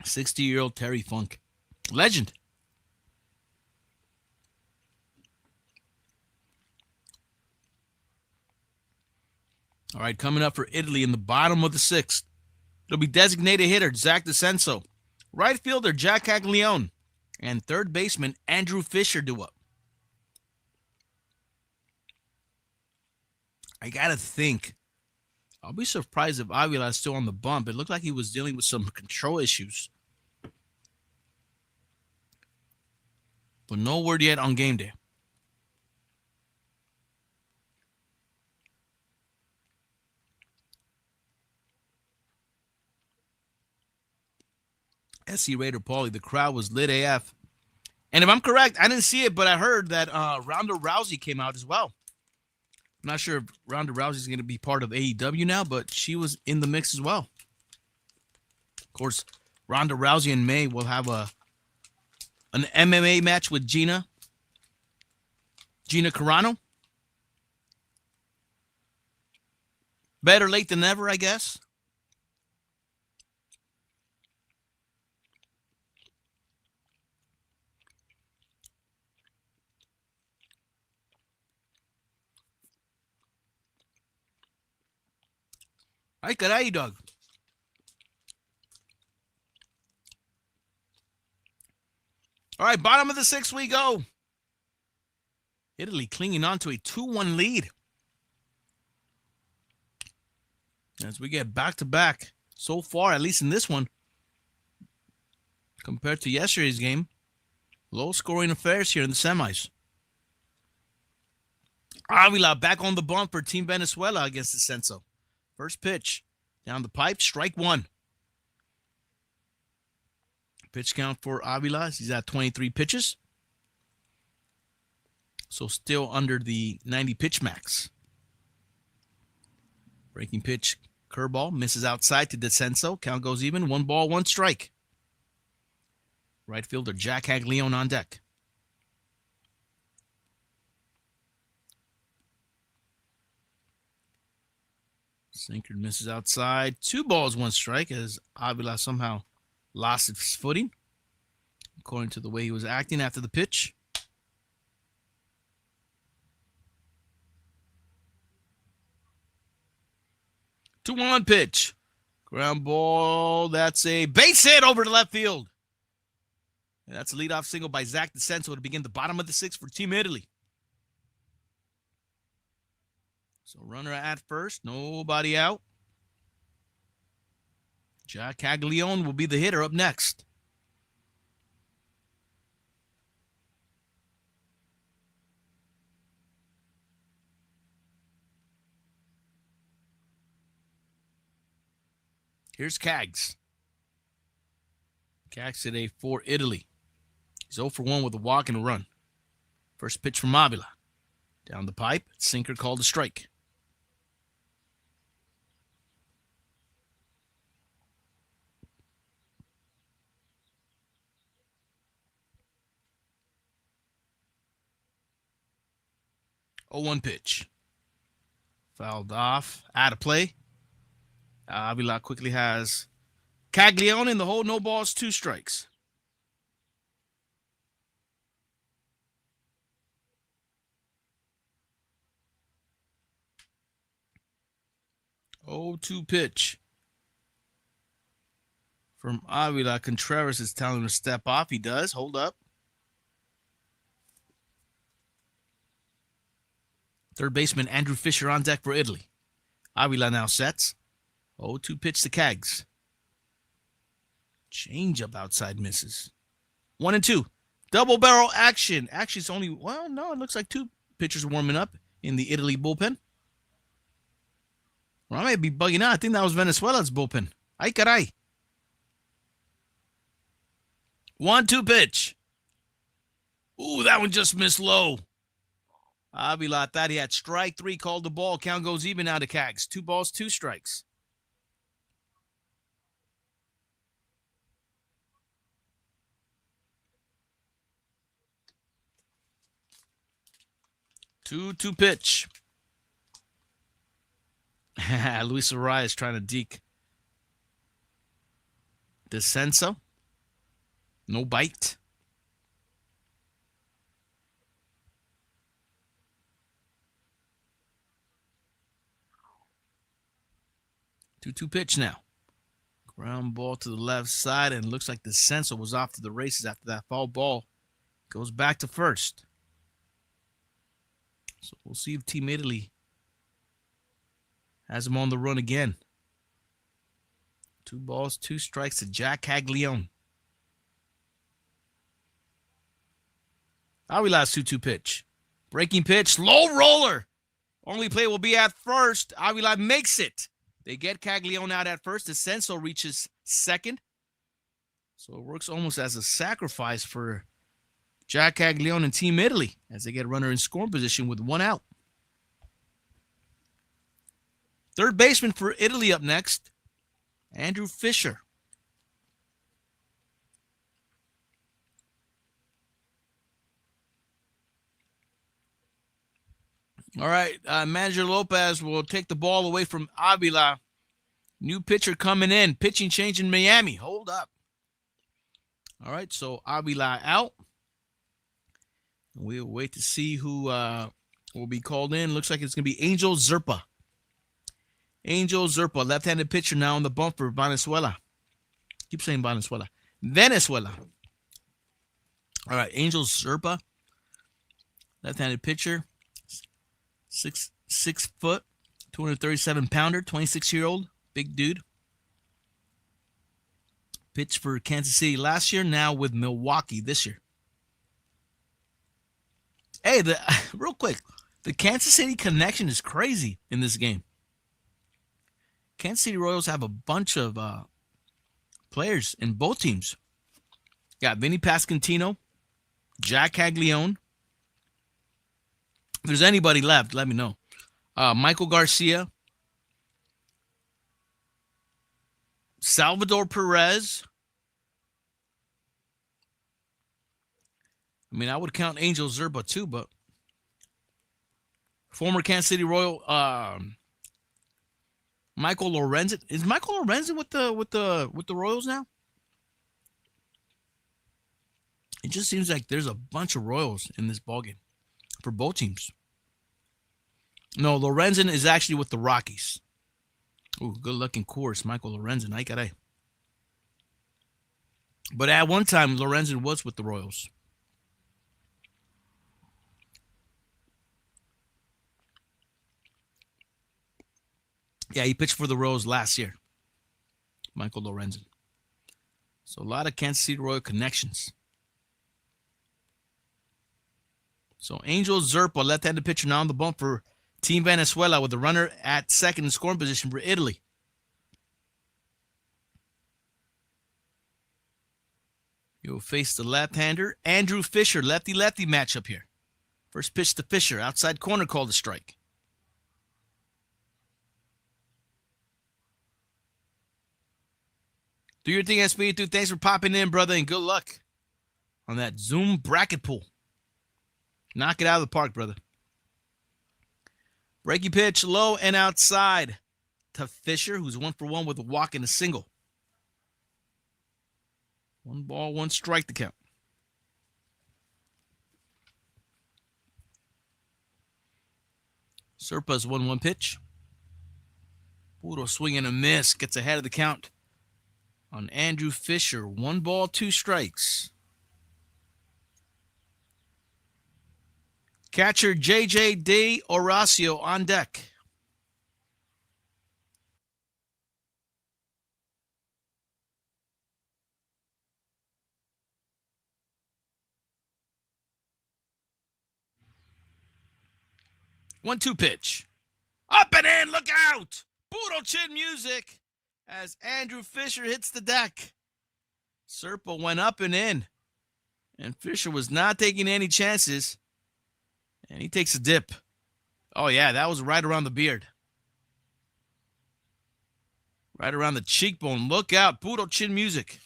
60-year-old Terry Funk. Legend. All right, coming up for Italy in the bottom of the sixth. It'll be designated hitter Zach DeCenso. Right fielder Jack Caglione. And third baseman Andrew Fisher do up. I got to think. I'll be surprised if Avila is still on the bump. It looked like he was dealing with some control issues. But no word yet on game day. SC Raider Paulie, the crowd was lit AF. And if I'm correct, I didn't see it, but I heard that Ronda Rousey came out as well. I'm not sure if Ronda Rousey is going to be part of AEW now, but she was in the mix as well. Of course, Ronda Rousey and May will have an MMA match with Gina Carano. Better late than never, I guess. Ay, caray, dog. All right, bottom of the sixth we go. Italy clinging on to a 2-1 lead. As we get back-to-back so far, at least in this one, compared to yesterday's game, low-scoring affairs here in the semis. Avila back on the bump for Team Venezuela against DeCenso. First pitch, down the pipe, strike one. Pitch count for Avila, he's at 23 pitches. So still under the 90 pitch max. Breaking pitch, curveball, misses outside to DeCenso. Count goes even, 1 ball, 1 strike. Right fielder Jack Caglione on deck. Sinker misses outside. 2 balls, 1 strike as Avila somehow lost his footing, according to the way he was acting after the pitch. Two one pitch. Ground ball. That's a base hit over to left field. And that's a leadoff single by Zach DeCenso to begin the bottom of the sixth for Team Italy. So runner at first, nobody out. Jack Caglione will be the hitter up next. Here's Cags. Cags today for Italy. He's 0 for 1 with a walk and a run. First pitch from Avila. Down the pipe, sinker called a strike. 0-1 pitch. Fouled off. Out of play. Avila quickly has Caglione in the hole. No balls, 2 strikes. Oh, 2 pitch. From Avila, Contreras is telling him to step off. He does. Hold up. Third baseman Andrew Fisher on deck for Italy. Avila now sets. 0-2 pitch to Cags. Change up outside misses. 1-2. Double barrel action. Actually, it's only, well, no, it looks like 2 pitchers warming up in the Italy bullpen. Well, I might be bugging out. I think that was Venezuela's bullpen. Ay caray. 1-2 pitch. Ooh, that one just missed low. Avila thought he had strike 3, called the ball. Count goes even now to Cags. 2 balls, 2 strikes. Two pitch. Luis Arias trying to deke Descenso. No bite. Two pitch now. Ground ball to the left side, and it looks like Descenso was off to the races after that foul ball. Goes back to first. So we'll see if Team Italy has him on the run again. 2 balls, 2 strikes to Jack Caglione. Avila's 2-2 pitch. Breaking pitch, low roller. Only play will be at first. Avila makes it. They get Caglione out at first. Descenso reaches second. So it works almost as a sacrifice for Jack Caglione and Team Italy as they get a runner in scoring position with 1 out. Third baseman for Italy up next, Andrew Fisher. All right, Manager Lopez will take the ball away from Avila. New pitcher coming in. Pitching change in Miami. Hold up. All right, so Avila out. We'll wait to see who will be called in. Looks like it's going to be Angel Zerpa. Angel Zerpa, left-handed pitcher now on the bump for Venezuela. Keep saying Venezuela. Venezuela. All right, Angel Zerpa, left-handed pitcher. 6 foot, 237-pounder, 26-year-old, big dude. Pitched for Kansas City last year, now with Milwaukee this year. Hey, real quick, the Kansas City connection is crazy in this game. Kansas City Royals have a bunch of players in both teams. Got Vinny Pasquantino, Jack Caglione. If there's anybody left, let me know. Michael Garcia, Salvador Perez. I mean, I would count Angel Zerba too, but former Kansas City Royal Michael Lorenzen. Is Michael Lorenzen with the Royals now? It just seems like there's a bunch of Royals in this ballgame for both teams. No, Lorenzen is actually with the Rockies. Ooh, good looking course, Michael Lorenzen. Ay caray. But at one time, Lorenzen was with the Royals. Yeah, he pitched for the Royals last year. Michael Lorenzen. So a lot of Kansas City Royal connections. So Angel Zerpa, left-handed pitcher now on the bump for Team Venezuela with the runner at second in scoring position for Italy. You'll face the left-hander, Andrew Fisher, lefty-lefty matchup here. First pitch to Fisher, outside corner, called a strike. Do your thing, SP2. Thanks for popping in, brother, and good luck on that Zoom bracket pool. Knock it out of the park, brother. Breaking pitch, low and outside to Fisher, who's 1 for 1 with a walk and a single. 1 ball, 1 strike to count. Serpa's 1-1 pitch. Puro swing and a miss. Gets ahead of the count on Andrew Fisher. 1 ball, 2 strikes. Catcher J.J. De Horacio on deck. One-two pitch. Up and in, look out! Puro chin music as Andrew Fisher hits the deck. Serpa went up and in, and Fisher was not taking any chances, and he takes a dip. Oh, yeah, that was right around the beard. Right around the cheekbone. Look out, puro chin music.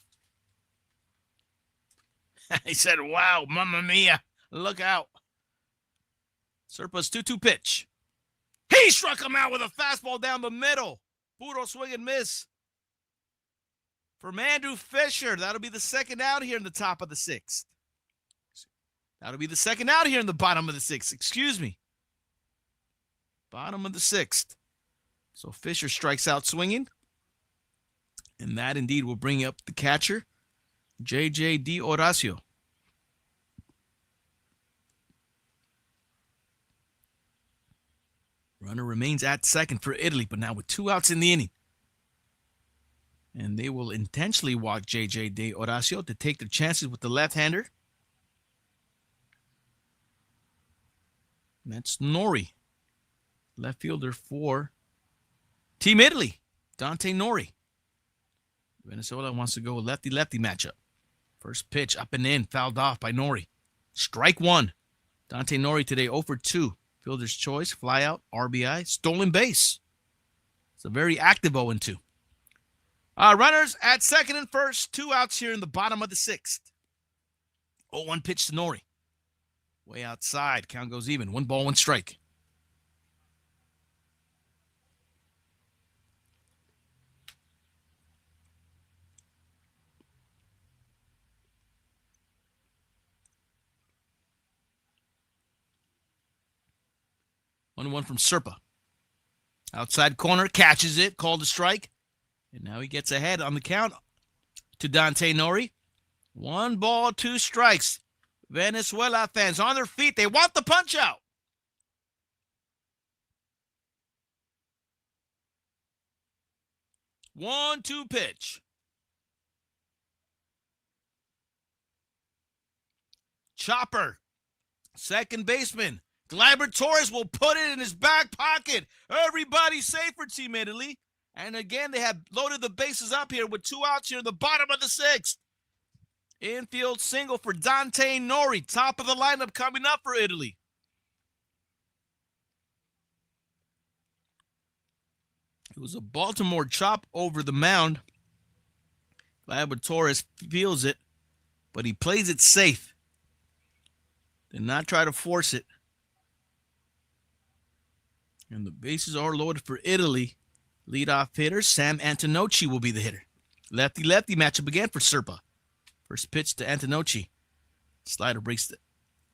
He said, wow, mamma mia, look out. Serpa's 2-2 pitch. He struck him out with a fastball down the middle. Puro swing and miss. From Andrew Fisher, that'll be the second out here in the top of the 6th. That'll be the second out here in the bottom of the 6th. Excuse me. Bottom of the 6th. So Fisher strikes out swinging. And that indeed will bring up the catcher, J.J. De Horacio. Runner remains at second for Italy, but now with 2 outs in the inning. And they will intentionally walk J.J. De Horacio to take their chances with the left-hander. And that's Nori, left fielder for Team Italy, Dante Nori. Venezuela wants to go lefty-lefty matchup. First pitch up and in, fouled off by Nori. Strike 1. Dante Nori today 0 for 2. Fielder's choice, fly out, RBI, stolen base. It's a very active 0-2. Runners at second and first, 2 outs here in the bottom of the 6th. 0-1 pitch to Nori. Way outside, count goes even. 1 ball, 1 strike. One from Serpa. Outside corner, catches it, called a strike. And now he gets ahead on the count to Dante Nori. 1 ball, 2 strikes. Venezuela fans on their feet. They want the punch out. One-two pitch. Chopper. Second baseman. Gleyber Torres will put it in his back pocket. Everybody's safe for Team Italy. And again, they have loaded the bases up here with 2 outs here in the bottom of the 6th. Infield single for Dante Nori. Top of the lineup coming up for Italy. It was a Baltimore chop over the mound. Gleyber Torres feels it, but he plays it safe. Did not try to force it. And the bases are loaded for Italy. Leadoff hitter Sam Antonocci will be the hitter. Lefty-lefty matchup again for Serpa. First pitch to Antonocci. Slider breaks it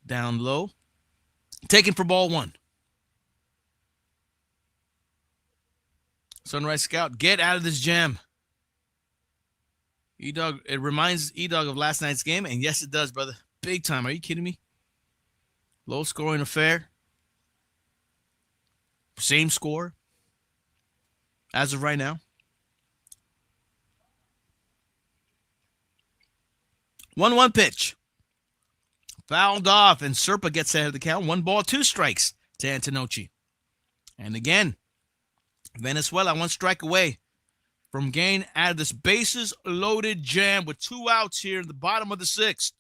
down low. Taken for ball 1. Sunrise Scout, get out of this jam. E-Dog, it reminds E-Dog of last night's game, and yes, it does, brother. Big time. Are you kidding me? Low-scoring affair. Same score as of right now. 1-1 pitch. Fouled off, and Serpa gets ahead of the count. 1 ball, 2 strikes to Antonocci. And again, Venezuela 1 strike away from getting out of this bases-loaded jam with 2 outs here in the bottom of the 6th.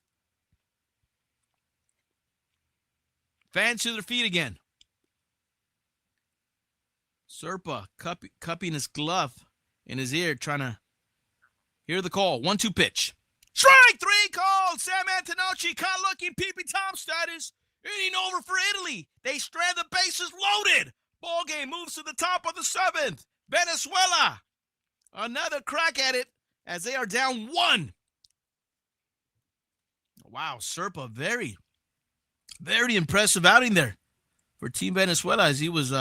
Fans to their feet again. Serpa cupping his glove in his ear, trying to hear the call. 1-2 pitch. Strike 3 called. Sam Antonocci caught looking. Pee Tom status. Inning over for Italy. They strand the bases loaded. Ball game moves to the top of the 7th. Venezuela, another crack at it as they are down 1. Wow, Serpa, very, very impressive outing there for Team Venezuela as he was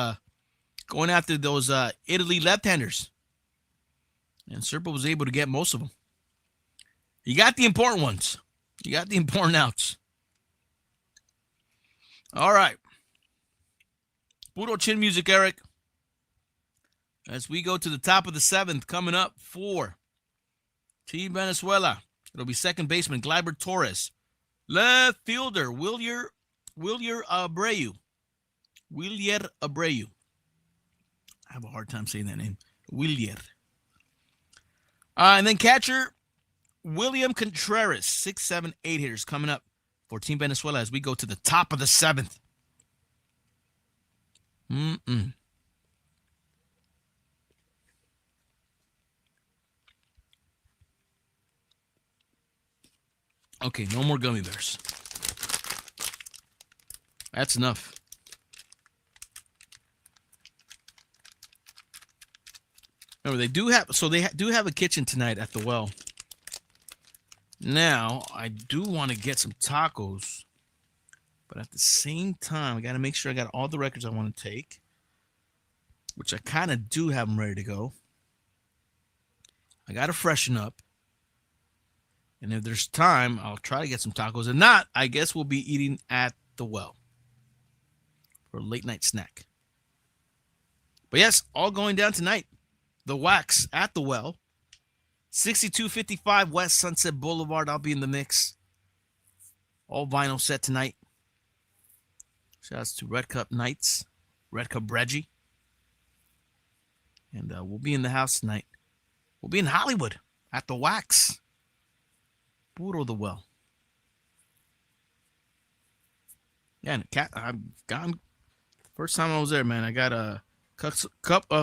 going after those Italy left-handers. And Serpa was able to get most of them. You got the important ones. You got the important outs. All right. Puro chin music, Eric. As we go to the top of the 7th, coming up for Team Venezuela. It'll be second baseman Gleyber Torres. Left fielder Wilyer Abreu. Wilyer Abreu. I have a hard time saying that name. Wilyer. And then catcher William Contreras. 6, 7, 8 hitters coming up for Team Venezuela as we go to the top of the 7th. Okay, no more gummy bears. That's enough. Remember, they do have a kitchen tonight at the well. Now, I do want to get some tacos, but at the same time, I got to make sure I got all the records I want to take, which I kind of do have them ready to go. I got to freshen up. And if there's time, I'll try to get some tacos. If not, I guess we'll be eating at the well for a late night snack. But yes, all going down tonight. The Wax at the well. 6255 West Sunset Boulevard. I'll be in the mix. All vinyl set tonight. Shouts to Red Cup Knights. Red Cup Reggie. And we'll be in the house tonight. We'll be in Hollywood at the Wax. Puro the well. Yeah, and I've gone. First time I was there, man, I got a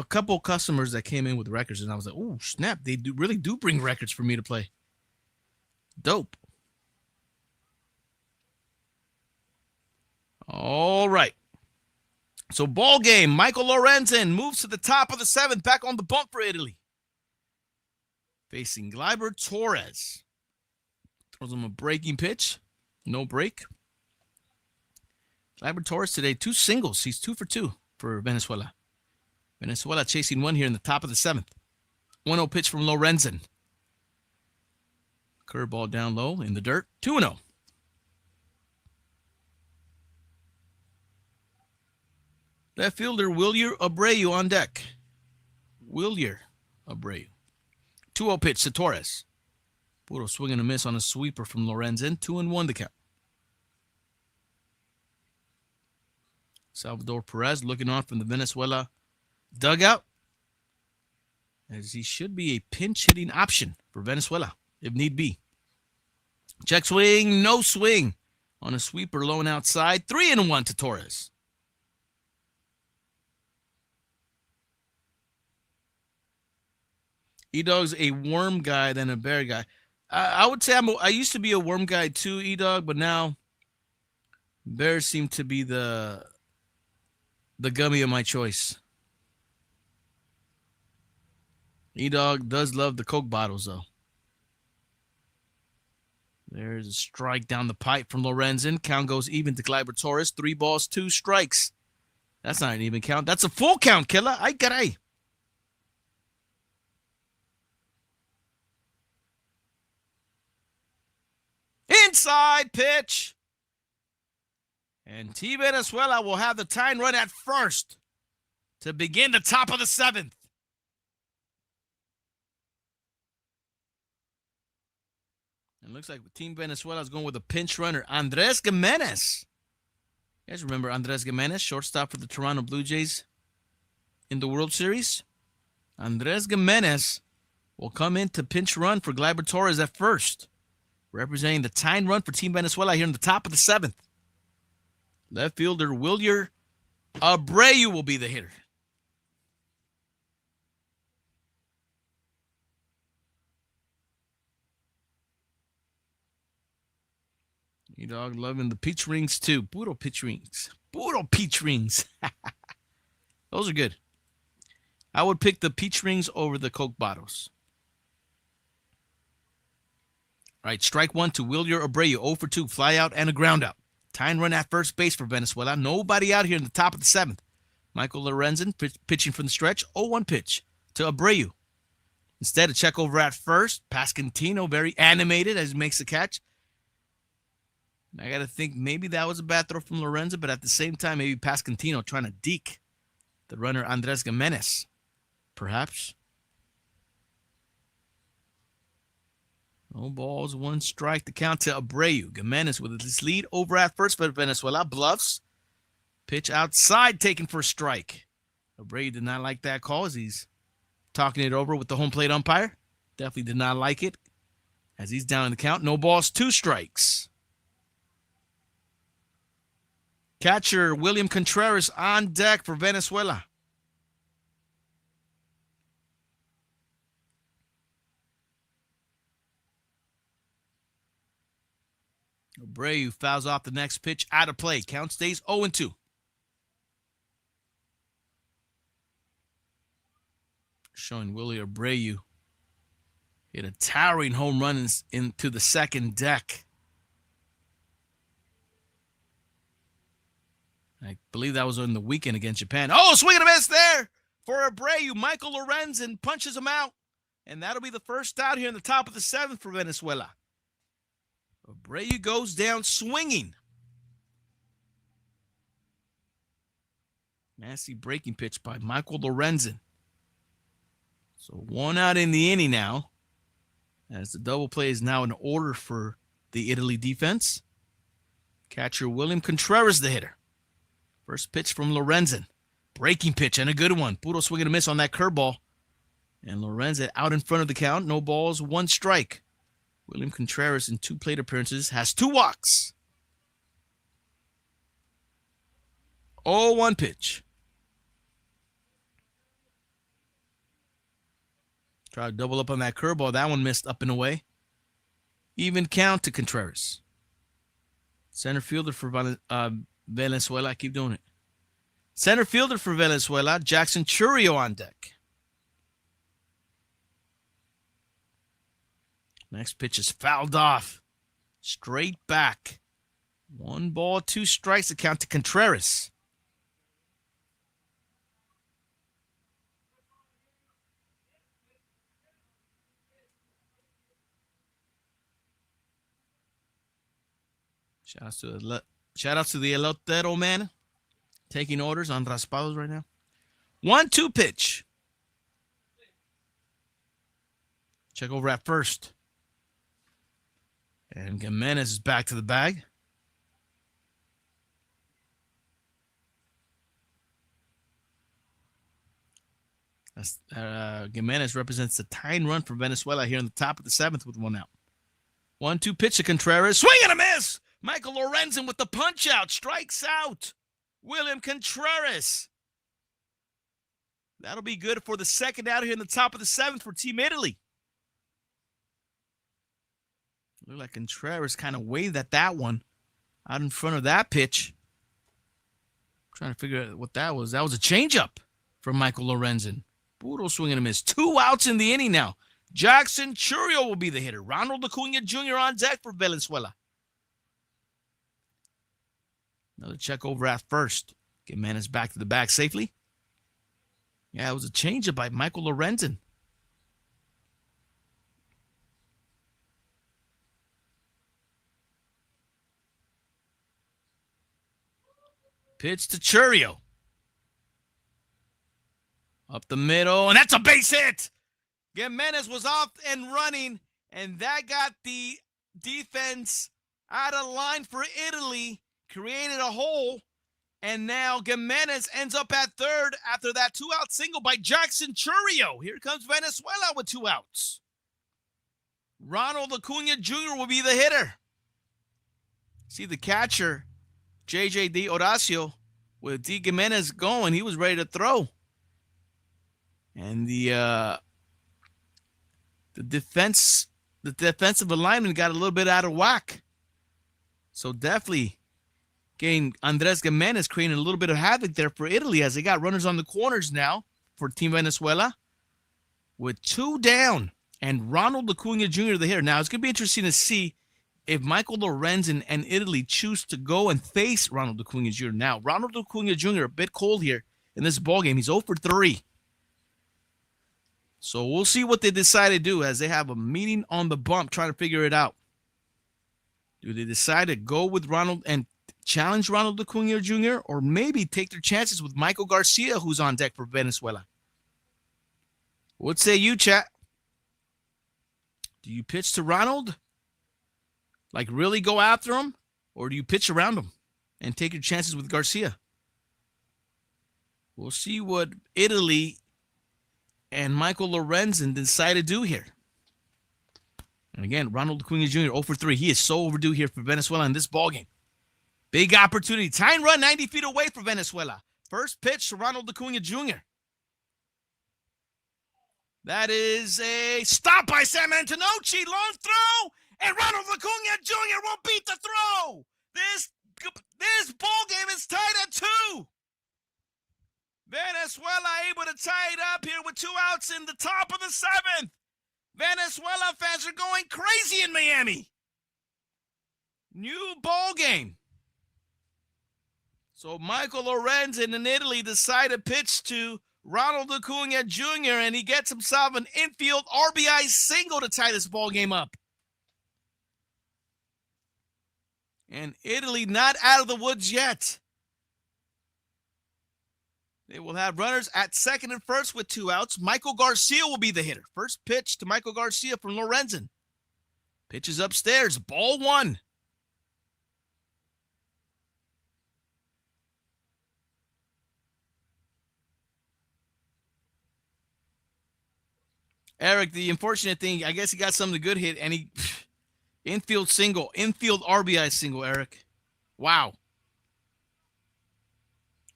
couple customers that came in with records, and I was like, "Oh snap! They really do bring records for me to play." Dope. All right. So ball game. Michael Lorenzen moves to the top of the 7th, back on the bump for Italy, facing Gleyber Torres. Throws him a breaking pitch. No break. Gleyber Torres today, 2 singles. He's 2 for 2 for Venezuela. Venezuela chasing 1 here in the top of the 7th. 1-0 pitch from Lorenzen. Curveball down low in the dirt. 2-0. Left fielder Wilyer Abreu on deck. Wilyer Abreu. 2-0 pitch to Torres. Puro swing and a miss on a sweeper from Lorenzen. 2-1 the count. Salvador Perez looking on from the Venezuela dugout, as he should be a pinch hitting option for Venezuela if need be. Check swing, no swing on a sweeper low and outside. 3-1 to Torres. E-Dog's a worm guy than a bear guy. I would say I used to be a worm guy too, E-Dog, but now bears seem to be the gummy of my choice. E-Dog does love the Coke bottles, though. There's a strike down the pipe from Lorenzen. Count goes even to Gleyber Torres. 3 balls, 2 strikes. That's not an even count. That's a full count, Killah. Ay, caray. Inside pitch. And Team Venezuela will have the tying run at first to begin the top of the 7th. It looks like Team Venezuela is going with a pinch runner, Andres Gimenez. You guys remember Andres Gimenez, shortstop for the Toronto Blue Jays in the World Series? Andres Gimenez will come in to pinch run for Gleyber Torres at first, representing the tying run for Team Venezuela here in the top of the 7th. Left fielder Wilyer Abreu will be the hitter. E-Dog loving the peach rings too. Puro peach rings. Puro peach rings. Those are good. I would pick the peach rings over the Coke bottles. All right, strike one to Wilyer Abreu. 0 for 2, fly out and a ground out. Tying run at first base for Venezuela. Nobody out here in the top of the 7th. Michael Lorenzen pitching from the stretch. 0-1 pitch to Abreu. Instead, a check over at first. Pasquantino very animated as he makes the catch. I got to think maybe that was a bad throw from Lorenzen, but at the same time, maybe Pasquantino trying to deke the runner Andres Gimenez. Perhaps. No balls, 1 strike. The count to Abreu. Gimenez with his lead over at first for Venezuela. Bluffs. Pitch outside taken for a strike. Abreu did not like that call as he's talking it over with the home plate umpire. Definitely did not like it as he's down in the count. No balls, 2 strikes. Catcher William Contreras on deck for Venezuela. Abreu fouls off the next pitch out of play. Count stays 0-2. Showing Willie Abreu hit a towering home run into the second deck. I believe that was on the weekend against Japan. Oh, swing and a miss there for Abreu. Michael Lorenzen punches him out. And that'll be the first out here in the top of the 7th for Venezuela. Abreu goes down swinging. Nasty breaking pitch by Michael Lorenzen. So 1 out in the inning now, as the double play is now in order for the Italy defense. Catcher William Contreras, the hitter. First pitch from Lorenzen. Breaking pitch and a good one. Puro swing and a miss on that curveball. And Lorenzen out in front of the count. No balls, 1 strike. William Contreras in 2 plate appearances has 2 walks. 0-1 pitch. Try to double up on that curveball. That one missed up and away. Even count to Contreras. Center fielder for Venezuela. I keep doing it. Center fielder for Venezuela, Jackson Chourio on deck. Next pitch is fouled off. Straight back. 1 ball, 2 strikes to count to Contreras. Shout outs to the Elotero man. Taking orders on Raspados right now. 1-2 pitch. Check over at first. And Gimenez is back to the bag. Gimenez represents the tying run for Venezuela here in the top of the 7th with 1 out. 1-2 pitch to Contreras. Swing and a miss. Michael Lorenzen with the punch out. Strikes out. William Contreras. That'll be good for the 2nd out here in the top of the 7th for Team Italy. Looked like Contreras kind of waved at that one out in front of that pitch. I'm trying to figure out what that was. That was a changeup from Michael Lorenzen. Puro swing and a miss. 2 outs in the inning now. Jackson Chourio will be the hitter. Ronald Acuna Jr. on deck for Venezuela. Another check over at first. Gimenez back to the bag safely. Yeah, it was a changeup by Michael Lorenzen. Pitch to Chourio. Up the middle, and that's a base hit. Gimenez was off and running, and that got the defense out of line for Italy. Created a hole, and now Gimenez ends up at third after that 2-out single by Jackson Chourio. Here comes Venezuela with 2 outs. Ronald Acuna Jr. will be the hitter. See the catcher, JJ D. Horacio, with D. Gimenez going. He was ready to throw. And the defensive alignment got a little bit out of whack. So definitely Again, Andres Gimenez creating a little bit of havoc there for Italy as they got runners on the corners now for Team Venezuela with 2 down. And Ronald Acuna Jr. the hitter. Now, it's going to be interesting to see if Michael Lorenzen and Italy choose to go and face Ronald Acuna Jr. Now, Ronald Acuna Jr. a bit cold here in this ballgame. He's 0 for 3. So we'll see what they decide to do as they have a meeting on the bump trying to figure it out. Do they decide to go with Ronald and challenge Ronald Acuna Jr. or maybe take their chances with Michael Garcia, who's on deck for Venezuela? What say you, chat? Do you pitch to Ronald? Like really go after him? Or do you pitch around him and take your chances with Garcia? We'll see what Italy and Michael Lorenzen decide to do here. And again, Ronald Acuna Jr. 0 for 3. He is so overdue here for Venezuela in this ballgame. Big opportunity. Tying run 90 feet away for Venezuela. First pitch to Ronald Acuna Jr. That is a stop by Sam Antonocci. Long throw. And Ronald Acuna Jr. will beat the throw. This ball game is tied at 2. Venezuela able to tie it up here with 2 outs in the top of the 7th. Venezuela fans are going crazy in Miami. New ball game. So Michael Lorenzen in Italy decide to pitch to Ronald Acuna Jr. and he gets himself an infield RBI single to tie this ball game up. And Italy not out of the woods yet. They will have runners at second and first with 2 outs. Michael Garcia will be the hitter. First pitch to Michael Garcia from Lorenzen. Pitches upstairs. Ball 1. Eric, the unfortunate thing, I guess he got some of the good hit, and he infield single, infield RBI single, Eric. Wow.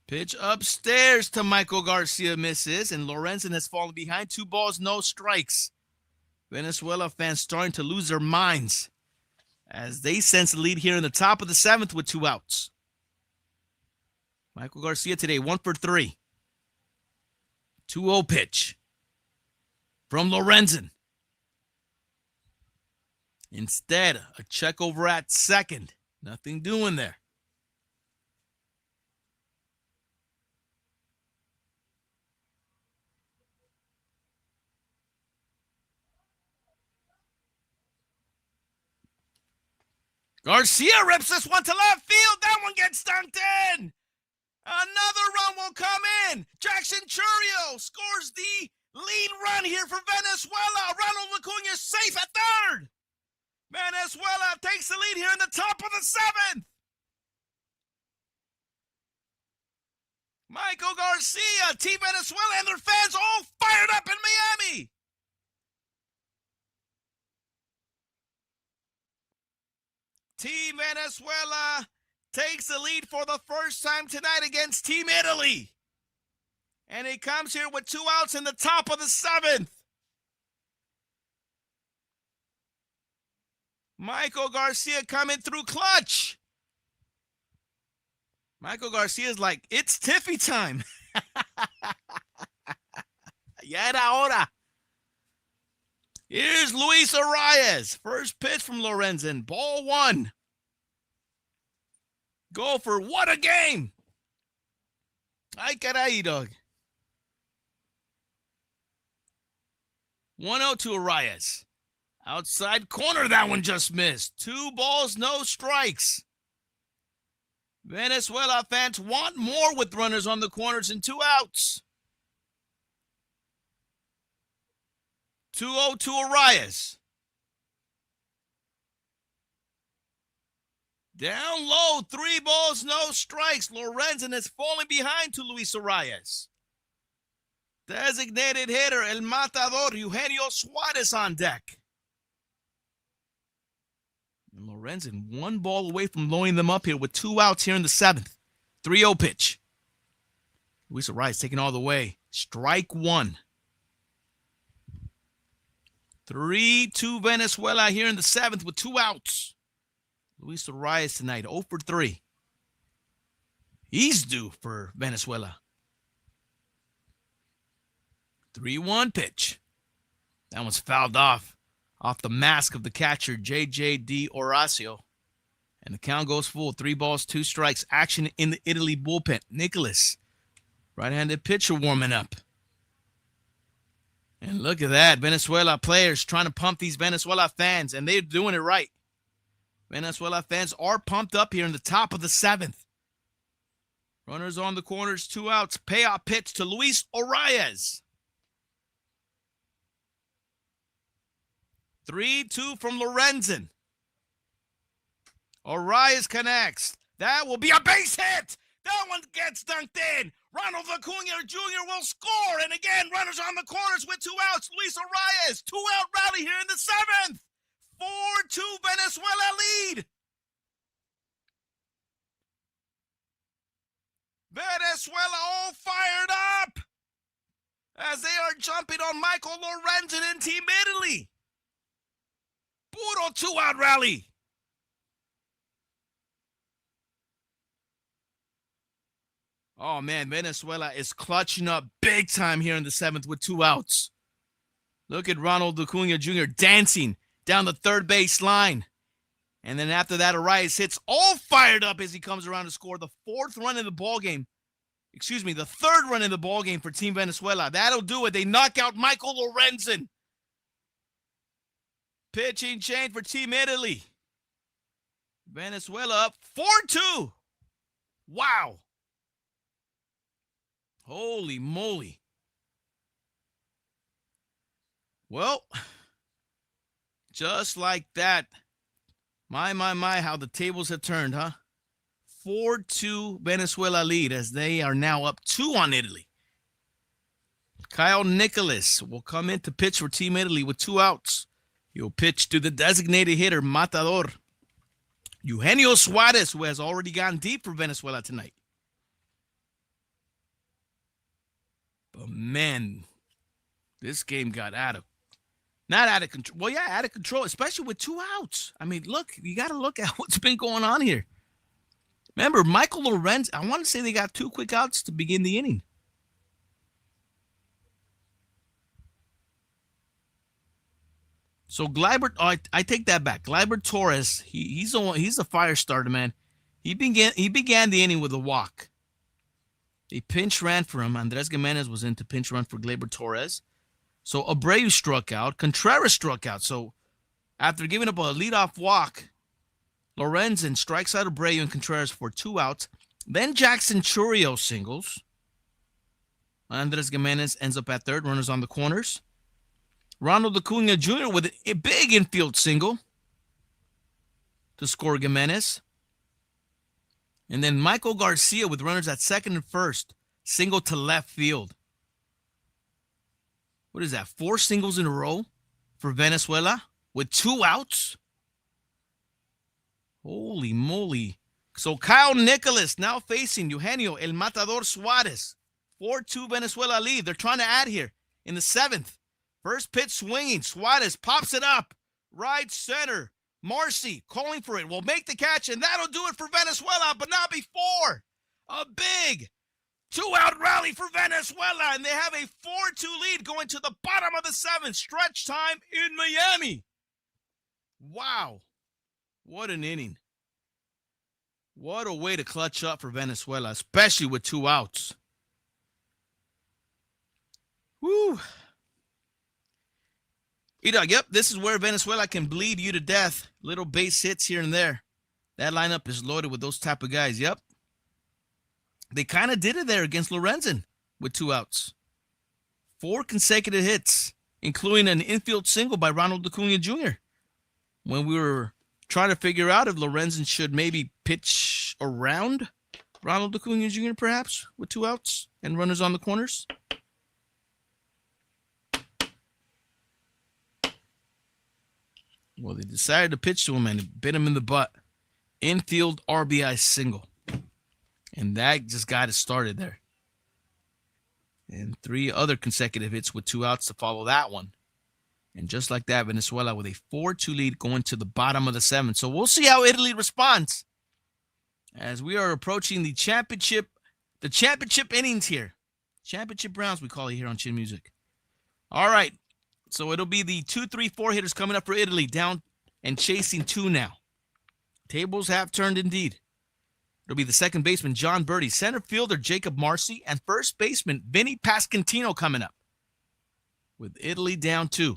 Pitch upstairs to Michael Garcia, misses, and Lorenzen has fallen behind. 2 balls, no strikes. Venezuela fans starting to lose their minds as they sense the lead here in the top of the 7th with 2 outs. Michael Garcia today, 1 for 3. 2-0 pitch from Lorenzen. Instead, a check over at second. Nothing doing there. Garcia rips this one to left field. That one gets dunked in. Another run will come in. Jackson Churio scores the lead run here for Venezuela. Ronald Acuna safe at third. Venezuela takes the lead here in the top of the 7th. Michael Garcia, Team Venezuela, and their fans all fired up in Miami. Team Venezuela takes the lead for the first time tonight against Team Italy. And he comes here with 2 outs in the top of the 7th. Michael Garcia coming through clutch. Michael Garcia is like, it's Tiffy time. Ya era hora. Here's Luis Arias. First pitch from Lorenzen. Ball 1. Go for what a game. Ay, caray, dog. 1-0 to Arias. Outside corner, that one just missed. 2 balls, no strikes. Venezuela fans want more with runners on the corners and 2 outs. 2-0 to Arias. Down low, 3 balls, no strikes. Lorenzen is falling behind to Luis Arias. Designated hitter, El Matador, Eugenio Suarez on deck. And Lorenzen 1 ball away from blowing them up here with 2 outs here in the 7th. 3-0 pitch. Luis Arias taking all the way. Strike 1. 3-2 Venezuela here in the 7th with 2 outs. Luis Arias tonight, 0 for 3. He's due for Venezuela. 3-1 pitch. That one's fouled off the mask of the catcher, J.J.D. Horacio. And the count goes full. 3 balls, 2 strikes. Action in the Italy bullpen. Nicholas, right-handed pitcher, warming up. And look at that. Venezuela players trying to pump these Venezuela fans, and they're doing it right. Venezuela fans are pumped up here in the top of the 7th. Runners on the corners, 2 outs. Payoff pitch to Luis Arias. 3-2 from Lorenzen. Arias connects. That will be a base hit. That one gets dunked in. Ronald Acuna Jr. will score. And again, runners on the corners with 2 outs. Luis Arias, 2-out rally here in the 7th. 4-2 Venezuela lead. Venezuela all fired up as they are jumping on Michael Lorenzen and Team Italy. Puro 2-out rally. Oh, man, Venezuela is clutching up big time here in the 7th with 2 outs. Look at Ronald Acuna Jr. dancing down the third base line. And then after that, Arias hits all fired up as he comes around to score the 4th run in the ballgame. Excuse me, the 3rd run in the ballgame for Team Venezuela. That'll do it. They knock out Michael Lorenzen. Pitching change for Team Italy. Venezuela up 4-2. Wow. Holy moly. Well, just like that. My, how the tables have turned, huh? 4-2 Venezuela lead as they are now up 2 on Italy. Kyle Nicholas will come in to pitch for Team Italy with 2 outs. He'll pitch to the designated hitter, Matador, Eugenio Suarez, who has already gone deep for Venezuela tonight. But, man, this game got not out of control. Well, yeah, out of control, especially with 2 outs. I mean, look, you got to look at what's been going on here. Remember, Michael Lorenzen, I want to say they got 2 quick outs to begin the inning. So Gleyber, I take that back. Gleyber Torres, he's a fire starter, man. He began the inning with a walk. They pinch ran for him. Andres Gimenez was in to pinch run for Gleyber Torres. So Abreu struck out. Contreras struck out. So after giving up a leadoff walk, Lorenzen strikes out Abreu and Contreras for 2 outs. Then Jackson Churio singles. Andres Gimenez ends up at third. Runners on the corners. Ronald Acuna Jr. with a big infield single to score Gimenez. And then Michael Garcia with runners at second and first. Single to left field. What is that? 4 singles in a row for Venezuela with 2 outs? Holy moly. So Kyle Nicholas now facing Eugenio El Matador Suarez. 4-2 Venezuela lead. They're trying to add here in the 7th. First pitch swinging. Suarez pops it up. Right center. Marcy calling for it. Will make the catch, and that'll do it for Venezuela, but not before. A big 2-out rally for Venezuela, and they have a 4-2 lead going to the bottom of the 7th. Stretch time in Miami. Wow. What an inning. What a way to clutch up for Venezuela, especially with 2 outs. Woo. E-Dog, yep, this is where Venezuela can bleed you to death. Little base hits here and there. That lineup is loaded with those type of guys, yep. They kind of did it there against Lorenzen with 2 outs. 4 consecutive hits, including an infield single by Ronald Acuna Jr. When we were trying to figure out if Lorenzen should maybe pitch around Ronald Acuna Jr. perhaps with 2 outs and runners on the corners. Well, they decided to pitch to him and it bit him in the butt. Infield RBI single. And that just got it started there. And 3 other consecutive hits with 2 outs to follow that one. And just like that, Venezuela with a 4-2 lead going to the bottom of the 7th. So we'll see how Italy responds as we are approaching the championship the championship innings here. Championship rounds, we call it here on Chin Music. All right. So it'll be the 2, 3, 4 hitters coming up for Italy, down and chasing 2 now. Tables have turned indeed. It'll be the second baseman, John Birdie, center fielder, Jacob Marcy, and first baseman, Vinny Pasquantino coming up with Italy down 2.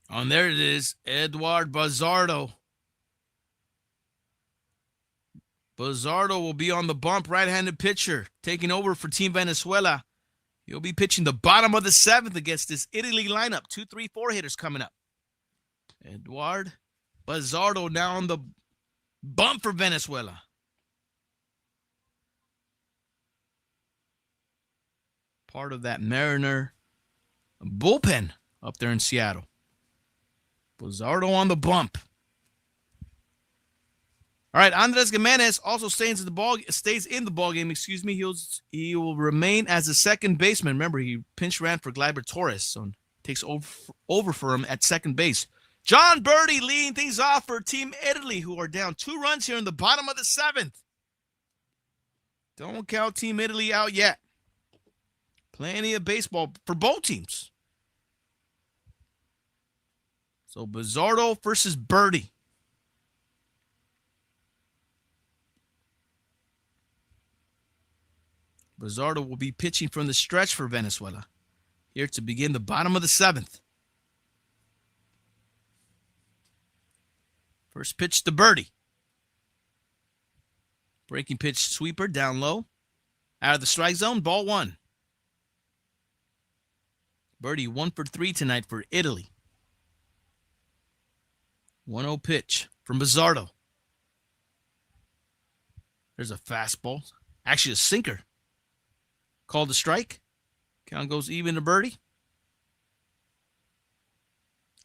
And there it is, Eduard Buzzardo. Buzzardo will be on the bump, right-handed pitcher, taking over for Team Venezuela. He'll be pitching the bottom of the 7th against this Italy lineup. 2, 3, 4 hitters coming up. Eduard Buzzardo now on the bump for Venezuela. Part of that Mariner bullpen up there in Seattle. Buzzardo on the bump. All right, Andres Gimenez also stays in the ball game. He will remain as a second baseman. Remember, he pinch ran for Gleyber Torres, so takes over for him at second base. John Birdie leading things off for Team Italy, who are down 2 runs here in the bottom of the 7th. Don't count Team Italy out yet. Plenty of baseball for both teams. So Buzzardo versus Birdie. Buzzardo will be pitching from the stretch for Venezuela here to begin the bottom of the 7th. First pitch to Birdie. Breaking pitch sweeper down low. Out of the strike zone, ball 1. Birdie 1 for 3 tonight for Italy. 1-0 pitch from Buzzardo. There's a fastball. Actually, a sinker. Called a strike. Count goes even to Birdie.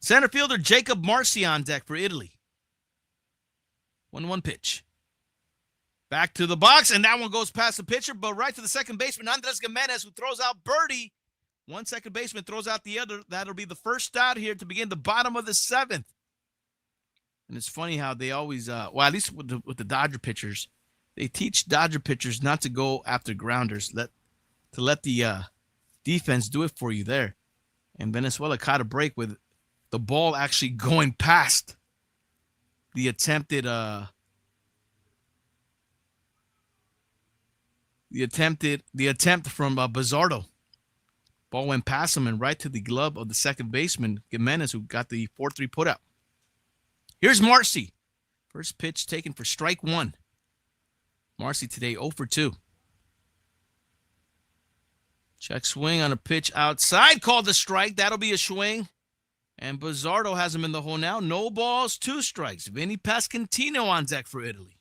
Center fielder Jacob Marcy on deck for Italy. 1-1 pitch. Back to the box, and that one goes past the pitcher, but right to the second baseman, Andres Gimenez, who throws out Birdie. One second baseman throws out the other. That'll be the first out here to begin the bottom of the 7th. And it's funny how they always, at least with the Dodger pitchers, they teach Dodger pitchers not to go after grounders, to let the defense do it for you there. And Venezuela caught a break with the ball actually going past the attempt from Buzzardo. Ball went past him and right to the glove of the second baseman, Gimenez, who got the 4-3 putout. Here's Marcy. First pitch taken for strike 1. Marcy today 0 for 2. Check swing on a pitch outside, called a strike. That'll be a swing. And Buzzardo has him in the hole now. No balls, 2 strikes. Vinny Pasquantino on deck for Italy.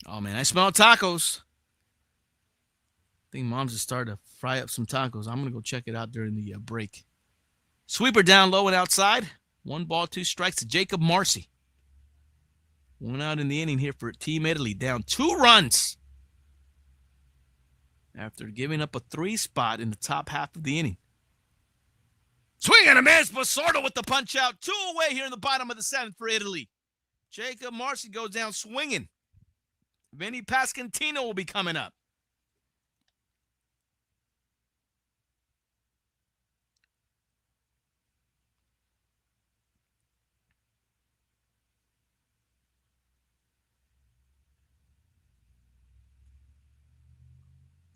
Oh, man, I smell tacos. I think Mom's just started to fry up some tacos. I'm going to go check it out during the break. Sweeper down low and outside. 1 ball, 2 strikes to Jacob Marcy. 1 out in the inning here for Team Italy. Down 2 runs after giving up a 3 spot in the top half of the inning. Swing and a miss. Buzzardo with the punch out. 2 away here in the bottom of the 7th for Italy. Jacob Marcy goes down swinging. Vinny Pasquantino will be coming up.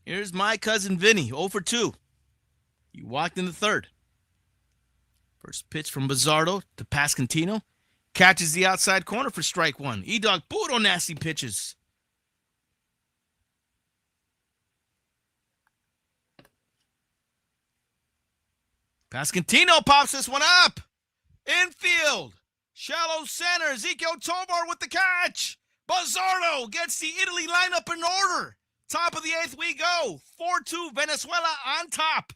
Here's my cousin Vinny, 0 for 2. He walked in the 3rd. First pitch from Buzzardo to Pasquantino. Catches the outside corner for strike 1. E-Dog puro nasty pitches. Pasquantino pops this one up. Infield. Shallow center. Ezekiel Tovar with the catch. Buzzardo gets the Italy lineup in order. Top of the 8th we go. 4-2 Venezuela on top.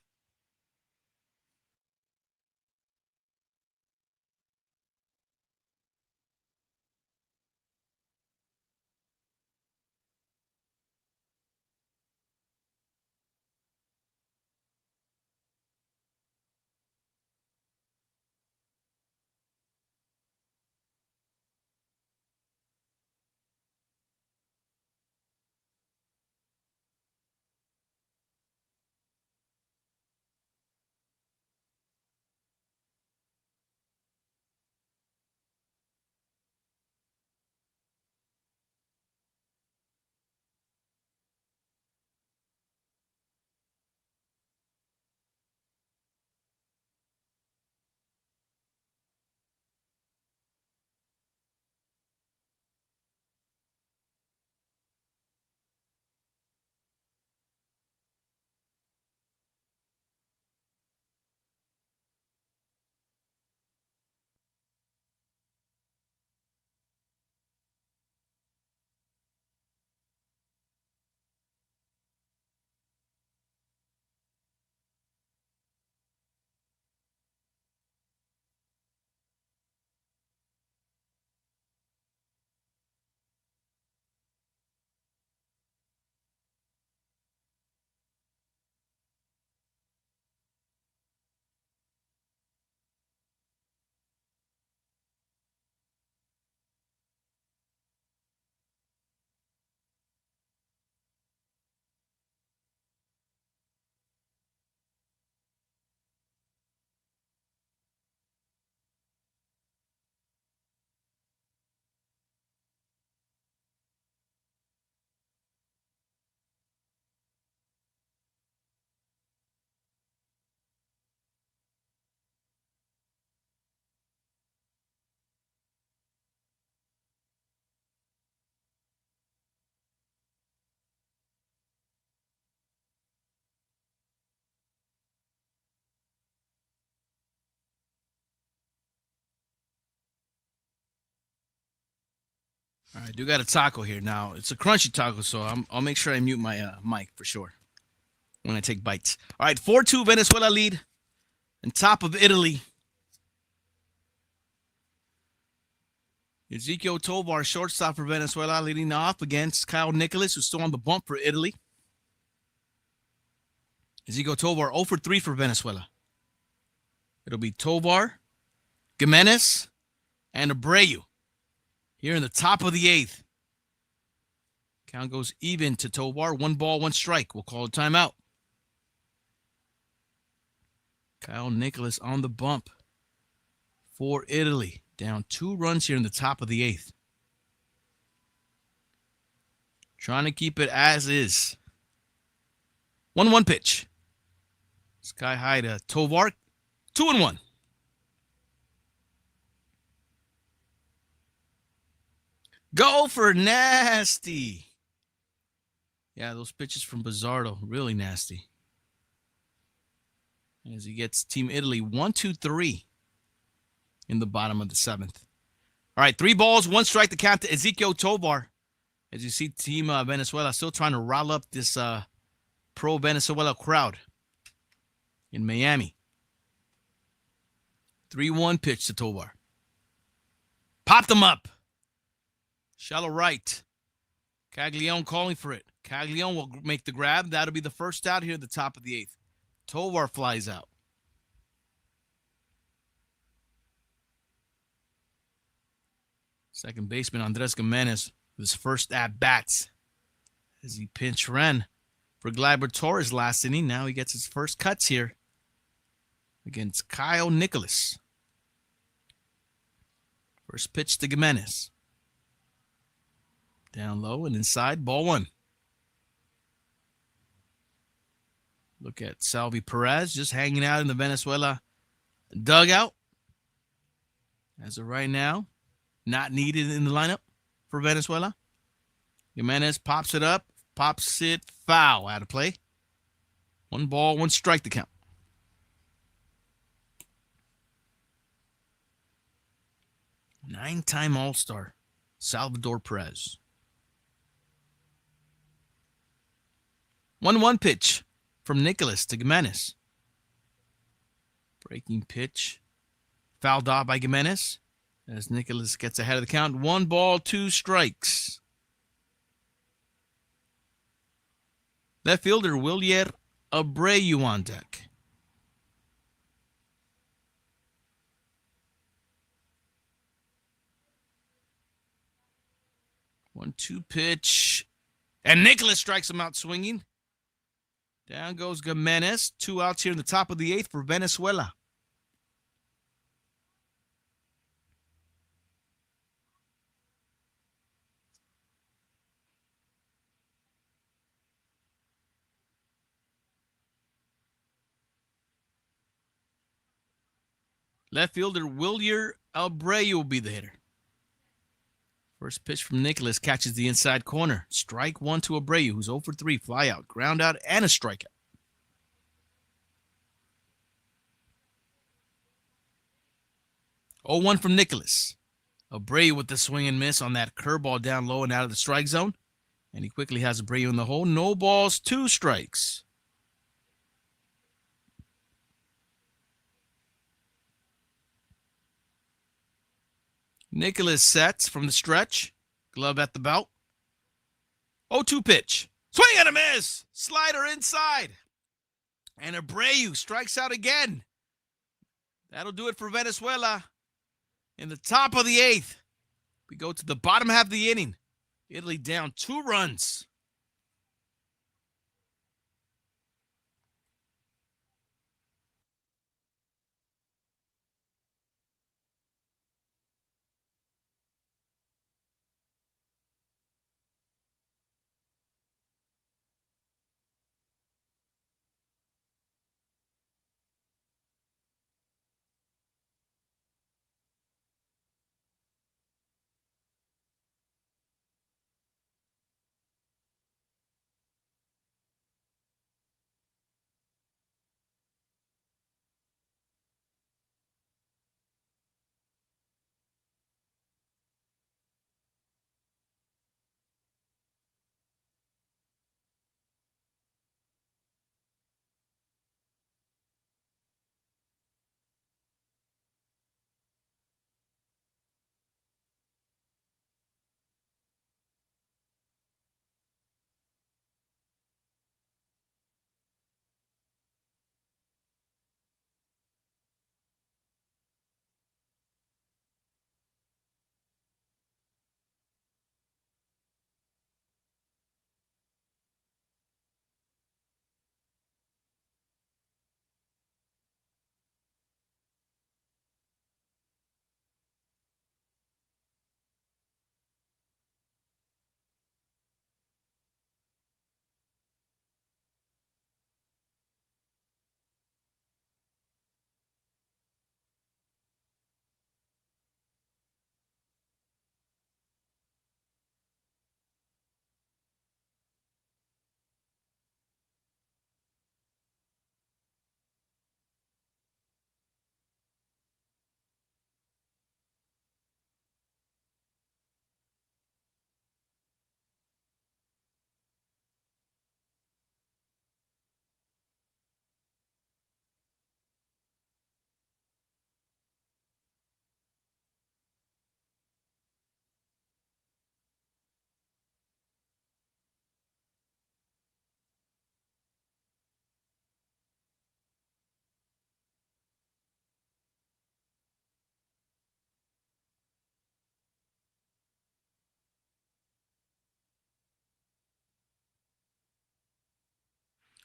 All right, I do got a taco here now. It's a crunchy taco, so I'll make sure I mute my mic for sure when I take bites. All right, 4-2 Venezuela lead. And top of Italy. Ezequiel Tovar, shortstop for Venezuela, leading off against Kyle Nicholas, who's still on the bump for Italy. Ezequiel Tovar 0 for 3 for Venezuela. It'll be Tovar, Gimenez, and Abreu here in the top of the 8th. Count goes even to Tovar. 1 ball, 1 strike. We'll call a timeout. Kyle Nicholas on the bump for Italy. Down 2 runs here in the top of the 8th. Trying to keep it as is. 1-1 pitch. Sky high to Tovar. 2-1. Go for nasty. Yeah, those pitches from Bizzardo, really nasty. As he gets Team Italy 1-2-3 in the bottom of the 7th. All right, 3 balls, 1 strike to count to Ezequiel Tovar. As you see, Team Venezuela still trying to rile up this pro-Venezuela crowd in Miami. 3-1 pitch to Tovar. Popped him up. Shallow right. Caglione calling for it. Caglione will make the grab. That'll be the first out here at the top of the 8th. Tovar flies out. Second baseman Andres Gimenez with his first at-bats as he pinch ran for Gleyber Torres last inning. Now he gets his first cuts here against Kyle Nicholas. First pitch to Gimenez. Down low and inside, ball 1. Look at Salvi Perez just hanging out in the Venezuela dugout. As of right now, not needed in the lineup for Venezuela. Gimenez pops it up, pops it foul out of play. 1 ball, 1 strike to count. Nine-time All-Star, Salvador Perez. 1-1 pitch from Nicholas to Gimenez. Breaking pitch. Fouled off by Gimenez as Nicholas gets ahead of the count. 1 ball, 2 strikes. Left fielder Willier Abreu on deck. One-two pitch. And Nicholas strikes him out swinging. Down goes Gimenez. 2 outs here in the top of the 8th for Venezuela. Left fielder Willier Abreu will be the hitter. First pitch from Nicholas catches the inside corner. Strike 1 to Abreu, who's 0 for 3. Fly out, ground out, and a strikeout. Oh, 1 from Nicholas. Abreu with the swing and miss on that curveball down low and out of the strike zone. And he quickly has Abreu in the hole. No balls, 2 strikes. Nicholas sets from the stretch. Glove at the belt. 0-2 pitch. Swing and a miss. Slider inside. And Abreu strikes out again. That'll do it for Venezuela. In the top of the 8th. We go to the bottom half of the inning. Italy down 2 runs.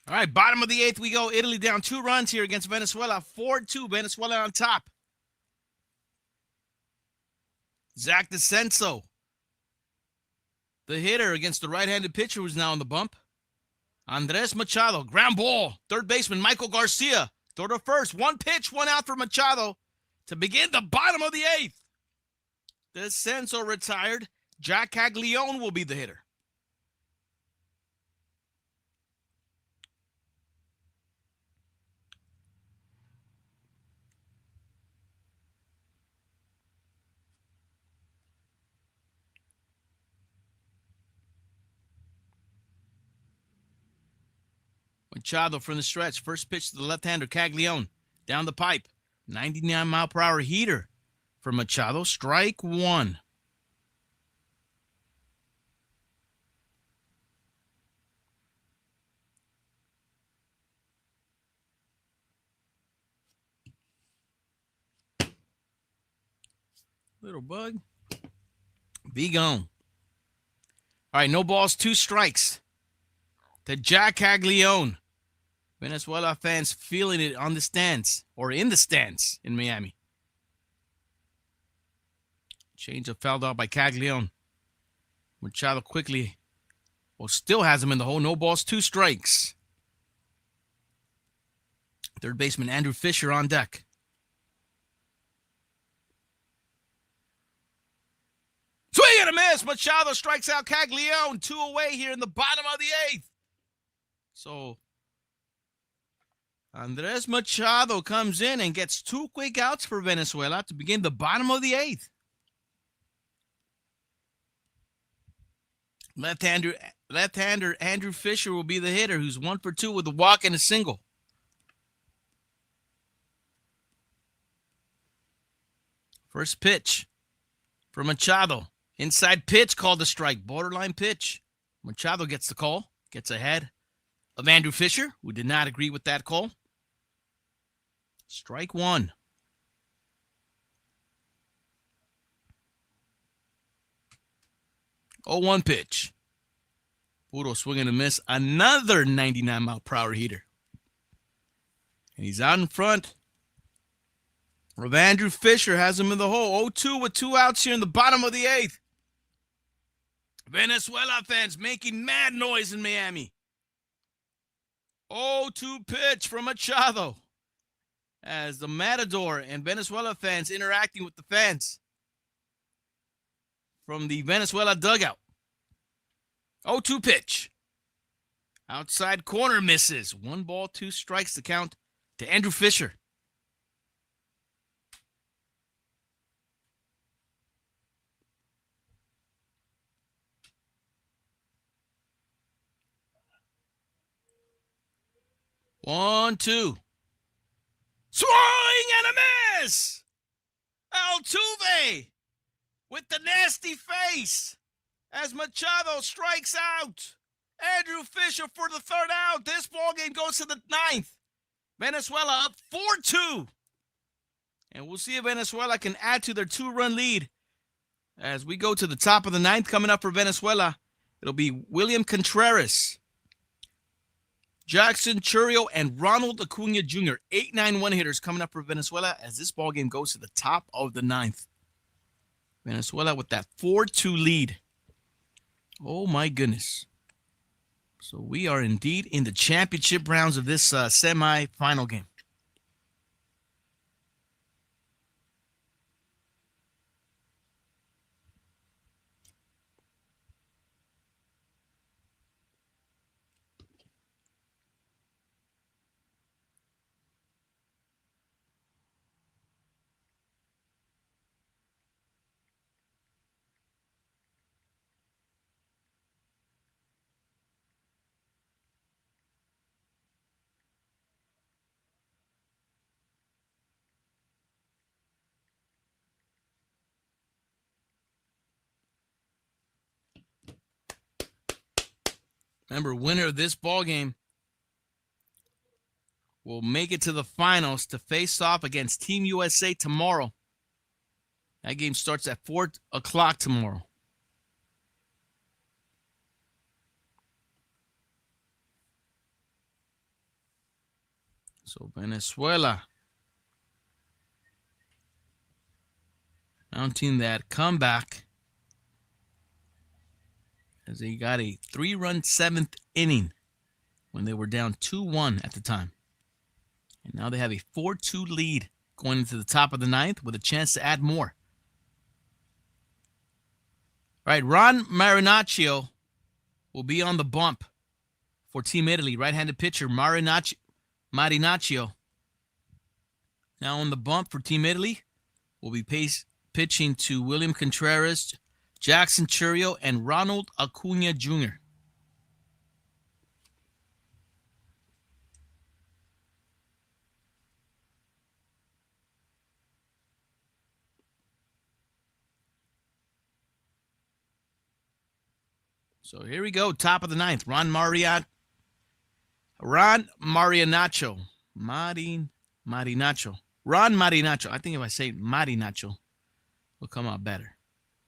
All right, bottom of the 8th we go. Italy down 2 runs here against Venezuela. 4-2, Venezuela on top. Zach DeCenso, the hitter against the right-handed pitcher who's now on the bump. Andres Machado, ground ball. Third baseman Michael Garcia, throw to first. 1 pitch, 1 out for Machado to begin the bottom of the 8th. DeCenso retired. Jack Caglione will be the hitter. Machado from the stretch. First pitch to the left-hander, Caglione. Down the pipe. 99-mile-per-hour heater for Machado. Strike 1. Little bug. Be gone. All right, no balls, 2 strikes to Jack Caglione. Venezuela fans feeling it on the stands, or in the stands in Miami. Change of fouled out by Caglione. Machado quickly, still has him in the hole. No balls, 2 strikes. Third baseman Andrew Fisher on deck. Swing and a miss. Machado strikes out Caglione. 2 away here in the bottom of the 8th. So Andres Machado comes in and gets 2 quick outs for Venezuela to begin the bottom of the 8th. Left-hander Andrew Fisher will be the hitter, who's 1 for 2 with a walk and a single. First pitch for Machado. Inside pitch called a strike. Borderline pitch. Machado gets the call. Gets ahead of Andrew Fisher, who did not agree with that call. Strike 1. Oh, 1 pitch. Puro swing and a miss. Another 99-mile-per-hour heater. And he's out in front of Andrew Fisher. Has him in the hole. 0-2 with 2 outs here in the bottom of the 8th. Venezuela fans making mad noise in Miami. 0-2 pitch from Machado. As the Matador and Venezuela fans interacting with the fans from the Venezuela dugout. 0-2 pitch. Outside corner misses. 1 ball, 2 strikes to count to Andrew Fisher. One, 2. Swing and a miss! Altuve with the nasty face as Machado strikes out. Andrew Fisher for the 3rd out. This ball game goes to the 9th. Venezuela up 4-2. And we'll see if Venezuela can add to their 2-run lead as we go to the top of the 9th. Coming up for Venezuela, it'll be William Contreras, Jackson Churio, and Ronald Acuna Jr. 8-9-1 hitters coming up for Venezuela as this ball game goes to the top of the 9th. Venezuela with that 4-2 lead. Oh, my goodness. So we are indeed in the championship rounds of this semi-final game. Remember, winner of this ball game will make it to the finals to face off against Team USA tomorrow. That game starts at 4 o'clock tomorrow. So Venezuela mounting that comeback as they got a 3-run 7th inning when they were down 2-1 at the time. And now they have a 4-2 lead going into the top of the 9th with a chance to add more. All right, Ron Marinaccio will be on the bump for Team Italy. Right-handed pitcher Marinaccio. Now on the bump for Team Italy will be pitching to William Contreras, Jackson Chourio, and Ronald Acuna Jr. So here we go, top of the 9th. Ron Marinaccio. Ron Marinaccio. I think if I say Marinaccio, it'll come out better.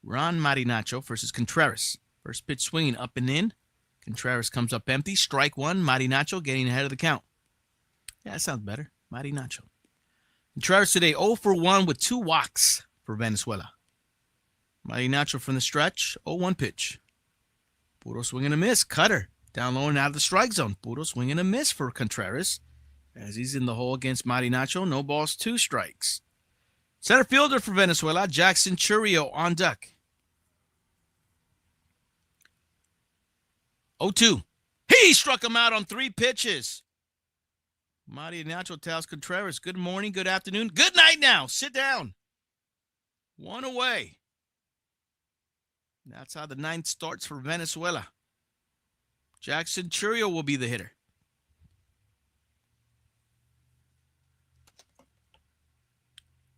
Ron Marinaccio versus Contreras. First pitch swinging up and in. Contreras comes up empty. Strike one. Marinaccio getting ahead of the count. Yeah, that sounds better. Marinaccio. Contreras today 0 for 1 with 2 walks for Venezuela. Marinaccio from the stretch. 0-1 pitch. Puro swing and a miss. Cutter. Down low and out of the strike zone. Puro swing and a miss for Contreras as he's in the hole against Marinaccio. No balls, 2 strikes. Center fielder for Venezuela, Jackson Chourio on deck. 0-2. He struck him out on 3 pitches. Marinaccio tells Contreras, good morning, good afternoon, good night now. Sit down. 1 away. That's how the 9th starts for Venezuela. Jackson Chourio will be the hitter.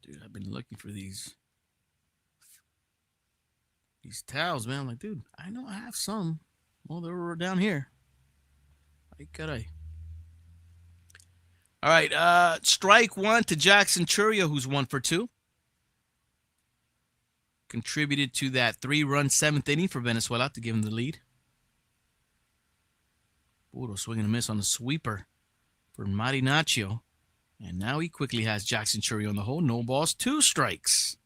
Dude, I've been looking for these towels, man. I'm like, dude, I know I have some. Well, they were down here. Ay, caray. All right, strike one to Jackson Chourio, who's 1 for 2. Contributed to that 3-run 7th inning for Venezuela to give him the lead. Puro swing and a miss on the sweeper for Marinaccio. And now he quickly has Jackson Chourio in the hole. No balls, 2 strikes.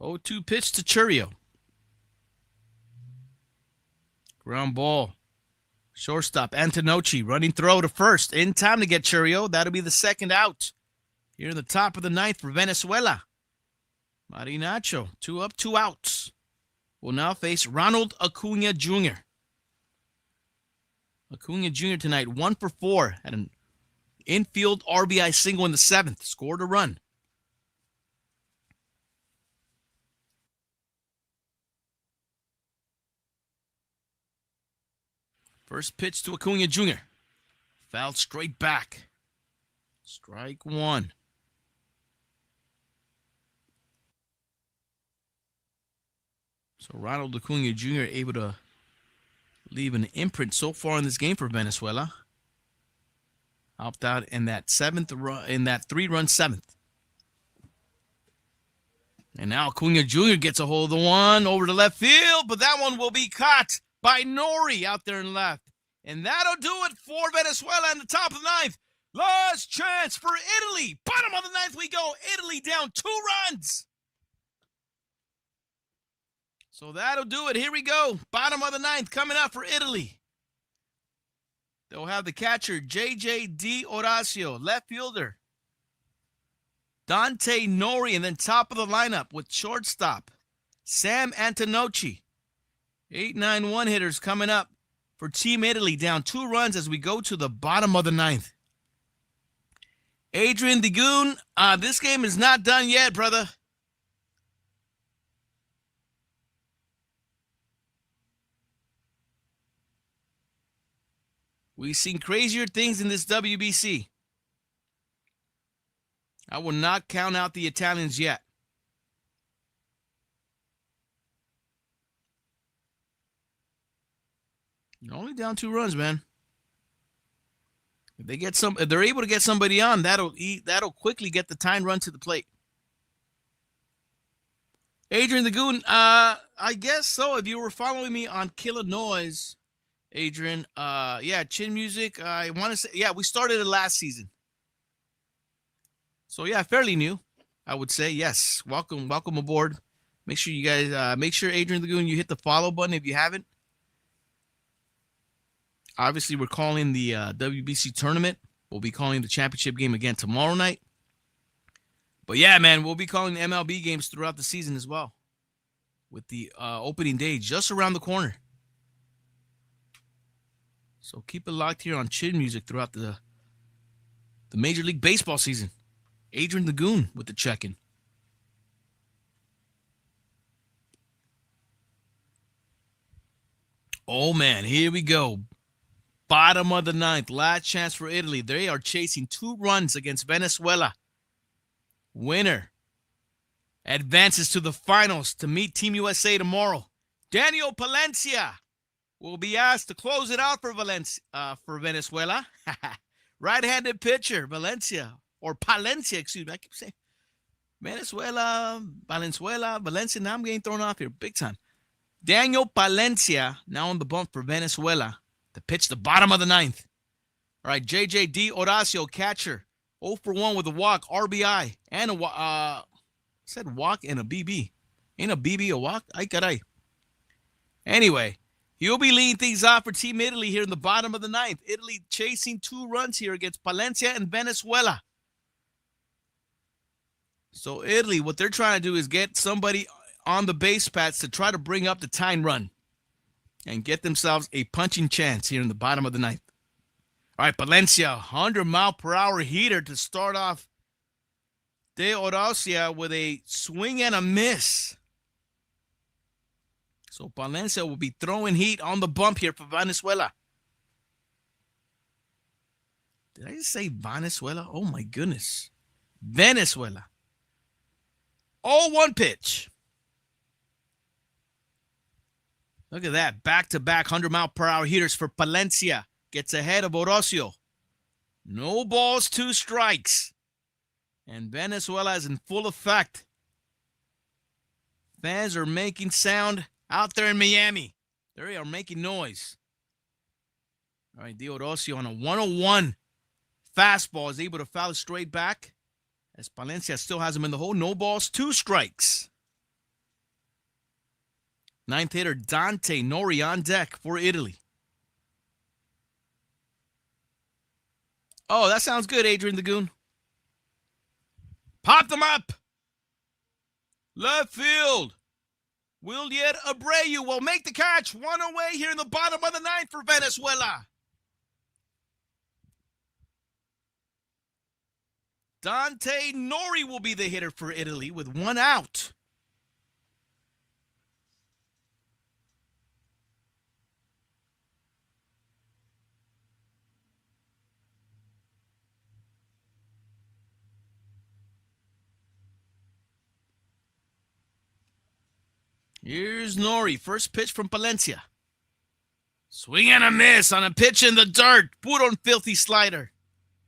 Oh, 2 pitch to Chourio. Ground ball. Shortstop Antonocci running throw to first. In time to get Chourio. That'll be the 2nd out. Here in the top of the 9th for Venezuela. Marinaccio, 2 up, 2 outs. Will now face Ronald Acuna Jr. Acuna Jr. tonight, 1 for 4. Had an infield RBI single in the 7th. Scored a run. First pitch to Acuna Jr. Fouled straight back. Strike 1. So Ronald Acuna Jr. able to leave an imprint so far in this game for Venezuela. Helped out in that 3-run 7th. And now Acuna Jr. gets a hold of the one over to left field, but that one will be caught by Nori out there in left. And that'll do it for Venezuela in the top of the 9th. Last chance for Italy. Bottom of the 9th we go. Italy down 2 runs. So that'll do it. Here we go. Bottom of the 9th coming up for Italy. They'll have the catcher, J.J. D. Horacio, left fielder, Dante Nori, and then top of the lineup with shortstop, Sam Antonocci. 8-9-1 hitters coming up for Team Italy, down 2 runs as we go to the bottom of the 9th. Adrian Digun, this game is not done yet, brother. We've seen crazier things in this WBC. I will not count out the Italians yet. You're only down 2 runs, man. If they're able to get somebody on, that'll quickly get the tying run to the plate. Adrian the Goon, I guess so. If you were following me on Killah Noez, Adrian, yeah, Chin Music, I want to say, yeah, we started it last season. So, yeah, fairly new, I would say. Yes, welcome aboard. Make sure you guys, make sure, Adrian the Goon, you hit the follow button if you haven't. Obviously, we're calling the WBC tournament. We'll be calling the championship game again tomorrow night. But yeah, man, we'll be calling the MLB games throughout the season as well, with the opening day just around the corner. So keep it locked here on Chin Music throughout the Major League Baseball season. Adrian the Goon with the check-in. Oh, man, here we go. Bottom of the ninth, last chance for Italy. They are chasing 2 runs against Venezuela. Winner advances to the finals to meet Team USA tomorrow. Daniel Palencia will be asked to close it out for Venezuela. Right-handed pitcher, Valencia, or Palencia, excuse me. I keep saying Venezuela, Valencia. Now I'm getting thrown off here big time. Daniel Palencia now on the bump for Venezuela to pitch the bottom of the ninth. All right, JJD Horacio, catcher. 0 for 1 with a walk, RBI, and a said walk and a BB. Ain't a BB a walk? Ay, caray. Anyway, he'll be leading things off for Team Italy here in the bottom of the ninth. Italy chasing 2 runs here against Palencia and Venezuela. So Italy, what they're trying to do is get somebody on the base paths to try to bring up the tying run and get themselves a punching chance here in the bottom of the ninth. All right, Palencia, 100-mile-per-hour heater to start off De Horacio with a swing and a miss. So Palencia will be throwing heat on the bump here for Venezuela. Did I just say Venezuela? Oh, my goodness. Venezuela. 0-1 pitch. Look at that. Back-to-back 100-mile-per-hour heaters for Palencia. Gets ahead of Horacio. No balls, 2 strikes. And Venezuela is in full effect. Fans are making sound out there in Miami. They are making noise. All right, Horacio on a 101 fastball is able to foul it straight back. As Palencia still has him in the hole. No balls, 2 strikes. Ninth hitter Dante Nori on deck for Italy. Oh, that sounds good, Adrian the Goon. Pop them up. Left field. Willier Abreu will make the catch. 1 away here in the bottom of the ninth for Venezuela. Dante Nori will be the hitter for Italy with 1 out. Here's Nori. First pitch from Palencia. Swing and a miss on a pitch in the dirt. Put on filthy slider.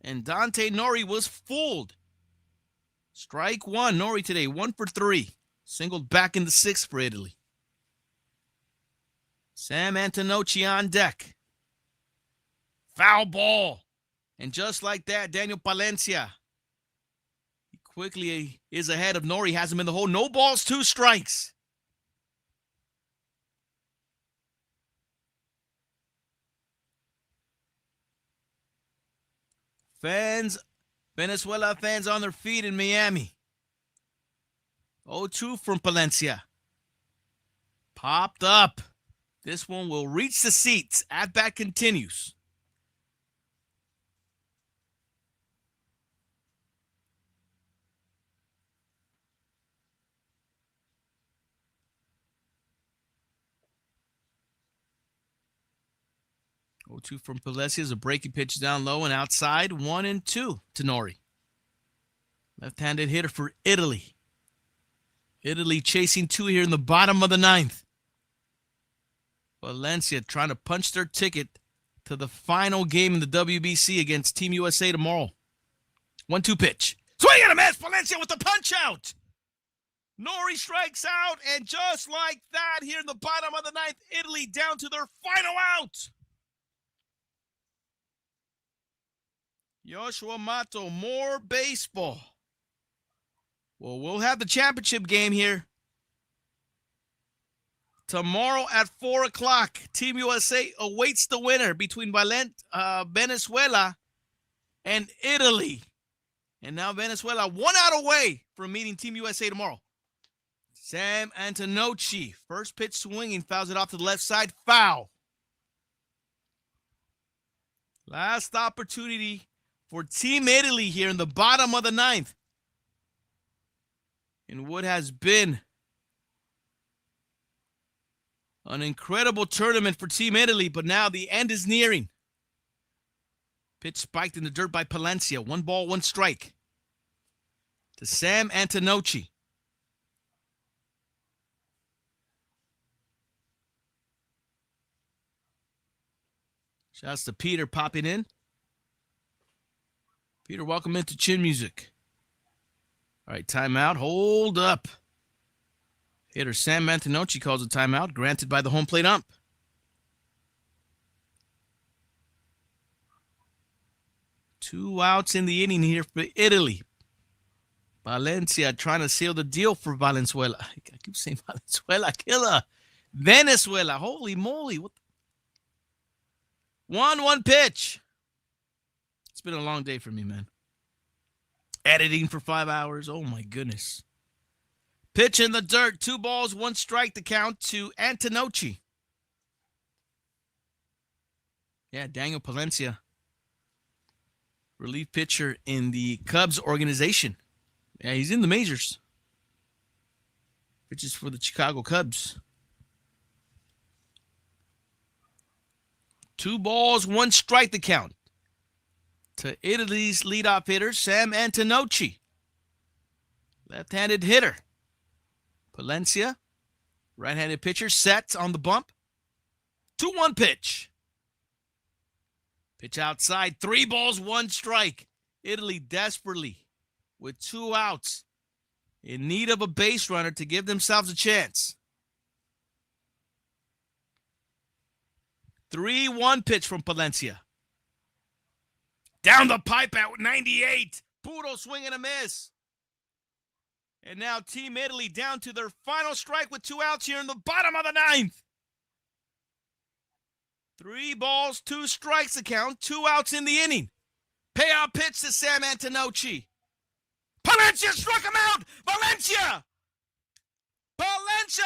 And Dante Nori was fooled. Strike 1. Nori today, 1 for 3. Singled back in the 6th for Italy. Sam Antonocci on deck. Foul ball. And just like that, Daniel Palencia. He quickly is ahead of Nori. Has him in the hole. No balls, 2 strikes. Venezuela fans on their feet in Miami. 0-2 from Palencia. Popped up. This one will reach the seats. At bat continues. Oh, 2 from Palencia is a breaking pitch down low and outside. 1-2 to Nori. Left-handed hitter for Italy. Italy chasing 2 here in the bottom of the ninth. Valencia trying to punch their ticket to the final game in the WBC against Team USA tomorrow. 1-2 pitch. Swing and a miss. Valencia with the punch out. Nori strikes out, and just like that, here in the bottom of the ninth, Italy down to their final out. Yoshua Mato, more baseball. Well, we'll have the championship game here tomorrow at 4 o'clock. Team USA awaits the winner between Venezuela and Italy. And now Venezuela 1 out away from meeting Team USA tomorrow. Sam Antonocci, first pitch swinging, fouls it off to the left side, foul. Last opportunity for Team Italy here in the bottom of the ninth. In what has been an incredible tournament for Team Italy, but now the end is nearing. Pitch spiked in the dirt by Palencia. 1 ball, 1 strike to Sam Antonocci. Shouts to Peter popping in. Peter, welcome into Chin Music. All right, timeout. Hold up. Hitter Sam Antonocci calls a timeout, granted by the home plate ump. Two outs in the inning here for Italy. Valencia trying to seal the deal for Venezuela. I keep saying Venezuela. Killah. Venezuela. Holy moly. What? 1-1 pitch. It's been a long day for me, man. Editing for 5 hours. Oh, my goodness. Pitch in the dirt. 2 balls, 1 strike to count to Antonocci. Yeah, Daniel Palencia. Relief pitcher in the Cubs organization. Yeah, he's in the majors. Pitches for the Chicago Cubs. 2 balls, 1 strike to count to Italy's leadoff hitter, Sam Antonocci. Left-handed hitter. Palencia, right-handed pitcher, sets on the bump. 2-1 pitch. Pitch outside, 3 balls, 1 strike. Italy desperately with 2 outs in need of a base runner to give themselves a chance. 3-1 pitch from Palencia. Down the pipe at 98. Puro swing and a miss. And now Team Italy down to their final strike with 2 outs here in the bottom of the ninth. 3 balls, 2 strikes to count, 2 outs in the inning. Payout pitch to Sam Antonocci. Palencia struck him out. Valencia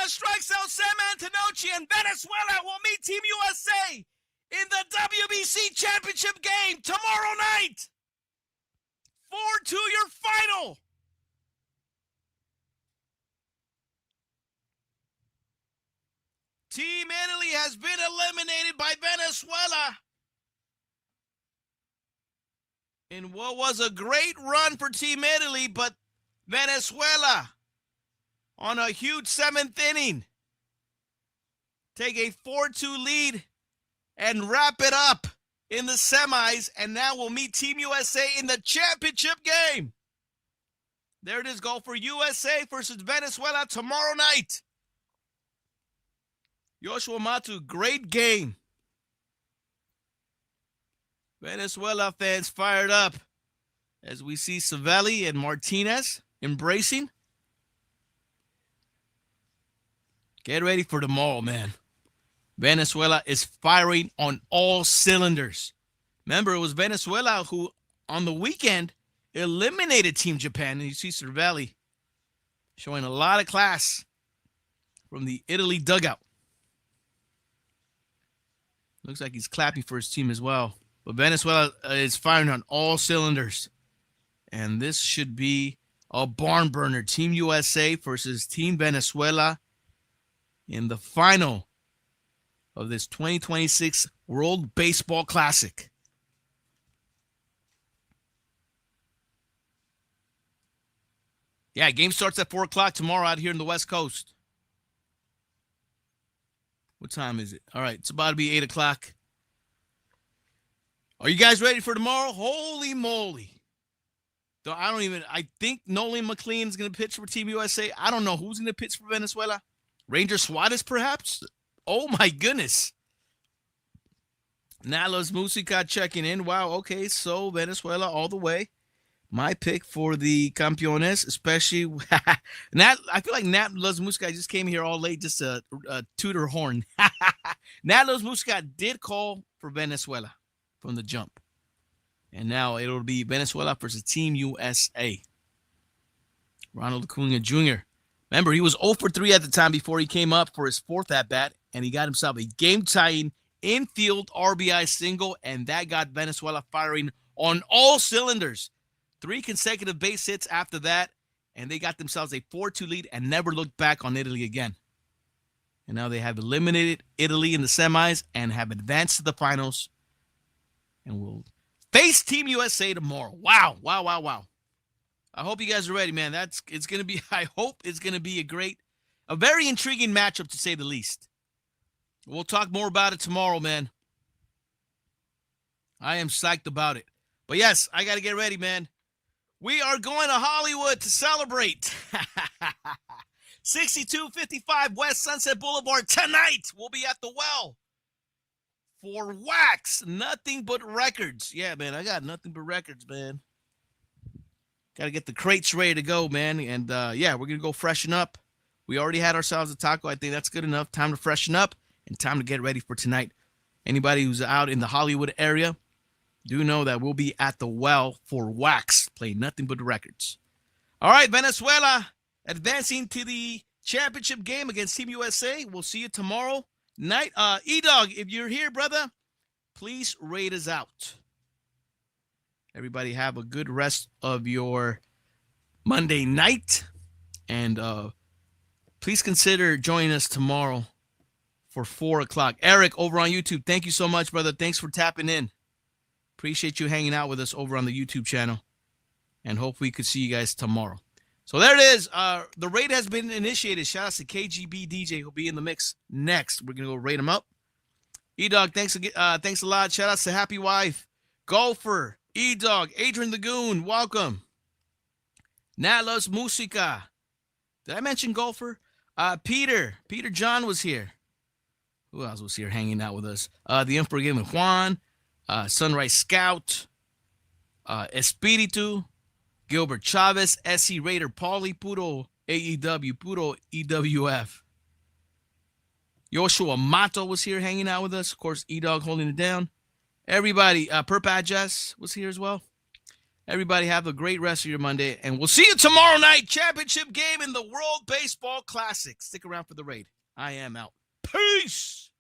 strikes out Sam Antonocci, and Venezuela will meet Team USA in the WBC championship game tomorrow night. 4-2 your final. Team Italy has been eliminated by Venezuela in what was a great run for Team Italy, but Venezuela on a huge 7th inning take a 4-2 lead and wrap it up in the semis, and now we'll meet Team USA in the championship game. There it is, go for USA versus Venezuela tomorrow night. Yoshua Matu, great game. Venezuela fans fired up as we see Savelli and Martinez embracing. Get ready for tomorrow, man. Venezuela is firing on all cylinders. Remember, it was Venezuela who, on the weekend, eliminated Team Japan. And you see Savelli showing a lot of class from the Italy dugout. Looks like he's clapping for his team as well. But Venezuela is firing on all cylinders. And this should be a barn burner. Team USA versus Team Venezuela in the final of this 2026 World Baseball Classic. Yeah, game starts at 4 o'clock tomorrow out here in the West Coast. What time is it? All right, it's about to be 8 o'clock. Are you guys ready for tomorrow? Holy moly. Though I think Nolan McLean is going to pitch for Team USA. I don't know who's going to pitch for Venezuela. Ranger Suarez, perhaps? Oh, my goodness. Nalos Musica checking in. Wow, okay, so Venezuela all the way. My pick for the Campeones, especially Nat. I feel like Nat Los Musica just came here all late just to toot her horn. Nat Los Musica did call for Venezuela from the jump. And now it'll be Venezuela versus Team USA. Ronald Acuna Jr. Remember, he was 0 for 3 at the time before he came up for his 4th at-bat, and he got himself a game-tying infield RBI single, and that got Venezuela firing on all cylinders. 3 consecutive base hits after that, and they got themselves a 4-2 lead and never looked back on Italy again. And now they have eliminated Italy in the semis and have advanced to the finals and will face Team USA tomorrow. Wow, wow, wow, wow. I hope you guys are ready, man. I hope it's going to be a very intriguing matchup, to say the least. We'll talk more about it tomorrow, man. I am psyched about it. But yes, I got to get ready, man. We are going to Hollywood to celebrate. 6255 West Sunset Boulevard tonight. We'll be at the well for Wax. Nothing but records. Yeah, man, I got nothing but records, man. Got to get the crates ready to go, man. And, yeah, we're going to go freshen up. We already had ourselves a taco. I think that's good enough. Time to freshen up and time to get ready for tonight. Anybody who's out in the Hollywood area, do know that we'll be at the well for Wax, playing nothing but records. All right, Venezuela advancing to the championship game against Team USA. We'll see you tomorrow night. E-Dog, if you're here, brother, please rate us out. Everybody have a good rest of your Monday night. And please consider joining us tomorrow for 4 o'clock. Eric, over on YouTube, thank you so much, brother. Thanks for tapping in. Appreciate you hanging out with us over on the YouTube channel. And hope we could see you guys tomorrow. So there it is. The raid has been initiated. Shout out to KGB DJ, who'll be in the mix next. We're going to go raid him up. E-Dog, thanks a lot. Shout out to Happy Wife, Golfer, E-Dog, Adrian the Goon, welcome. Nat Loves Musica. Did I mention Golfer? Peter John was here. Who else was here hanging out with us? The Unforgiven Juan, Sunrise Scout, Espiritu, Gilbert Chavez, SC Raider, Paulie, puro AEW, puro EWF. Joshua Mato was here hanging out with us. Of course, E-Dog holding it down. Everybody, Perpajas was here as well. Everybody have a great rest of your Monday, and we'll see you tomorrow night. Championship game in the World Baseball Classic. Stick around for the raid. I am out. Peace.